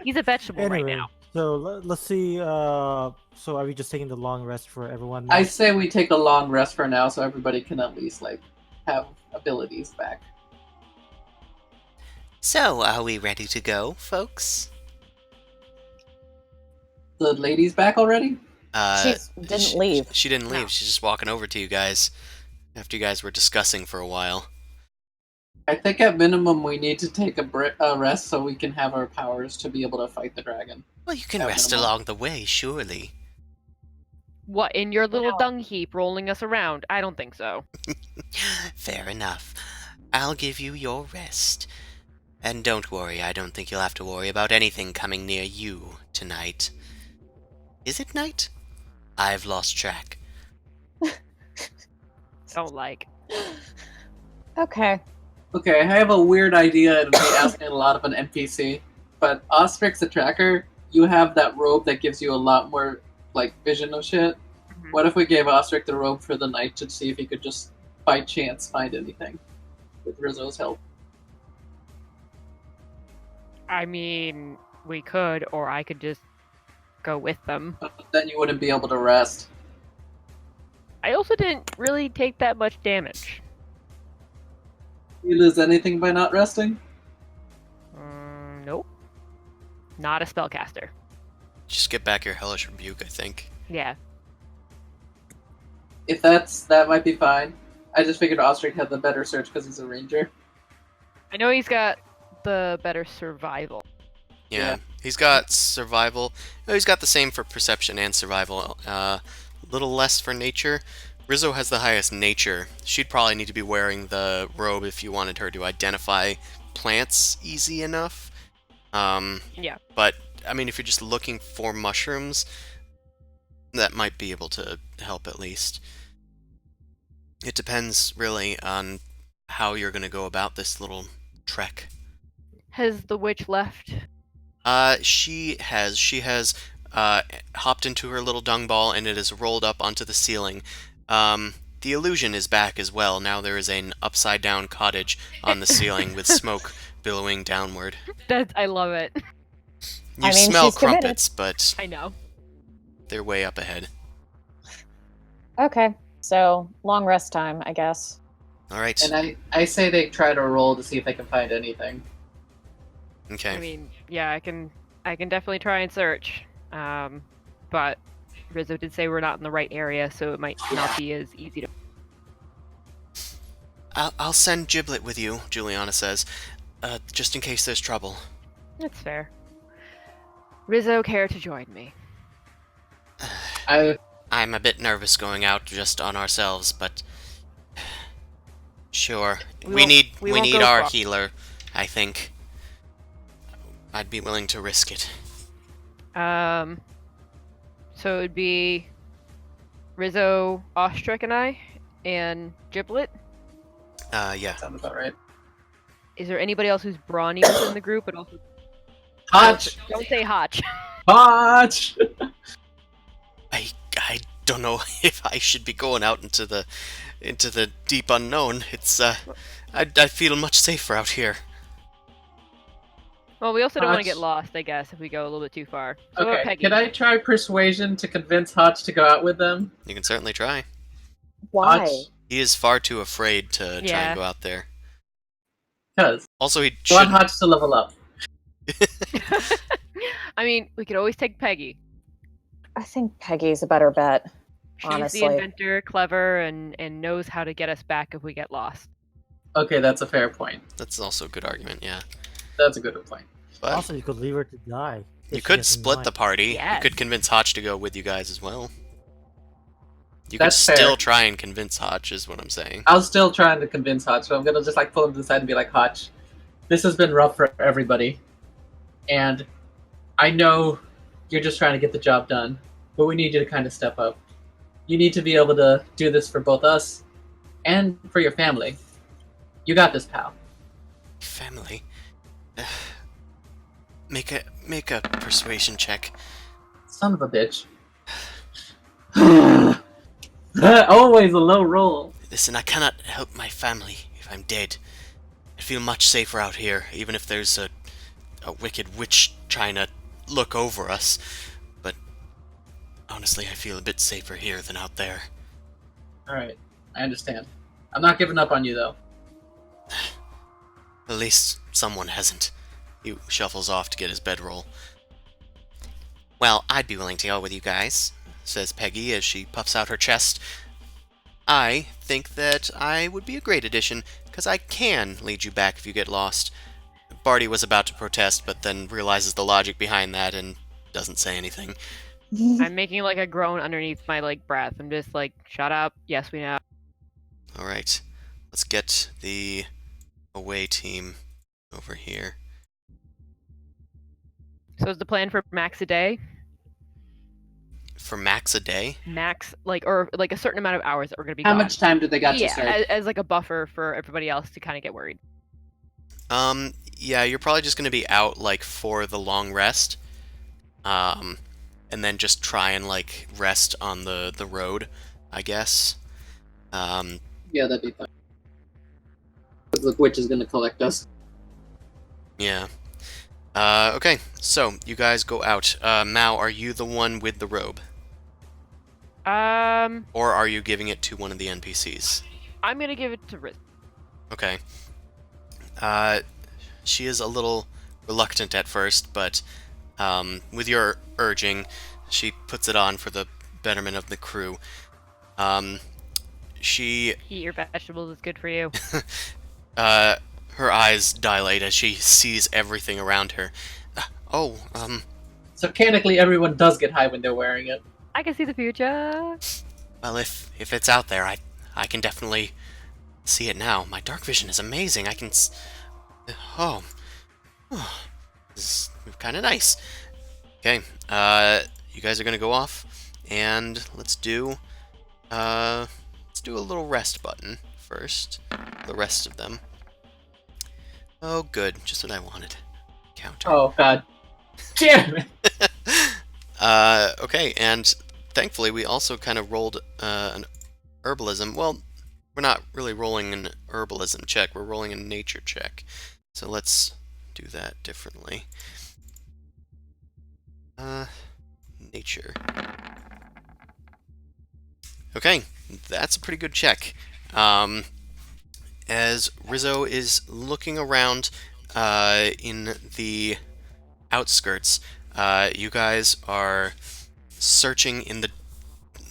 He's a vegetable anyway, right now. so let's see. So are we just taking the long rest for everyone? Now? I say we take a long rest for now so everybody can at least, like, have abilities back. So, are we ready to go, folks? The lady's back already? She didn't leave. She didn't leave. No. She's just walking over to you guys after you guys were discussing for a while. I think at minimum we need to take a rest so we can have our powers to be able to fight the dragon. Well, you can At rest minimum. along the way, surely. What, in your little No. dung heap rolling us around? I don't think so. Fair enough. I'll give you your rest. And don't worry, I don't think you'll have to worry about anything coming near you tonight. Is it night? I've lost track. Don't like. Okay. Okay, I have a weird idea and be asking a lot of an NPC. But Ostrix the Tracker, you have that robe that gives you a lot more, like, vision of shit. Mhm. What if we gave Ostrix the robe for the night to see if he could just, by chance, find anything? With Rizzo's help. I mean, we could, or I could just go with them. But then you wouldn't be able to rest. I also didn't really take that much damage. You lose anything by not resting? Nope. Not a spellcaster. Just get back your Hellish Rebuke, I think. Yeah. If that might be fine. I just figured Ostrich had the better search because he's a ranger. I know he's got the better survival. Yeah. Yeah. He's got survival. Oh, he's got the same for perception and survival. Little less for nature. Rizzo has the highest nature. She'd probably need to be wearing the robe if you wanted her to identify plants easy enough. Yeah. But, I mean, if you're just looking for mushrooms, that might be able to help at least. It depends, really, on how you're going to go about this little trek. Has the witch left? She has hopped into her little dung ball and it is rolled up onto the ceiling. The illusion is back as well. Now there is an upside down cottage on the ceiling with smoke billowing downward. I love it. You I mean, smell she's committed. crumpets, but I know. they're way up ahead. Okay. So long rest time, I guess. Alright, And I say they try to roll to see if they can find anything. okay. I mean, yeah, I can definitely try and search. But Rizzo did say we're not in the right area, so it might not be as easy to. I'll send Giblet with you, Juliana says, just in case there's trouble. That's fair. Rizzo, care to join me? I'm a bit nervous going out just on ourselves, but sure. We We won't- need we we won't need go our far. healer, I think. I'd be willing to risk it. So it would be Rizzo, Ostrich, and I, and Giblet. Yeah. Sounds about right. Is there anybody else who's brawny within the group? But also, Hotch! don't say Hotch. Hotch! I don't know if I should be going out into the deep unknown. It's I feel much safer out here. Well, we also don't want to Hotch. get lost, I guess, if we go a little bit too far. So what about Okay, Peggy? can I try persuasion to convince Hotch to go out with them? You can certainly try. Why? Hotch, He is far too afraid to try Yeah. and go out there. because Also, he I want should. Hotch to level up. I mean, we could always take Peggy. I think Peggy's a better bet. She's Honestly. the inventor, clever, and knows how to get us back if we get lost. Okay, that's a fair point. That's also a good argument. Yeah. That's a good point. But Also, you could leave her to die. if you she could gets split the annoyed. party. Yes. You could convince Hotch to go with you guys as well. You could That's still fair. try and convince Hotch, is what I'm saying. I was still trying to convince Hotch, so I'm gonna just like pull him to the side and be like, Hotch, this has been rough for everybody, and I know you're just trying to get the job done, but we need you to kind of step up. You need to be able to do this for both us and for your family. You got this, pal. Family. Make a persuasion check. Son of a bitch. Always a low roll. Listen, I cannot help my family if I'm dead. I feel much safer out here, even if there's a wicked witch trying to look over us. But honestly, I feel a bit safer here than out there. Alright, I understand. I'm not giving up on you, though. At least someone hasn't. He shuffles off to get his bedroll. Well, I'd be willing to go with you guys, says Peggy as she puffs out her chest. I think that I would be a great addition, because I can lead you back if you get lost. Barty was about to protest, but then realizes the logic behind that and doesn't say anything. I'm making like a groan underneath my like breath. I'm just like, shut up. Yes, we know. Alright, let's get the away team over here. So is the plan for max a day? For max a day? Max, like, or like a certain amount of hours that we're gonna be How gone. much time do they got to Yeah, start? as like a buffer for everybody else to kind of get worried. Yeah, you're probably just gonna be out, like, for the long rest. And then just try and, like, rest on the road, I guess. Yeah, that'd be fine. The witch is gonna collect us. Yeah. Okay, so, you guys go out. Mao, are you the one with the robe? Or are you giving it to one of the NPCs? I'm gonna give it to Riz. Okay. She is a little reluctant at first, but with your urging, she puts it on for the betterment of the crew. She, Eat your vegetables, it's good for you. her eyes dilate as she sees everything around her. So mechanically, everyone does get high when they're wearing it. I can see the future. Well, if it's out there, I can definitely see it now. My Darkvision is amazing. I can oh, this is kind of nice. Okay, you guys are gonna go off, and let's do a little rest button first. The rest of them. Oh, good, just what I wanted. Counter. Oh god. Damn it! Okay, and thankfully we also kind of rolled an herbalism. Well, we're not really rolling an herbalism check, we're rolling a nature check. So let's do that differently. Nature. Okay, that's a pretty good check. As Rizzo is looking around in the outskirts, you guys are searching in the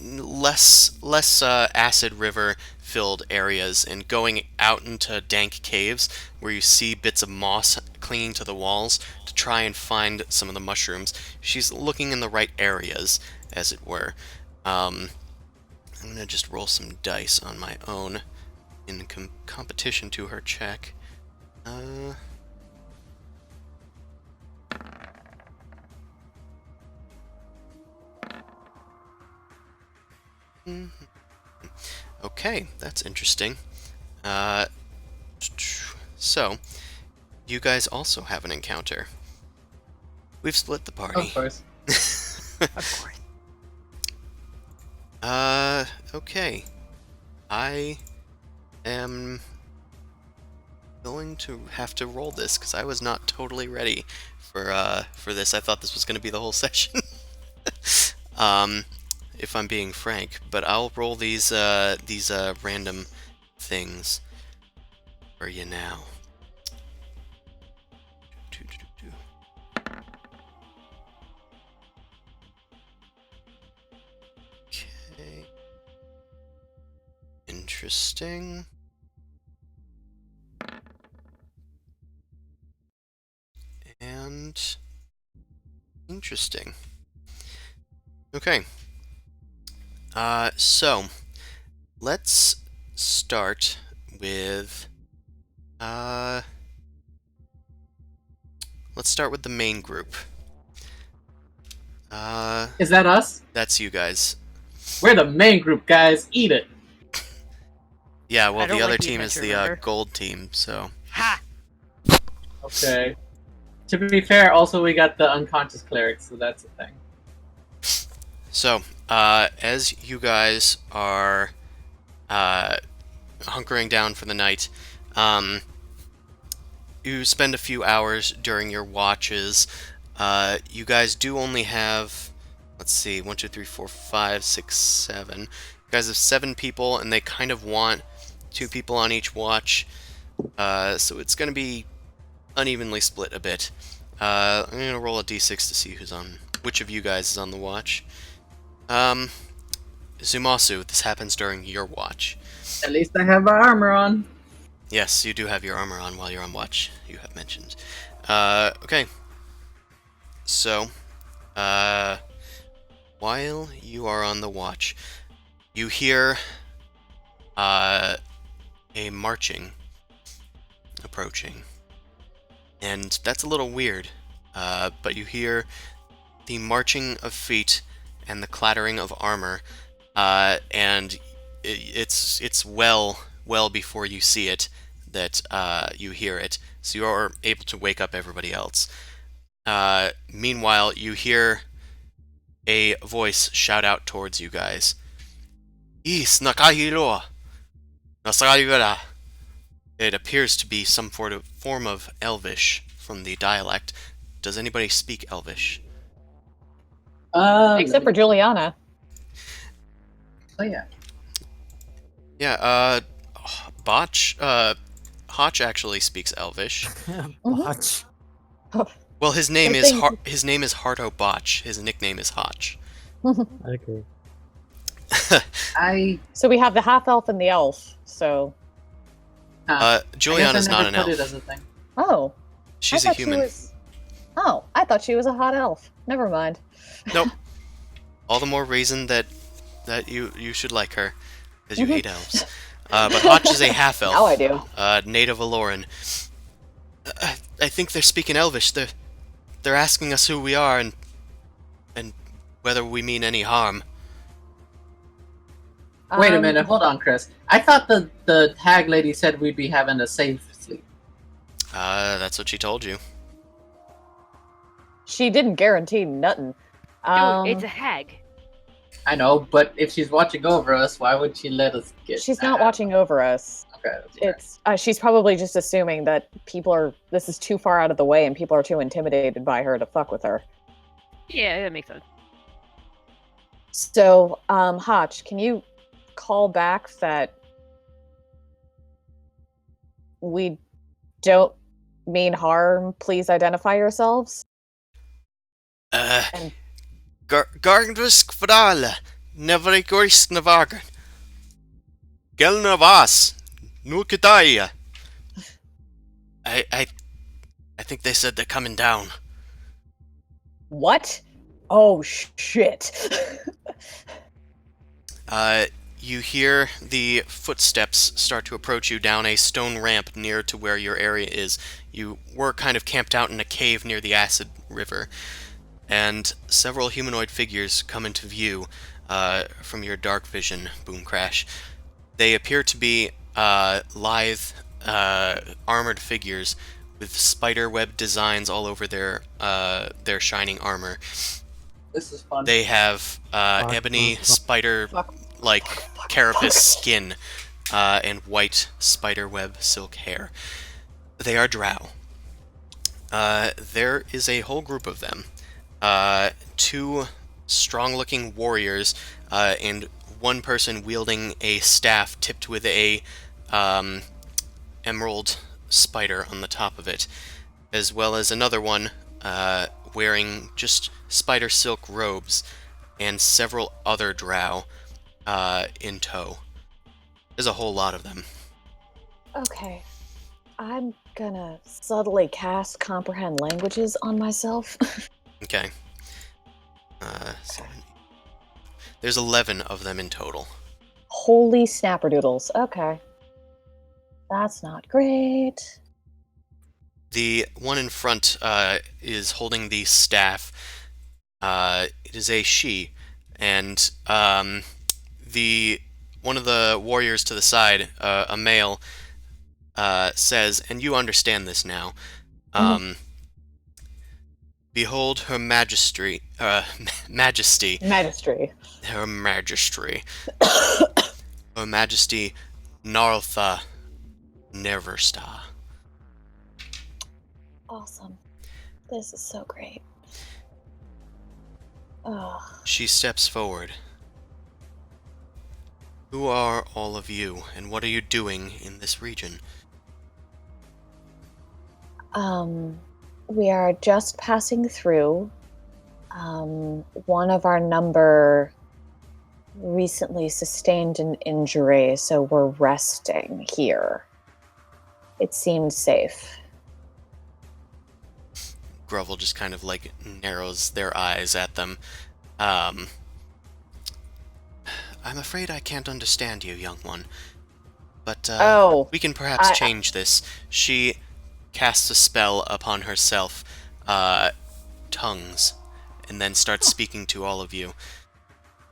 less acid river filled areas and going out into dank caves where you see bits of moss clinging to the walls to try and find some of the mushrooms. She's looking in the right areas, as it were. I'm gonna just roll some dice on my own in competition to her check. Okay, that's interesting. So, you guys also have an encounter. We've split the party. Of course. Of course. Okay. I am going to have to roll this because I was not totally ready for this. I thought this was going to be the whole session. If I'm being frank, but I'll roll these random things for you now. Okay. Interesting. And interesting. Okay. So let's start with let's start with the main group. Is that us? That's you guys. We're the main group, guys. Eat it. Yeah, well, I don't the other like the team is adventure, the remember? gold team, so. Ha! Okay. To be fair, also we got the unconscious cleric, so that's a thing. So, as you guys are hunkering down for the night, you spend a few hours during your watches. You guys do only have, let's see, 1, 2, 3, 4, 5, 6, 7. You guys have 7 people, and they kind of want 2 people on each watch. So it's going to be unevenly split a bit. I'm going to roll a d6 to see which of you guys is on the watch. Zumasu, this happens during your watch. At least I have my armor on. Yes, you do have your armor on while you're on watch, you have mentioned. Okay. So, while you are on the watch, you hear a marching approaching. And that's a little weird, but you hear the marching of feet and the clattering of armor, and it's well before you see it that you hear it, so you're able to wake up everybody else. Meanwhile, you hear a voice shout out towards you guys. Is Nakahiro Nasagura. It appears to be some form of Elvish from the dialect. Does anybody speak Elvish? Except for Juliana. Oh yeah. Yeah, Hotch actually speaks Elvish. Botch. Well, his name I is think- his name is Harto Botch. His nickname is Hotch. Okay. So we have the half elf and the elf. So Juliana's not an Put it elf. as a thing. oh, She's I a thought she human. was- Oh, I thought she was a hot elf. Never mind. Nope. All the more reason that you should like her, because you hate elves. But Hotch is a half elf. Now I do. Native Aloran. I think they're speaking Elvish. They're asking us who we are and whether we mean any harm. Wait a minute, hold on, Chris. I thought the hag lady said we'd be having a safe sleep. That's what she told you. She didn't guarantee nothing. Dude, it's a hag. I know, but if she's watching over us, why would she let us get? She's not watching over us. Okay, that's fair. It's she's probably just assuming that this is too far out of the way and people are too intimidated by her to fuck with her. Yeah, that makes sense. So, Hotch, can you call back that we don't mean harm? Please identify yourselves. And- Gargandrisk Fadala, Nevrikorisk Navagan. Gelnavas, Nukitaya. I think they said they're coming down. What? Oh shit. You hear the footsteps start to approach you down a stone ramp near to where your area is. You were kind of camped out in a cave near the Acid River, and several humanoid figures come into view from your dark vision, Boom Crash. They appear to be lithe, armored figures with spiderweb designs all over their shining armor. This is fun. They have ebony spider like carapace skin and white spiderweb silk hair. They are drow. There is a whole group of them. 2 strong-looking warriors and one person wielding a staff tipped with a emerald spider on the top of it, as well as another one wearing just spider silk robes, and several other drow in tow. There's a whole lot of them. Okay. I'm gonna subtly cast comprehend languages on myself. Okay. There's 11 of them in total. Holy snapperdoodles. Okay. That's not great. The one in front is holding the staff. It is a she, and the one of the warriors to the side, a male, says, and you understand this now. Behold her majesty, majesty, Magistry. her majesty, her majesty, Nartha Neverstar. Awesome. This is so great. Oh. She steps forward. Who are all of you, and what are you doing in this region? We are just passing through. One of our number recently sustained an injury, so we're resting here. It seemed safe. Grovel just kind of like narrows their eyes at them. I'm afraid I can't understand you, young one. But we can perhaps change this. She casts a spell upon herself, tongues, and then starts speaking to all of you.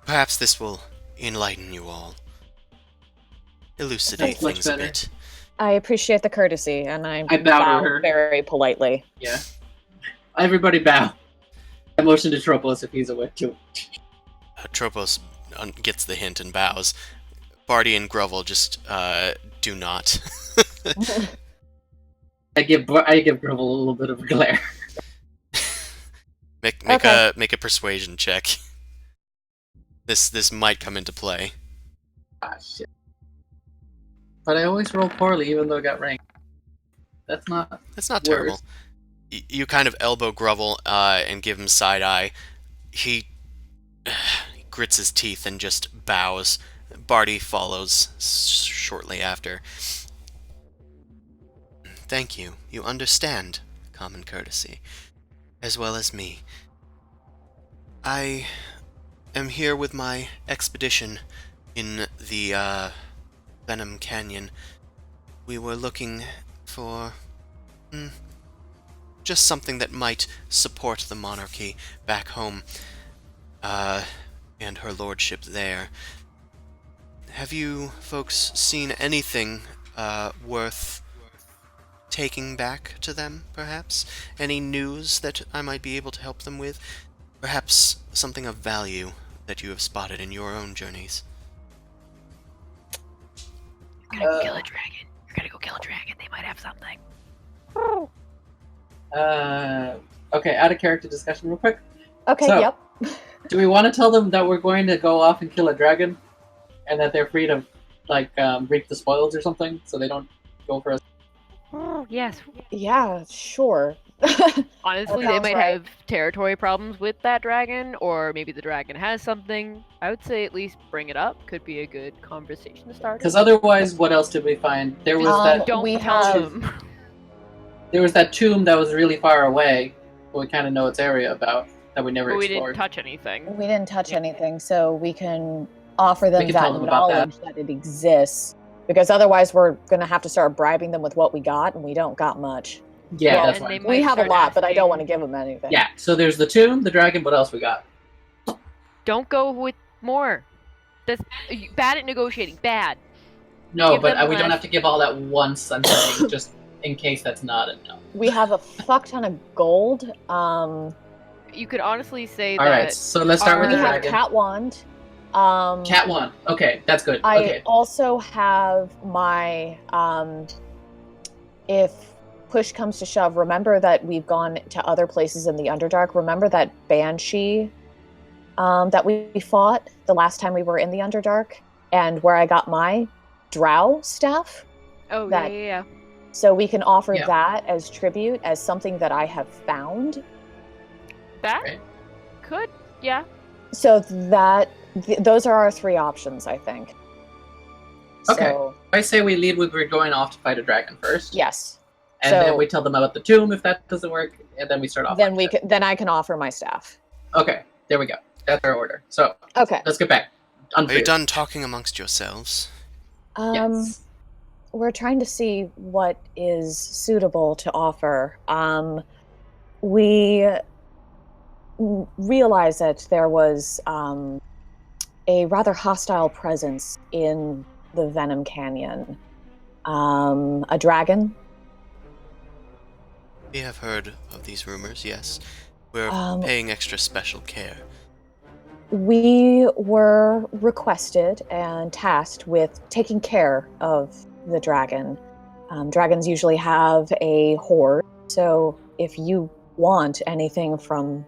Perhaps this will enlighten you all. Elucidate That's much things a better. bit. I appreciate the courtesy, and I bow to bow her. very politely. Yeah. Everybody bow. I motion to Tropos if he's awake too. Tropos gets the hint and bows. Barty and Grovel just do not. I give Grovel a little bit of a glare. Make Okay. a persuasion check. This might come into play. Ah, shit. But I always roll poorly, even though I got ranked. That's not That's not worse. terrible. You kind of elbow Grovel and give him side eye. He grits his teeth and just bows. Barty follows shortly after. Thank you. You understand common courtesy, as well as me. I am here with my expedition in the Venom Canyon. We were looking for just something that might support the monarchy back home, and her lordship there. Have you folks seen anything worth taking back to them, perhaps? Any news that I might be able to help them with? Perhaps something of value that you have spotted in your own journeys? You're gonna go kill a dragon. You're gonna go kill a dragon. They might have something. Okay, out of character discussion real quick. Okay, So- yep. Do we want to tell them that we're going to go off and kill a dragon? And that they're free to, like, reap the spoils or something? So they don't go for us? Yes. Yeah, sure. Honestly, That they sounds might right. have territory problems with that dragon, or maybe the dragon has something. I would say at least bring it up. Could be a good conversation to start. Because otherwise, what else did we find? There was that Don't we tell have- them. there was that tomb that was really far away, but we kind of know its area about, that we never But we didn't explored. touch anything. We didn't touch anything, so we can offer them We can that tell them about that. knowledge that it exists. Because otherwise, we're going to have to start bribing them with what we got, and we don't got much. Yeah, Well, that's and they fine. might We have a start lot, but I don't asking- want to give them anything. Yeah, so there's the tomb, the dragon, what else we got? Don't go with more. That's bad at negotiating. Bad. No, Give but them we don't less. have to give all at once, I'm saying, just in case that's not enough. We have a fuck ton of gold. You could honestly say Alright, that. so let's start with We the have dragon. cat wand. Cat 1. Okay, that's good. I Okay. also have my if push comes to shove, remember that we've gone to other places in the Underdark. Remember that banshee that we fought the last time we were in the Underdark, and where I got my drow staff? Oh that- yeah. So we can offer Yeah. that as tribute, as something that I have found. That Okay. could, yeah. So that those are our three options, I think. Okay. So, I say we lead with we're going off to fight a dragon first. yes. And So- then we tell them about the tomb if that doesn't work, and then we start off. Then like we that. can, then I can offer my staff. Okay, there we go. That's our order. So Okay. let's get back. Are you Unfair. done talking amongst yourselves? Yes. We're trying to see what is suitable to offer. We realized that there was a rather hostile presence in the Venom Canyon. A dragon. We have heard of these rumors, yes. We're Um, paying extra special care. We were requested and tasked with taking care of the dragon. Dragons usually have a horde, so if you want anything from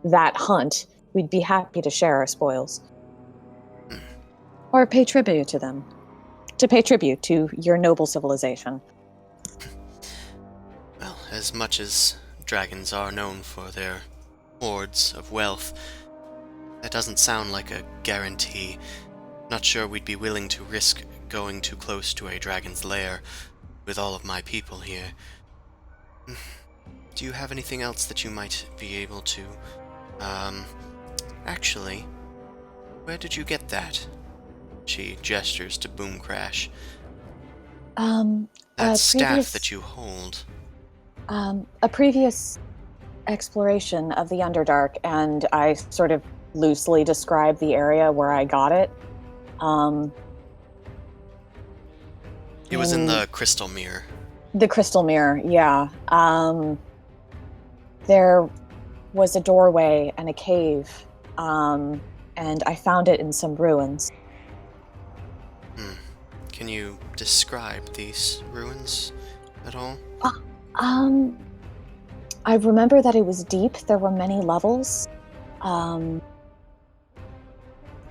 that hunt, we'd be happy to share our spoils. Or pay tribute to them. To pay tribute to your noble civilization. Well, as much as dragons are known for their hoards of wealth, that doesn't sound like a guarantee. Not sure we'd be willing to risk going too close to a dragon's lair with all of my people here. Do you have anything else that you might be able to... Actually, where did you get that? She gestures to Boom Crash. That staff that you hold. A previous exploration of the Underdark, and I sort of loosely describe the area where I got it. It was in the Crystal Mirror. The Crystal Mirror, yeah. There was a doorway and a cave, and I found it in some ruins. Can you describe these ruins at all? I remember that it was deep. There were many levels.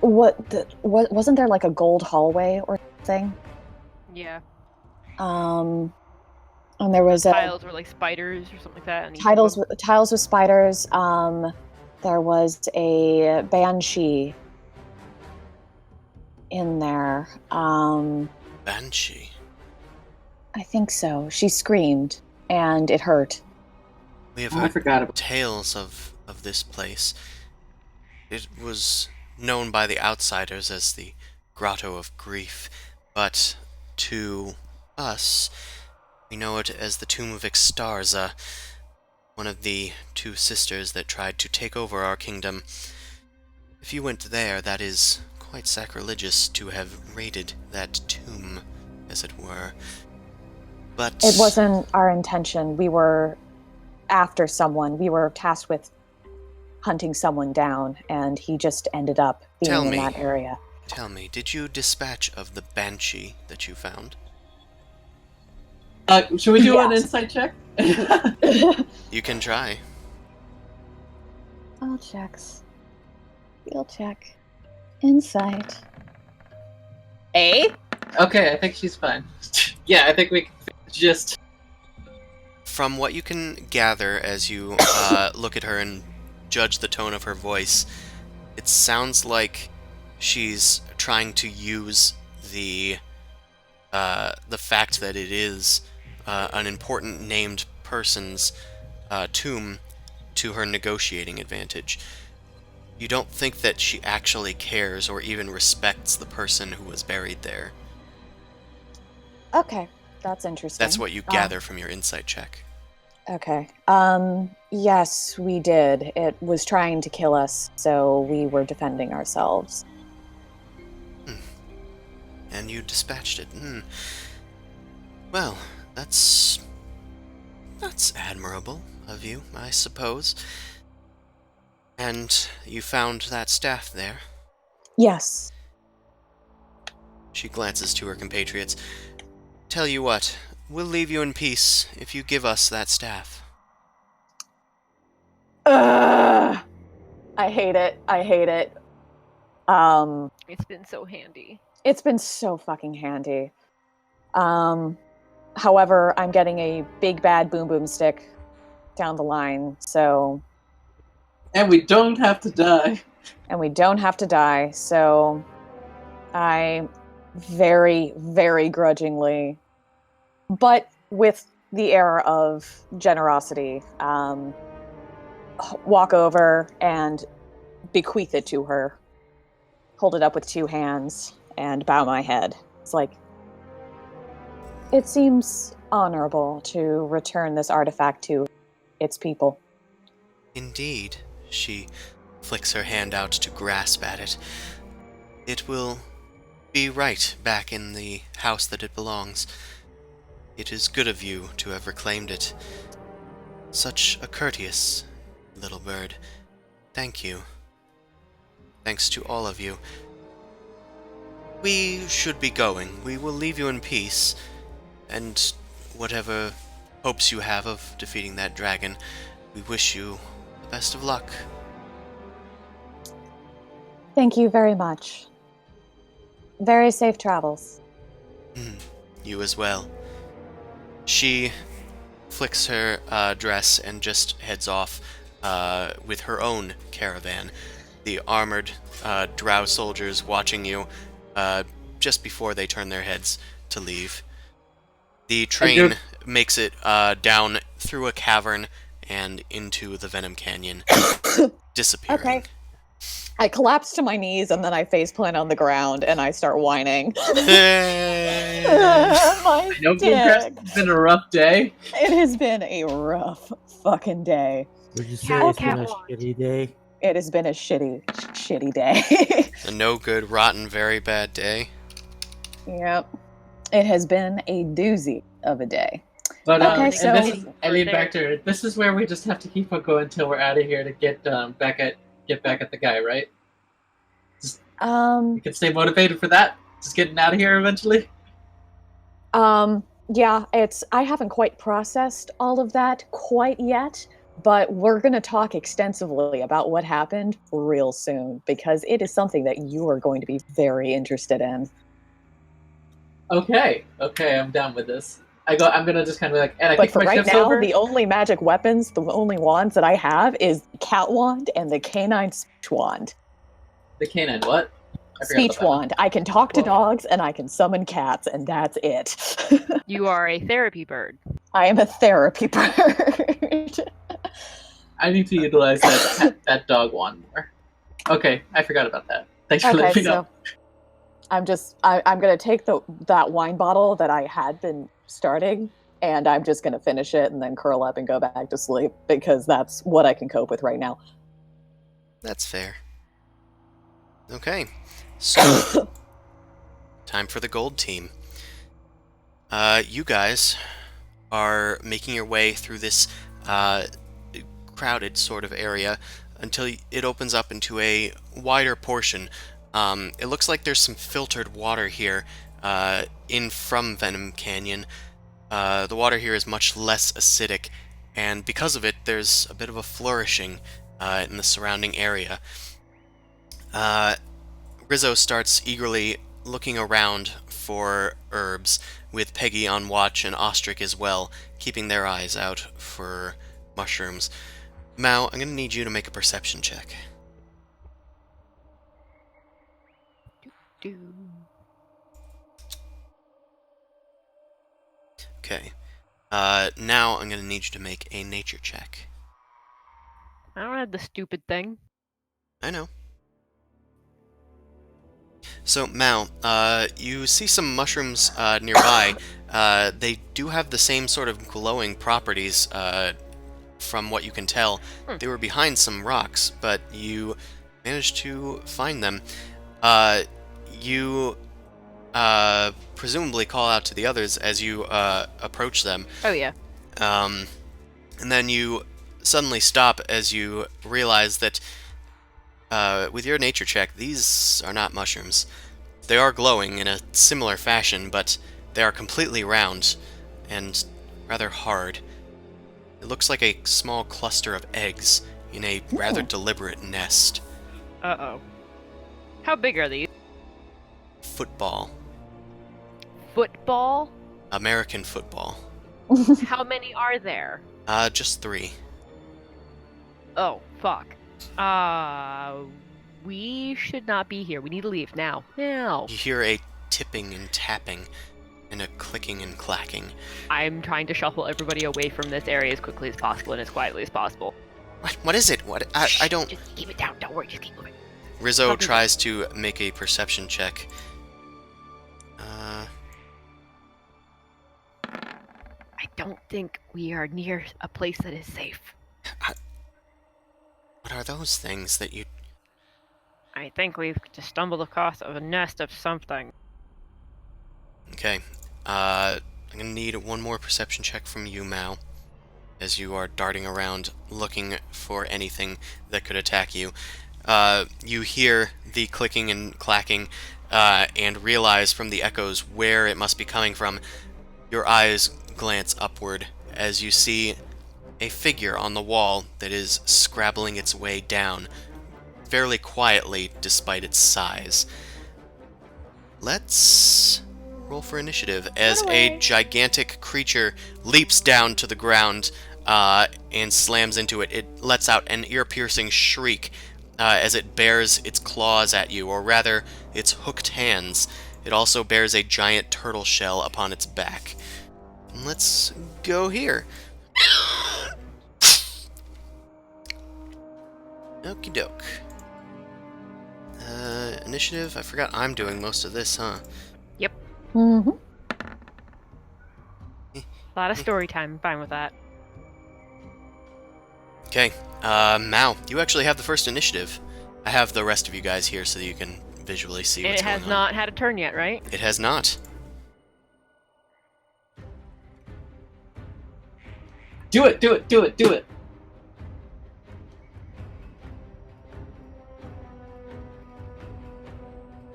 Wasn't there like a gold hallway or something? Yeah. And there was Tiles were like spiders or something like that. on each of tiles them. tiles with spiders. There was a banshee in there. Banshee. I think so. She screamed, and it hurt. We have I heard forgot about tales of this place. It was known by the outsiders as the Grotto of Grief, but to us, we know it as the Tomb of Ixtarza, one of the two sisters that tried to take over our kingdom. If you went there, that is quite sacrilegious to have raided that tomb, as it were. But It wasn't our intention. We were after someone. We were tasked with hunting someone down, and he just ended up being Tell in me. that area. Tell me, did you dispatch of the banshee that you found? should we do an Yes. insight check? You can try. All checks. Field check. Insight. A? Okay, I think she's fine. Yeah, I think we can just... From what you can gather as you look at her and judge the tone of her voice, it sounds like she's trying to use the fact that it is an important named person's tomb to her negotiating advantage. You don't think that she actually cares or even respects the person who was buried there. Okay, that's interesting. That's what you gather from your insight check. Okay. Yes, we did. It was trying to kill us, so we were defending ourselves. And you dispatched it. Well, that's admirable of you, I suppose. And you found that staff there. Yes. She glances to her compatriots. Tell you what, we'll leave you in peace if you give us that staff. Ugh! I hate it. I hate it. It's been so handy. It's been so fucking handy. However, I'm getting a big bad boom boom stick down the line, so... And we don't have to die. And we don't have to die, so... I very, very grudgingly, but with the air of generosity, walk over and bequeath it to her, hold it up with 2 hands, and bow my head. It's like, it seems honorable to return this artifact to its people. Indeed. She flicks her hand out to grasp at it. It will be right back in the house that it belongs. It is good of you to have reclaimed it. Such a courteous little bird. Thank you. Thanks to all of you. We should be going. We will leave you in peace, and whatever hopes you have of defeating that dragon, we wish you the best of luck. Thank you very much. Very safe travels. You as well. She flicks her dress and just heads off with her own caravan. The armored drow soldiers watching you just before they turn their heads to leave. The train makes it down through a cavern and into the Venom Canyon, disappearing. Okay. I collapse to my knees and then I faceplant on the ground and I start whining. My I know dick. it's been a rough day. It has been a rough fucking day. Would you say Cat- it's been a cat shitty day? It has been a shitty day. A no good, rotten, very bad day. Yep. It has been a doozy of a day. But Okay, and so- this is, I lean back to her. This is where we just have to keep on going until we're out of here to get back at the guy, right? We can stay motivated for that. Just getting out of here eventually. Yeah, I haven't quite processed all of that quite yet, but we're going to talk extensively about what happened real soon because it is something that you are going to be very interested in. Okay, I'm down with this. I'm gonna just kind of like, and I But kick for my right chips now, over. the only magic weapons, the only wands that I have is the cat wand and the canine speech wand. The canine, what? I forgot Speech about that one. wand. I can talk to Whoa. dogs and I can summon cats, and that's it. You are a therapy bird. I am a therapy bird. I need to utilize that dog wand more. Okay, I forgot about that. Thanks for Okay, letting me so know. I'm gonna take that wine bottle that I had been starting, and I'm just gonna finish it and then curl up and go back to sleep because that's what I can cope with right now. That's fair. Okay, so time for the gold team. You guys are making your way through this crowded sort of area until it opens up into a wider portion. It looks like there's some filtered water here in from Venom Canyon. The water here is much less acidic, and because of it, there's a bit of a flourishing in the surrounding area. Rizzo starts eagerly looking around for herbs, with Peggy on watch and Ostrich as well, keeping their eyes out for mushrooms. Mao, I'm going to need you to make a perception check. Do. Okay. Now I'm going to need you to make a nature check. I don't have the stupid thing. I know. So, Mao, you see some mushrooms nearby. They do have the same sort of glowing properties, from what you can tell. They were behind some rocks, but you managed to find them. You presumably call out to the others as you approach them. Oh yeah. And then you suddenly stop as you realize that with your nature check, these are not mushrooms. They are glowing in a similar fashion, but they are completely round and rather hard. It looks like a small cluster of eggs in a rather deliberate nest. Uh-oh. How big are these? Football. Football? American football. How many are there? Just 3. Oh, fuck. We should not be here. We need to leave now. Now. You hear a tipping and tapping, and a clicking and clacking. I'm trying to shuffle everybody away from this area as quickly as possible and as quietly as possible. What is it? What? I don't... Just keep it down. Don't worry. Just keep moving. Rizzo Copy. tries to make a perception check. I don't think we are near a place that is safe. What are those things that you... I think we've just stumbled across a nest of something. Okay. I'm gonna need one more perception check from you, Mal, as you are darting around looking for anything that could attack you. You hear the clicking and clacking, and realize from the echoes where it must be coming from. Your eyes glance upward as you see a figure on the wall that is scrabbling its way down, fairly quietly despite its size. Let's roll for initiative as a gigantic creature leaps down to the ground and slams into it. It lets out an ear-piercing shriek as it bears its claws at you, or rather, its hooked hands. It also bears a giant turtle shell upon its back. Let's go here. Okie doke. Initiative? I forgot I'm doing most of this, huh? Yep. Mm-hmm. A lot of story time. I'm fine with that. Okay. Mao, you actually have the first initiative. I have the rest of you guys here so that you can visually see And what's it going has on. not had a turn yet, right? It has not. Do it, do it, do it, do it.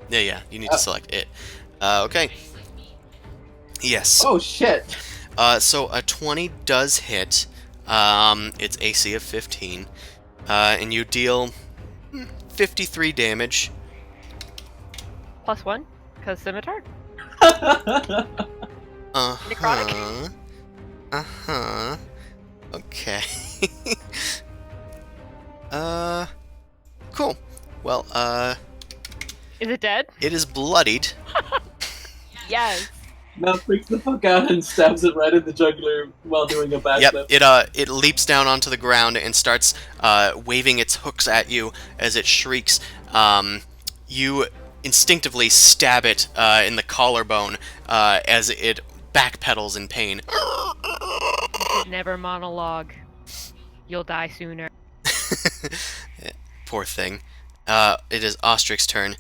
Yeah, you need to select it. Okay. Yes. Oh shit. So a 20 does hit. It's AC of 15. And you deal 53 damage. +1, because scimitar. Uh-huh. Uh-huh. Okay. Cool. Well, Is it dead? it is bloodied. Yes. Mel freaks the fuck out and stabs it right in the jugular while doing a backflip. Yep, it leaps down onto the ground and starts waving its hooks at you as it shrieks. You instinctively stab it in the collarbone as it backpedals in pain. Never monologue. You'll die sooner. Poor thing. It is Ostrich's turn.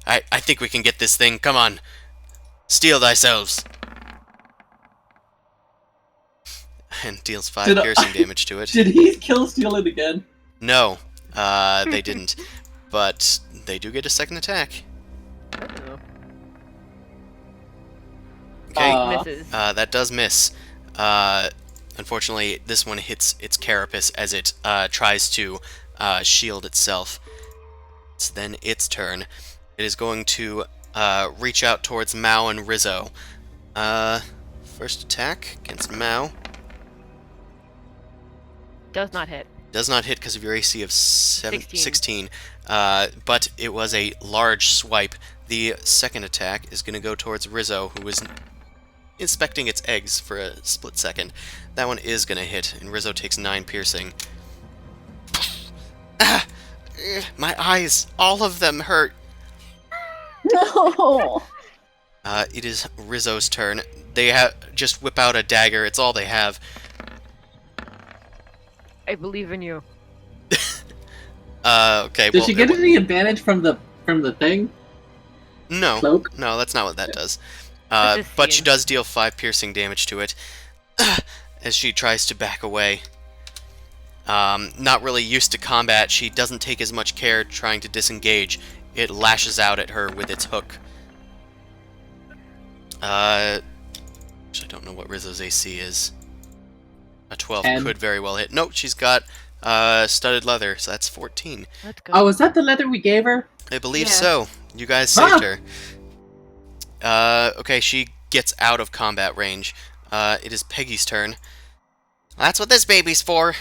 I think we can get this thing. Come on. Steel thyself. And deals 5 piercing damage to it. Did he kill steal it again? No, they didn't. But they do get a second attack. Uh-oh. Okay, Misses. that does miss. Unfortunately, this one hits its carapace as it tries to shield itself. It's then its turn. It is going to reach out towards Mao and Rizzo. First attack against Mao. Does not hit. Does not hit because of your AC of 16. 16. But it was a large swipe. The second attack is going to go towards Rizzo, who is inspecting its eggs for a split second. That one is going to hit, and Rizzo takes 9 piercing. Ah! My eyes! All of them hurt! No. It is Rizzo's turn. They just whip out a dagger. It's all they have. I believe in you. Okay. Did well, she get any advantage from the thing? No. Cloak? No, that's not what that does. That's just But she seeing. does deal 5 piercing damage to it as she tries to back away. Not really used to combat, she doesn't take as much care trying to disengage. It lashes out at her with its hook. I don't know what Rizzo's AC is. A 12 10. could very well hit. Nope, she's got studded leather, so that's 14. Let's go. Oh, is that the leather we gave her? I believe Yeah. so. You guys saved Ah! her. Okay, she gets out of combat range. It is Peggy's turn. That's what this baby's for.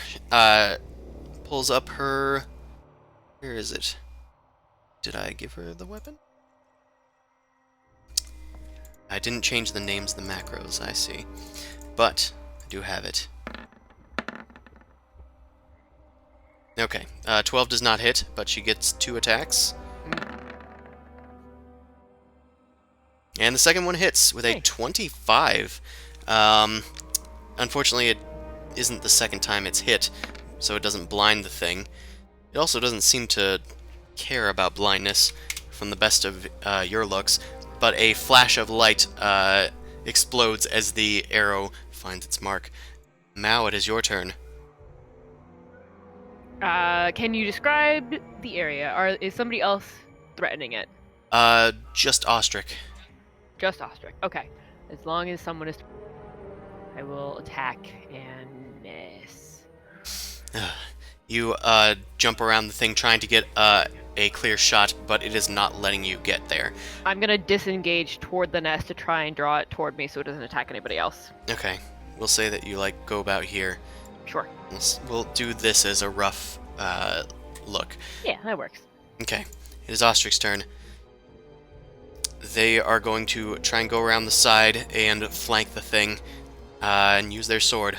Pulls up her... Where is it? Did I give her the weapon? I didn't change the names of the macros, I see. But, I do have it. Okay, 12 does not hit, but she gets 2 attacks. And the second one hits with a Nice. 25. Unfortunately, it isn't the second time it's hit, so it doesn't blind the thing. It also doesn't seem to care about blindness from the best of your looks, but a flash of light explodes as the arrow finds its mark. Mao, it is your turn. Can you describe the area? Or is somebody else threatening it? Just Ostrich. Just Ostrich. Okay. As long as someone is, I will attack and miss. You jump around the thing trying to get a clear shot, but it is not letting you get there. I'm gonna disengage toward the nest to try and draw it toward me so it doesn't attack anybody else. Okay, we'll say that you like go about here. Sure. We'll do this as a rough look. Yeah, that works. Okay, it is Ostrich's turn. They are going to try and go around the side and flank the thing and use their sword.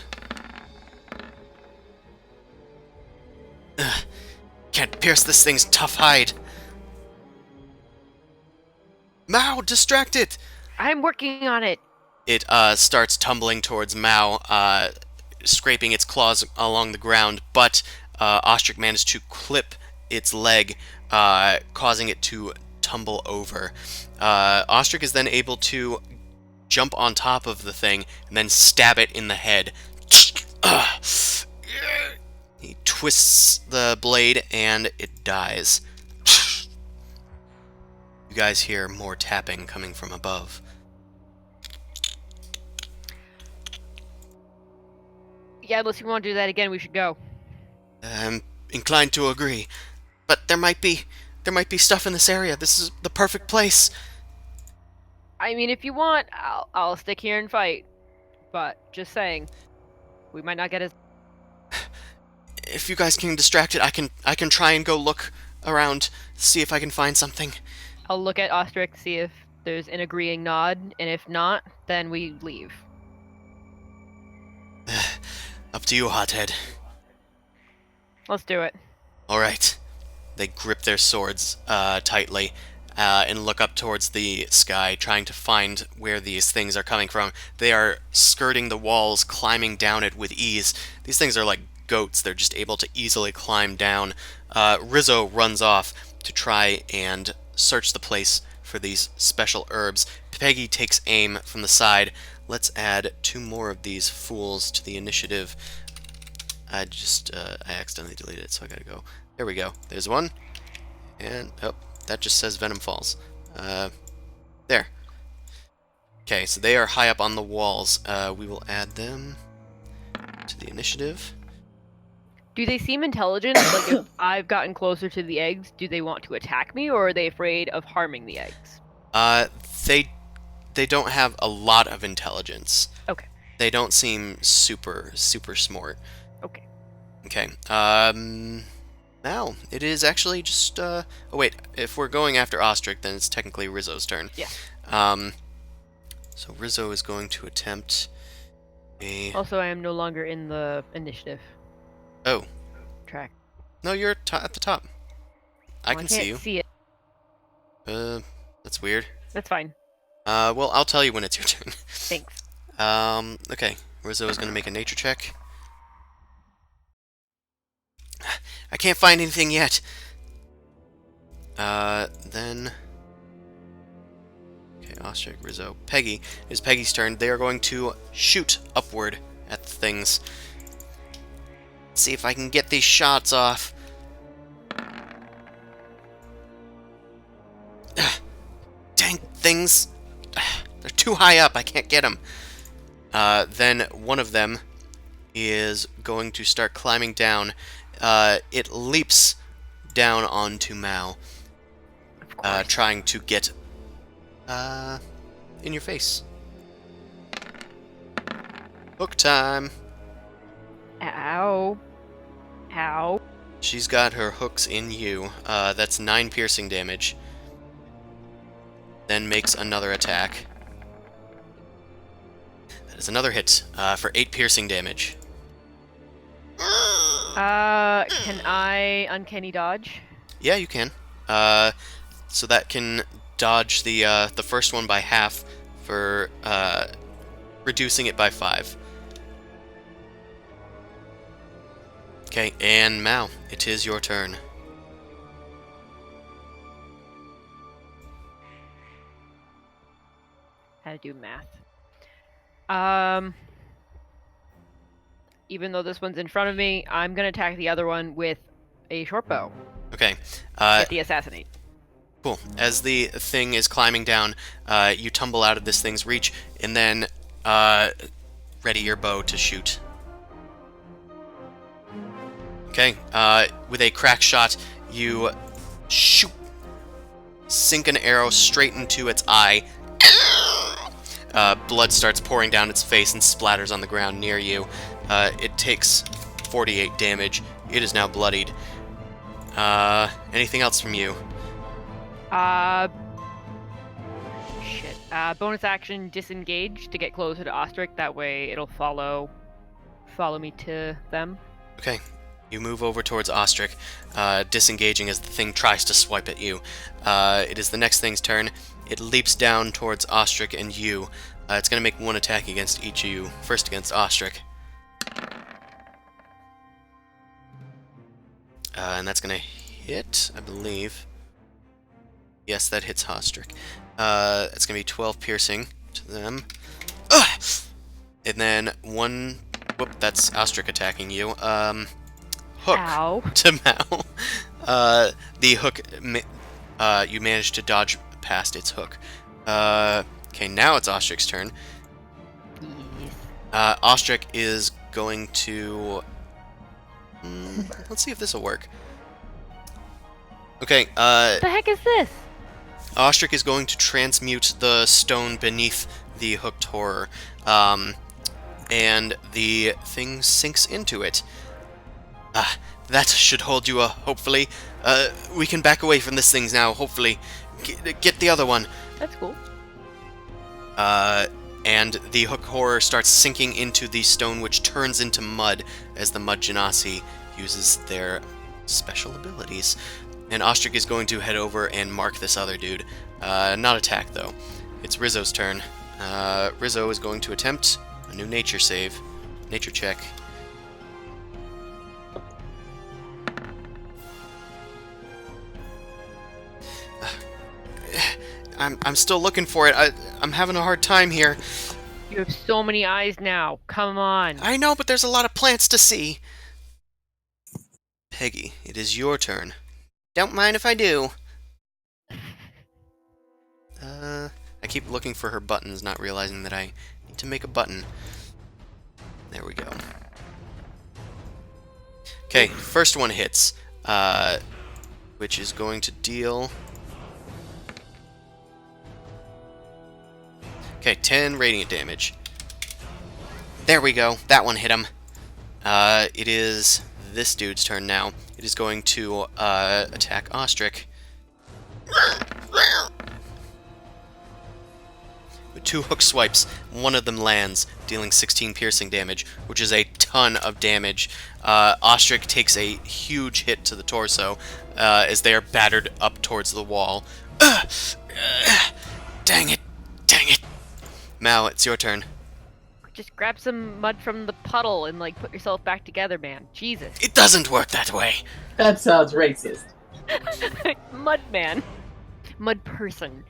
Ugh, can't pierce this thing's tough hide. Mao, distract it! I'm working on it. It starts tumbling towards Mao, scraping its claws along the ground, but Ostrich managed to clip its leg, causing it to tumble over. Ostrich is then able to jump on top of the thing and then stab it in the head. He twists the blade and it dies. You guys hear more tapping coming from above. Yeah, unless you want to do that again, we should go. I'm inclined to agree, but there might be stuff in this area. This is the perfect place. I mean, if you want, I'll stick here and fight. But just saying, we might not get as. If you guys can distract it, I can try and go look around, see if I can find something. I'll look at Ostrich, see if there's an agreeing nod, and if not, then we leave. Up to you, Hothead. Let's do it. All right. They grip their swords tightly and look up towards the sky, trying to find where these things are coming from. They are skirting the walls, climbing down it with ease. These things are like goats. They're just able to easily climb down. Rizzo runs off to try and search the place for these special herbs. Peggy takes aim from the side. Let's add 2 more of these fools to the initiative. I accidentally deleted it, so I gotta go. There we go. There's one. And, oh, that just says Venom Falls. There. Okay, so they are high up on the walls. We will add them to the initiative. Do they seem intelligent? Like, if I've gotten closer to the eggs, do they want to attack me, or are they afraid of harming the eggs? They don't have a lot of intelligence. Okay. They don't seem super smart. Okay. Okay. Now it is actually just oh wait, if we're going after Ostrich, then it's technically Rizzo's turn. Yeah. So Rizzo is going to attempt a. Also, I am no longer in the initiative Oh. track. No, you're at the top. I Well, can can't see you. see it. That's weird. That's fine. Well, I'll tell you when it's your turn. Thanks. Okay. Rizzo is going to make a nature check. I can't find anything yet. Then... Okay, Ostrich, Rizzo, Peggy. It is Peggy's turn. They are going to shoot upward at the things. Let's see if I can get these shots off. Dang things. They're too high up. I can't get them. Then one of them is going to start climbing down. It leaps down onto Mao, Of course. trying to get in your face. Hook time. Ow. Ow. She's got her hooks in you. That's 9 piercing damage. Then makes another attack. That is another hit for 8 piercing damage. Can I uncanny dodge? Yeah, you can. So that can dodge the first one by half for reducing it by 5. Okay, and Mao, it is your turn. How to do math. Even though this one's in front of me, I'm gonna attack the other one with a short bow. Okay. Get the assassinate. Cool. As the thing is climbing down, you tumble out of this thing's reach, and then ready your bow to shoot. Okay. With a crack shot, you shoot, sink an arrow straight into its eye. Blood starts pouring down its face and splatters on the ground near you. It takes 48 damage. It is now bloodied. Anything else from you? Shit. Bonus action, disengage to get closer to Ostrich. That way it'll follow me to them. Okay. You move over towards Ostrich, disengaging as the thing tries to swipe at you. It is the next thing's turn. It leaps down towards Ostrich and you. It's going to make one attack against each of you. First against Ostrich. And that's going to hit, I believe. Yes, that hits Ostrich. It's going to be 12 piercing to them. Ugh! And then one... Whoop, that's Ostrich attacking you. Hook Ow. to Mao. The hook... you managed to dodge past its hook. Okay, now it's Ostrich's turn. Yes. Ostrich is going to... let's see if this will work. Okay, What the heck is this? Ostrich is going to transmute the stone beneath the hooked horror, and the thing sinks into it. That should hold you, hopefully. We can back away from this thing now, hopefully. Get the other one. That's cool. And the hook horror starts sinking into the stone, which turns into mud as the Mud Genasi uses their special abilities. And Ostrich is going to head over and mark this other dude. Not attack, though. It's Rizzo's turn. Rizzo is going to attempt a new nature save. Nature check. I'm still looking for it. I'm having a hard time here. You have so many eyes now. Come on. I know, but there's a lot of plants to see. Peggy, it is your turn. Don't mind if I do. I keep looking for her buttons, not realizing that I need to make a button. There we go. Okay, first one hits, which is going to deal... Okay, 10 radiant damage. There we go. That one hit him. It is this dude's turn now. It is going to attack Ostrich. With 2 hook swipes, one of them lands, dealing 16 piercing damage, which is a ton of damage. Ostrich takes a huge hit to the torso as they are battered up towards the wall. Dang it! Dang it! Mao, it's your turn. Just grab some mud from the puddle and, like, put yourself back together, man. Jesus. It doesn't work that way. That sounds racist. Mud man. Mud person.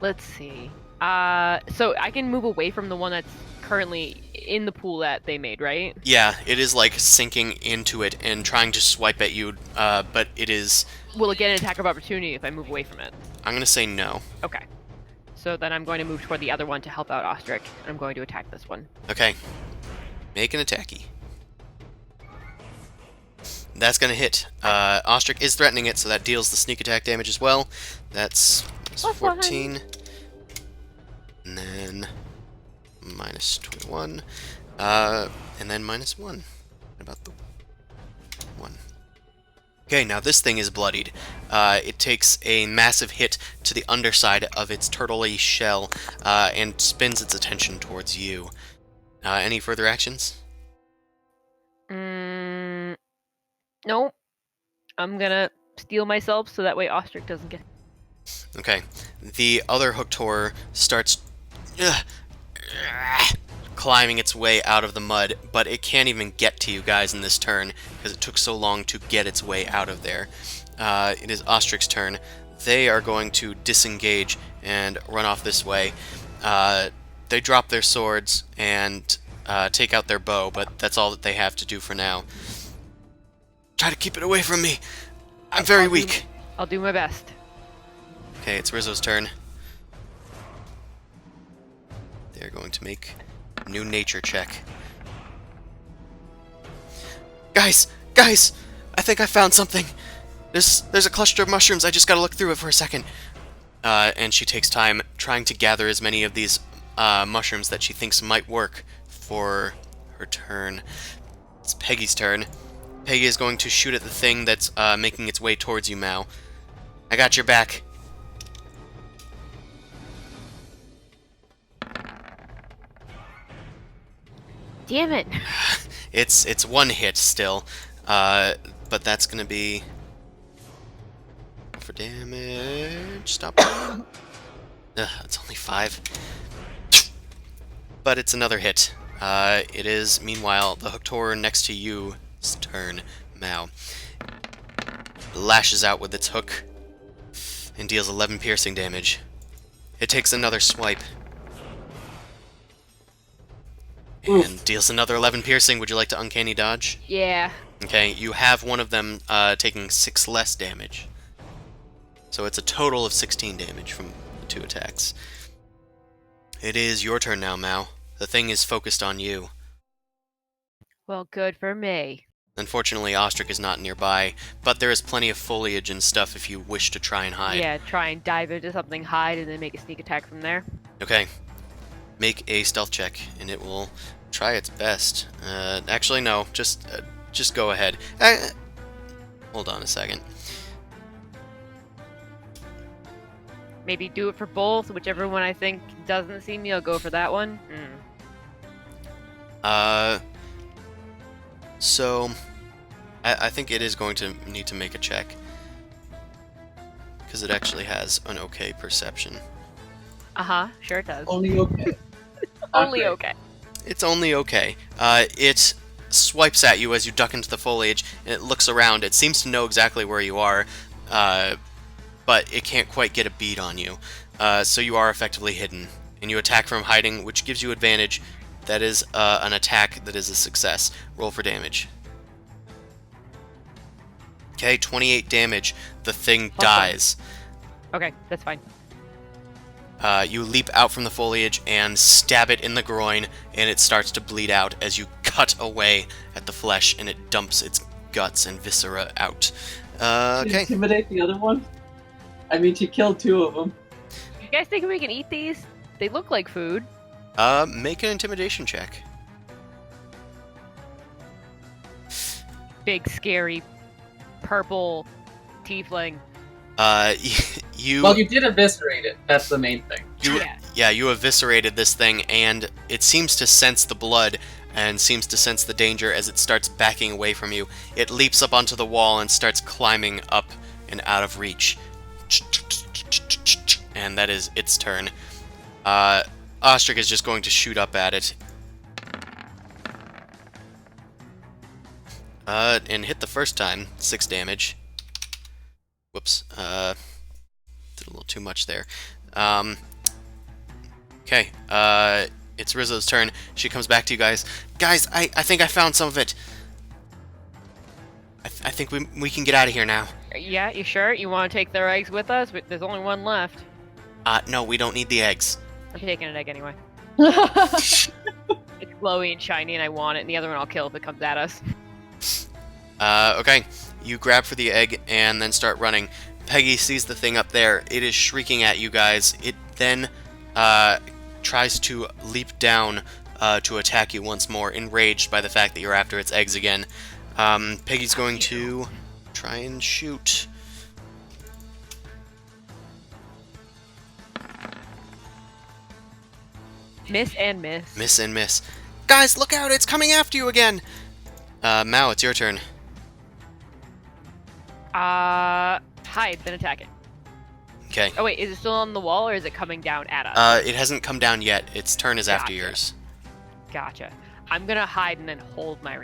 Let's see. So I can move away from the one that's currently in the pool that they made, right? Yeah, it is like sinking into it and trying to swipe at you, but it is... Will it get an attack of opportunity if I move away from it? I'm gonna say no. Okay. So then I'm going to move toward the other one to help out Ostrich, and I'm going to attack this one. Okay. Make an attacky. That's gonna hit. Ostrich is threatening it, so that deals the sneak attack damage as well. That's Plus 14. And then minus 21. And then minus 1. What about the 1? Okay, now this thing is bloodied. It takes a massive hit to the underside of its turtle-y shell and spins its attention towards you. Any further actions? Nope. I'm gonna steal myself so that way Ostrich doesn't get. Okay. The other hooked horror starts climbing its way out of the mud, but it can't even get to you guys in this turn because it took so long to get its way out of there. It is Ostrich's turn. They are going to disengage and run off this way. They drop their swords and take out their bow, but that's all that they have to do for now. Try to keep it away from me. I'm very weak. I'll do my best. Okay, it's Rizzo's turn. They're going to make a new nature check. Guys! Guys! I think I found something! There's a cluster of mushrooms, I just gotta look through it for a second. And she takes time trying to gather as many of these mushrooms that she thinks might work for her turn. It's Peggy's turn. Peggy is going to shoot at the thing that's making its way towards you, Mao. I got your back. Damn it! It's one hit still, but that's gonna be for damage. Stop. It's only 5, but it's another hit. It is meanwhile the hooked horror next to you's turn. Mao lashes out with its hook and deals 11 piercing damage. It takes another swipe. And deals another 11 piercing. Would you like to uncanny dodge? Yeah. Okay, you have one of them taking 6 less damage. So it's a total of 16 damage from the 2 attacks. It is your turn now, Mao. The thing is focused on you. Well, good for me. Unfortunately, Ostrich is not nearby, but there is plenty of foliage and stuff if you wish to try and hide. Yeah, try and dive into something, hide, and then make a sneak attack from there. Okay. Make a stealth check, and it will try its best. Actually, no. Just go ahead. Hold on a second. Maybe do it for both. Whichever one I think doesn't see me, I'll go for that one. So I think it is going to need to make a check because it actually has an okay perception. Sure it does. Only okay. Only Okay. okay. It's only okay. It swipes at you as you duck into the foliage, and it looks around. It seems to know exactly where you are, but it can't quite get a bead on you. So you are effectively hidden, and you attack from hiding, which gives you advantage. That is an attack that is a success. Roll for damage. Okay, 28 damage. The thing dies. Okay, that's fine. You leap out from the foliage and stab it in the groin, and it starts to bleed out as you cut away at the flesh, and it dumps its guts and viscera out. To Okay. intimidate the other one? I mean, she killed 2 of them. You guys think we can eat these? They look like food. Make an intimidation check. Big, scary, purple tiefling. You. Well, you did eviscerate it. That's the main thing. Yeah. You eviscerated this thing, and it seems to sense the blood and seems to sense the danger as it starts backing away from you. It leaps up onto the wall and starts climbing up and out of reach. And that is its turn. Ostrich is just going to shoot up at it. And hit the first time. 6 damage. Whoops. Did a little too much there. Okay. It's Rizzo's turn. She comes back to you guys. Guys, I think I found some of it. I think we can get out of here now. Yeah, you sure? You want to take their eggs with us? There's only one left. No, we don't need the eggs. I'm taking an egg anyway. It's glowy and shiny and I want it, and the other one I'll kill if it comes at us. Okay. You grab for the egg and then start running. Peggy sees the thing up there. It is shrieking at you guys. It then tries to leap down to attack you once more, enraged by the fact that you're after its eggs again. Peggy's going to try and shoot. Miss and miss. Miss and miss. Guys, look out! It's coming after you again! Mao, it's your turn. Hide, then attack it. Okay. Oh wait, is it still on the wall or is it coming down at us? It hasn't come down yet. Its turn is after Gotcha. yours. Gotcha. I'm gonna hide and then hold my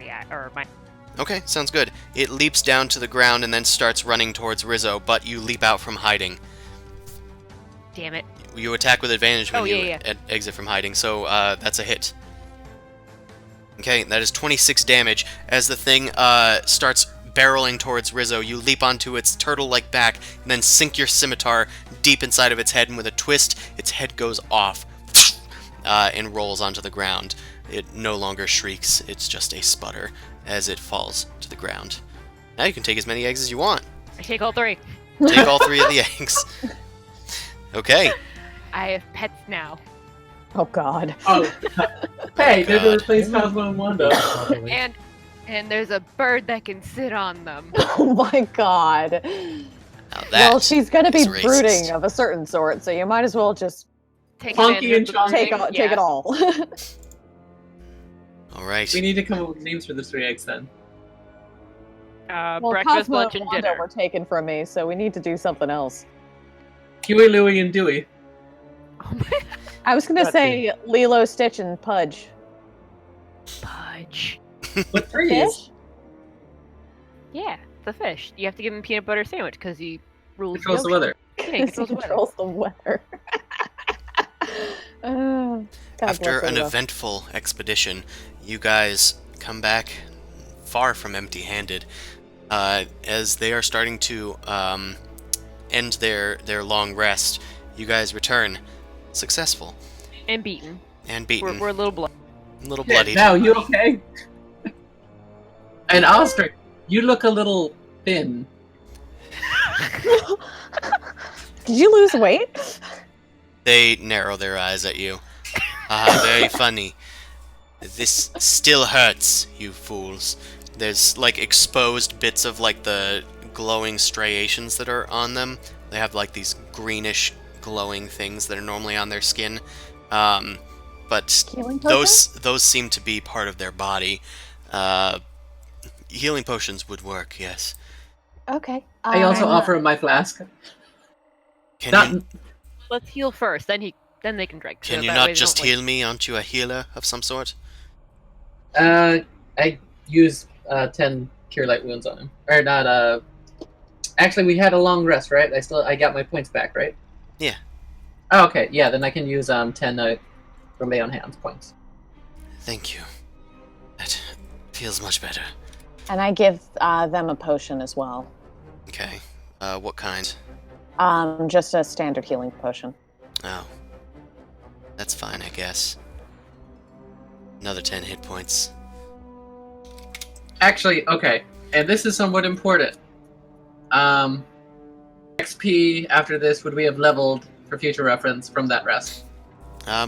Okay, sounds good. It leaps down to the ground and then starts running towards Rizzo, but you leap out from hiding. Damn it. You attack with advantage when you yeah. exit from hiding, so that's a hit. Okay, that is 26 damage. As the thing starts barreling towards Rizzo, you leap onto its turtle-like back and then sink your scimitar deep inside of its head, and with a twist, its head goes off and rolls onto the ground. It no longer shrieks, it's just a sputter as it falls to the ground. Now you can take as many eggs as you want. I take all 3. Take all 3 of the eggs. Okay. I have pets now. Oh God. Oh, hey, they're God. gonna replace Cosmo and Wanda. Probably. And there's a bird that can sit on them. Oh my God. Now that Well, she's gonna be is racist. brooding of a certain sort, so you might as well just Take Funky advantage and of the chunky. thing, take it all. All right. We need to come up with names for the 3 eggs then. Well, Breakfast, Cosmo lunch, and and Wanda dinner. were taken from me, so we need to do something else. Huey, Louie, and Dewey. Oh my I was gonna Got say Lilo, Stitch, and Pudge. Pudge. What 3 Fish? Yeah, the fish. You have to give him a peanut butter sandwich because he rules controls the ocean. weather? Yeah, he Because he controls the weather. controls the weather. God After bless an Lilo. eventful expedition, you guys come back far from empty-handed. As they are starting to end their long rest, you guys return successful And beaten. and beaten, We're a little blood. a little Yeah, bloodied. now, you okay? And Ostrich, you look a little thin. Did you lose weight? They narrow their eyes at you. Very funny. This still hurts, you fools. There's like exposed bits of like the glowing striations that are on them. They have like these greenish glowing things that are normally on their skin. But Healing potion? those seem to be part of their body. Healing potions would work, yes. Okay. I also offer him my flask. Can Not, you Let's heal first, then they can drink. can so you that not way they just don't, heal me? Aren't you a healer of some sort? I use 10 cure light wounds on him. Or not, actually we had a long rest, right? I got my points back, right? Yeah. Oh, okay, yeah, then I can use 10 from lay on hands points. Thank you. That feels much better. And I give them a potion as well. Okay. What kind? Just a standard healing potion. Oh. That's fine, I guess. Another 10 hit points. Actually, okay, and this is somewhat important. XP after this would we have leveled for future reference from that rest?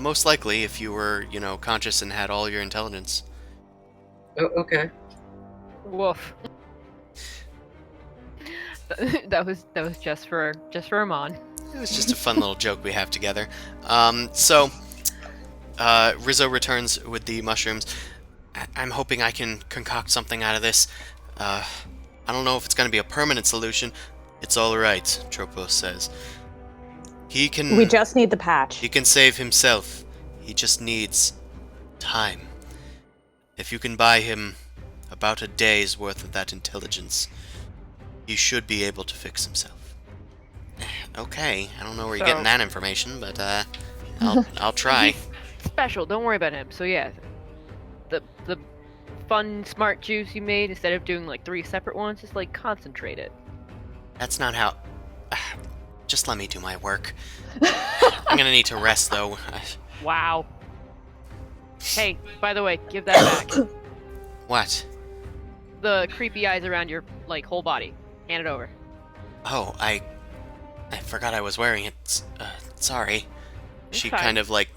Most likely, if you were, conscious and had all your intelligence. Oh, okay. Woof. that was just for Amon. It was just a fun little joke we have together. So, Rizzo returns with the mushrooms. I'm hoping I can concoct something out of this. I don't know if it's going to be a permanent solution. It's alright, Tropos says. He can... We just need the patch. He can save himself. He just needs time. If you can buy him about a day's worth of that intelligence, he should be able to fix himself. Okay, I don't know where you're getting So- that information, but I'll try. Special. Don't worry about him. So yeah, the fun smart juice you made, instead of doing like 3 separate ones, just like concentrate it. That's not how... Just let me do my work. I'm gonna need to rest, though. Wow. Hey, by the way, give that back. What? The creepy eyes around your like whole body. Hand it over. Oh, I forgot I was wearing it. Sorry. It's She fine. kind of, like,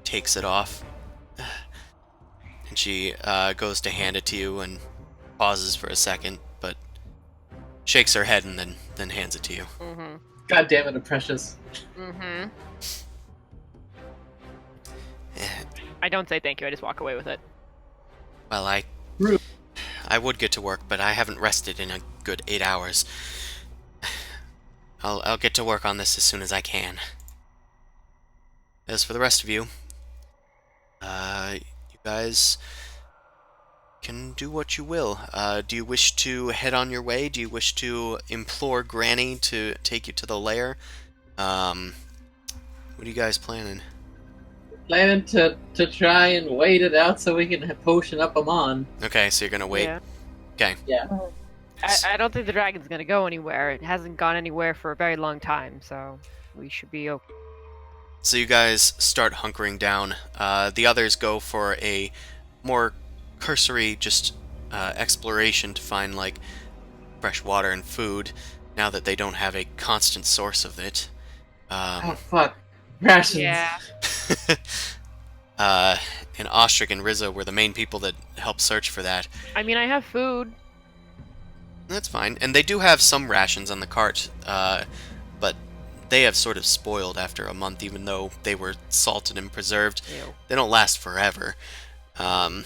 takes it off. And she goes to hand it to you and pauses for a second, but shakes her head and then hands it to you. Mm-hmm. God damn it, Precious. Mm-hmm. Eh, I don't say thank you. I just walk away with it. Well, I I would get to work, but I haven't rested in a good 8 hours. I'll get to work on this as soon as I can. As for the rest of you, you guys can do what you will. Do you wish to head on your way? Do you wish to implore Granny to take you to the lair? What are you guys planning? Planning to try and wait it out so we can potion up Amon. Okay, so you're gonna wait. Yeah. Okay. Yeah. I don't think the dragon's gonna go anywhere. It hasn't gone anywhere for a very long time, so we should be okay. So you guys start hunkering down. The others go for a more cursory just exploration to find like fresh water and food now that they don't have a constant source of it. Oh fuck. Rations. Yeah. And Ostrich and Rizzo were the main people that helped search for that. I mean, I have food. That's fine. And they do have some rations on the cart, but they have sort of spoiled after a month, even though they were salted and preserved. Ew. They don't last forever. So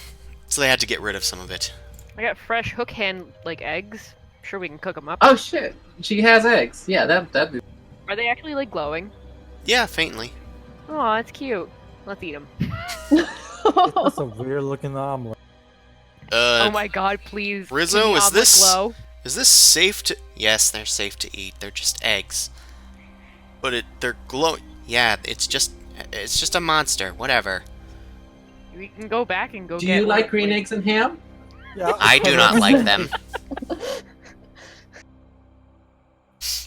they had to get rid of some of it. I got fresh hook hand like eggs. Sure, we can cook them up. Oh shit. She has eggs. Yeah, that'd be. Are they actually like glowing? Yeah, faintly. Oh, that's cute. Let's eat them. That's a weird looking omelet. Oh my god, please. Rizzo, can the is omelet this- glow? Is this safe to... Yes, they're safe to eat. They're just eggs. But they're glowing. Yeah, it's just a monster. Whatever. We can go back and go Do get you one, like green please. eggs and ham? Yeah, I do not like them.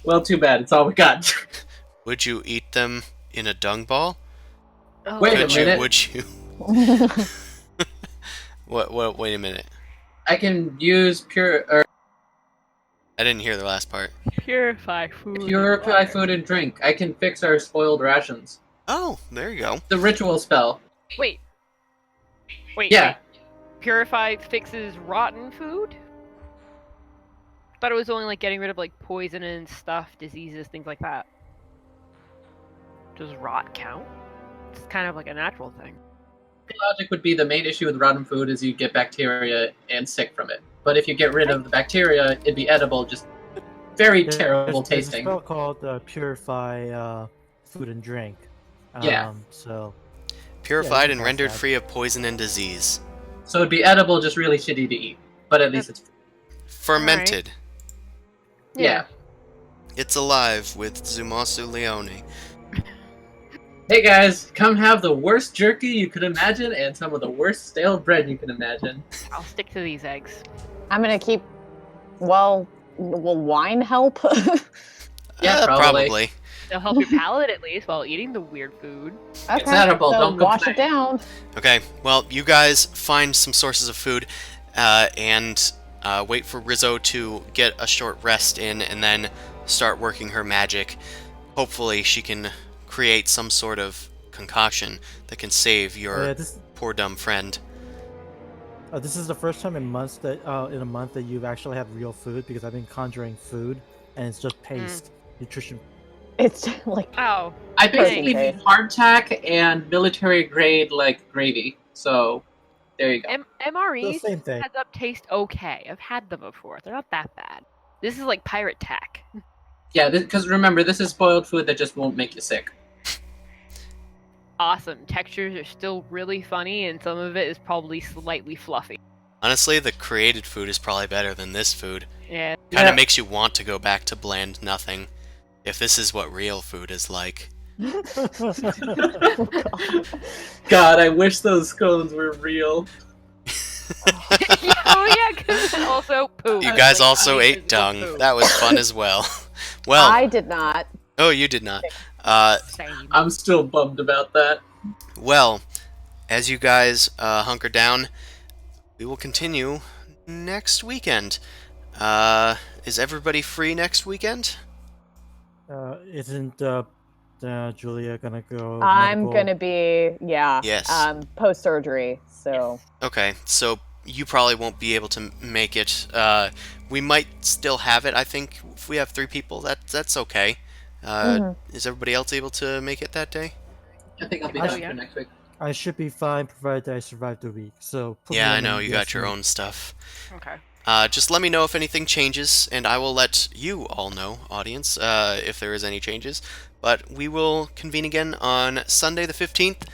Well, too bad. It's all we got. Would you eat them in a dung ball? Oh, Wait a Could you? minute. Would you? What? Wait a minute. I can use purify I didn't hear the last part. Purify food. and water. food and drink. I can fix our spoiled rations. Oh, there you go. The ritual spell. Wait. Yeah. Wait. Purify fixes rotten food? Thought it was only like getting rid of like poison and stuff, diseases, things like that. Does rot count? It's kind of like a natural thing. Logic would be the main issue with rotten food is you get bacteria and sick from it. But if you get rid of the bacteria, it'd be edible, just very terrible There's a tasting. spell called Purify Food and Drink. Yeah. So Purified and that's rendered bad. free of poison and disease. So it'd be edible, just really shitty to eat. But at least it's Fermented. yeah. It's alive with Zumasu Leone. Hey guys, come have the worst jerky you could imagine and some of the worst stale bread you can imagine. I'll stick to these eggs. I'm gonna keep. Well, will wine help? Yeah, probably. They'll help your palate at least while eating the weird food. Okay, It's edible, so don't wash complain. it down. Okay, well, you guys find some sources of food, and wait for Rizzo to get a short rest in, and then start working her magic. Hopefully she can create some sort of concoction that can save your this poor dumb friend. this is the first time in months that in a month that you've actually had real food, because I've been conjuring food and it's just paste, nutrition. It's like Oh, I basically Okay. need hardtack and military grade like gravy. So there you go. The MREs same thing. heads up taste okay. I've had them before. They're not that bad. This is like pirate tack. Yeah, because remember, this is spoiled food that just won't make you sick. Awesome. Textures are still really funny, and some of it is probably slightly fluffy. Honestly, the created food is probably better than this food. Yeah. Kind of Yeah. makes you want to go back to bland nothing. If this is what real food is like. God, I wish those scones were real. Oh yeah, because also poo. You guys Like, also ate physical dung. poo. That was fun as well. Well, I did not. oh, you did not. Same. I'm still bummed about that. Well, as you guys hunker down, we will continue next weekend. Is everybody free next weekend? Isn't Julia gonna go? I'm medical? gonna be Yes. post surgery. So Okay, so you probably won't be able to make it. We might still have it. I think if we have 3 people, that's okay. Is everybody else able to make it that day? I think I'll be Oh, done yeah. for next week. I should be fine provided I survive the week. So put me Yeah, I on know the you yes got your list. own stuff. Okay. Just let me know if anything changes, and I will let you all know, audience, if there is any changes. But we will convene again on Sunday the 15th,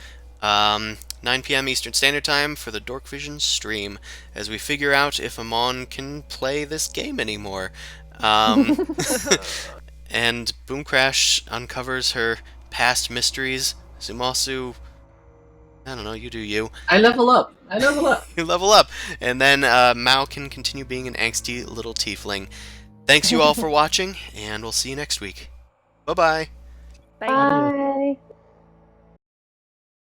9 p.m. Eastern Standard Time for the Dorkvision stream, as we figure out if Amon can play this game anymore. And Boom Crash uncovers her past mysteries. Zumasu, I don't know, you do you. I level up. I level up. You level up. And then Mao can continue being an angsty little tiefling. Thanks you all for watching, and we'll see you next week. Bye-bye. Bye.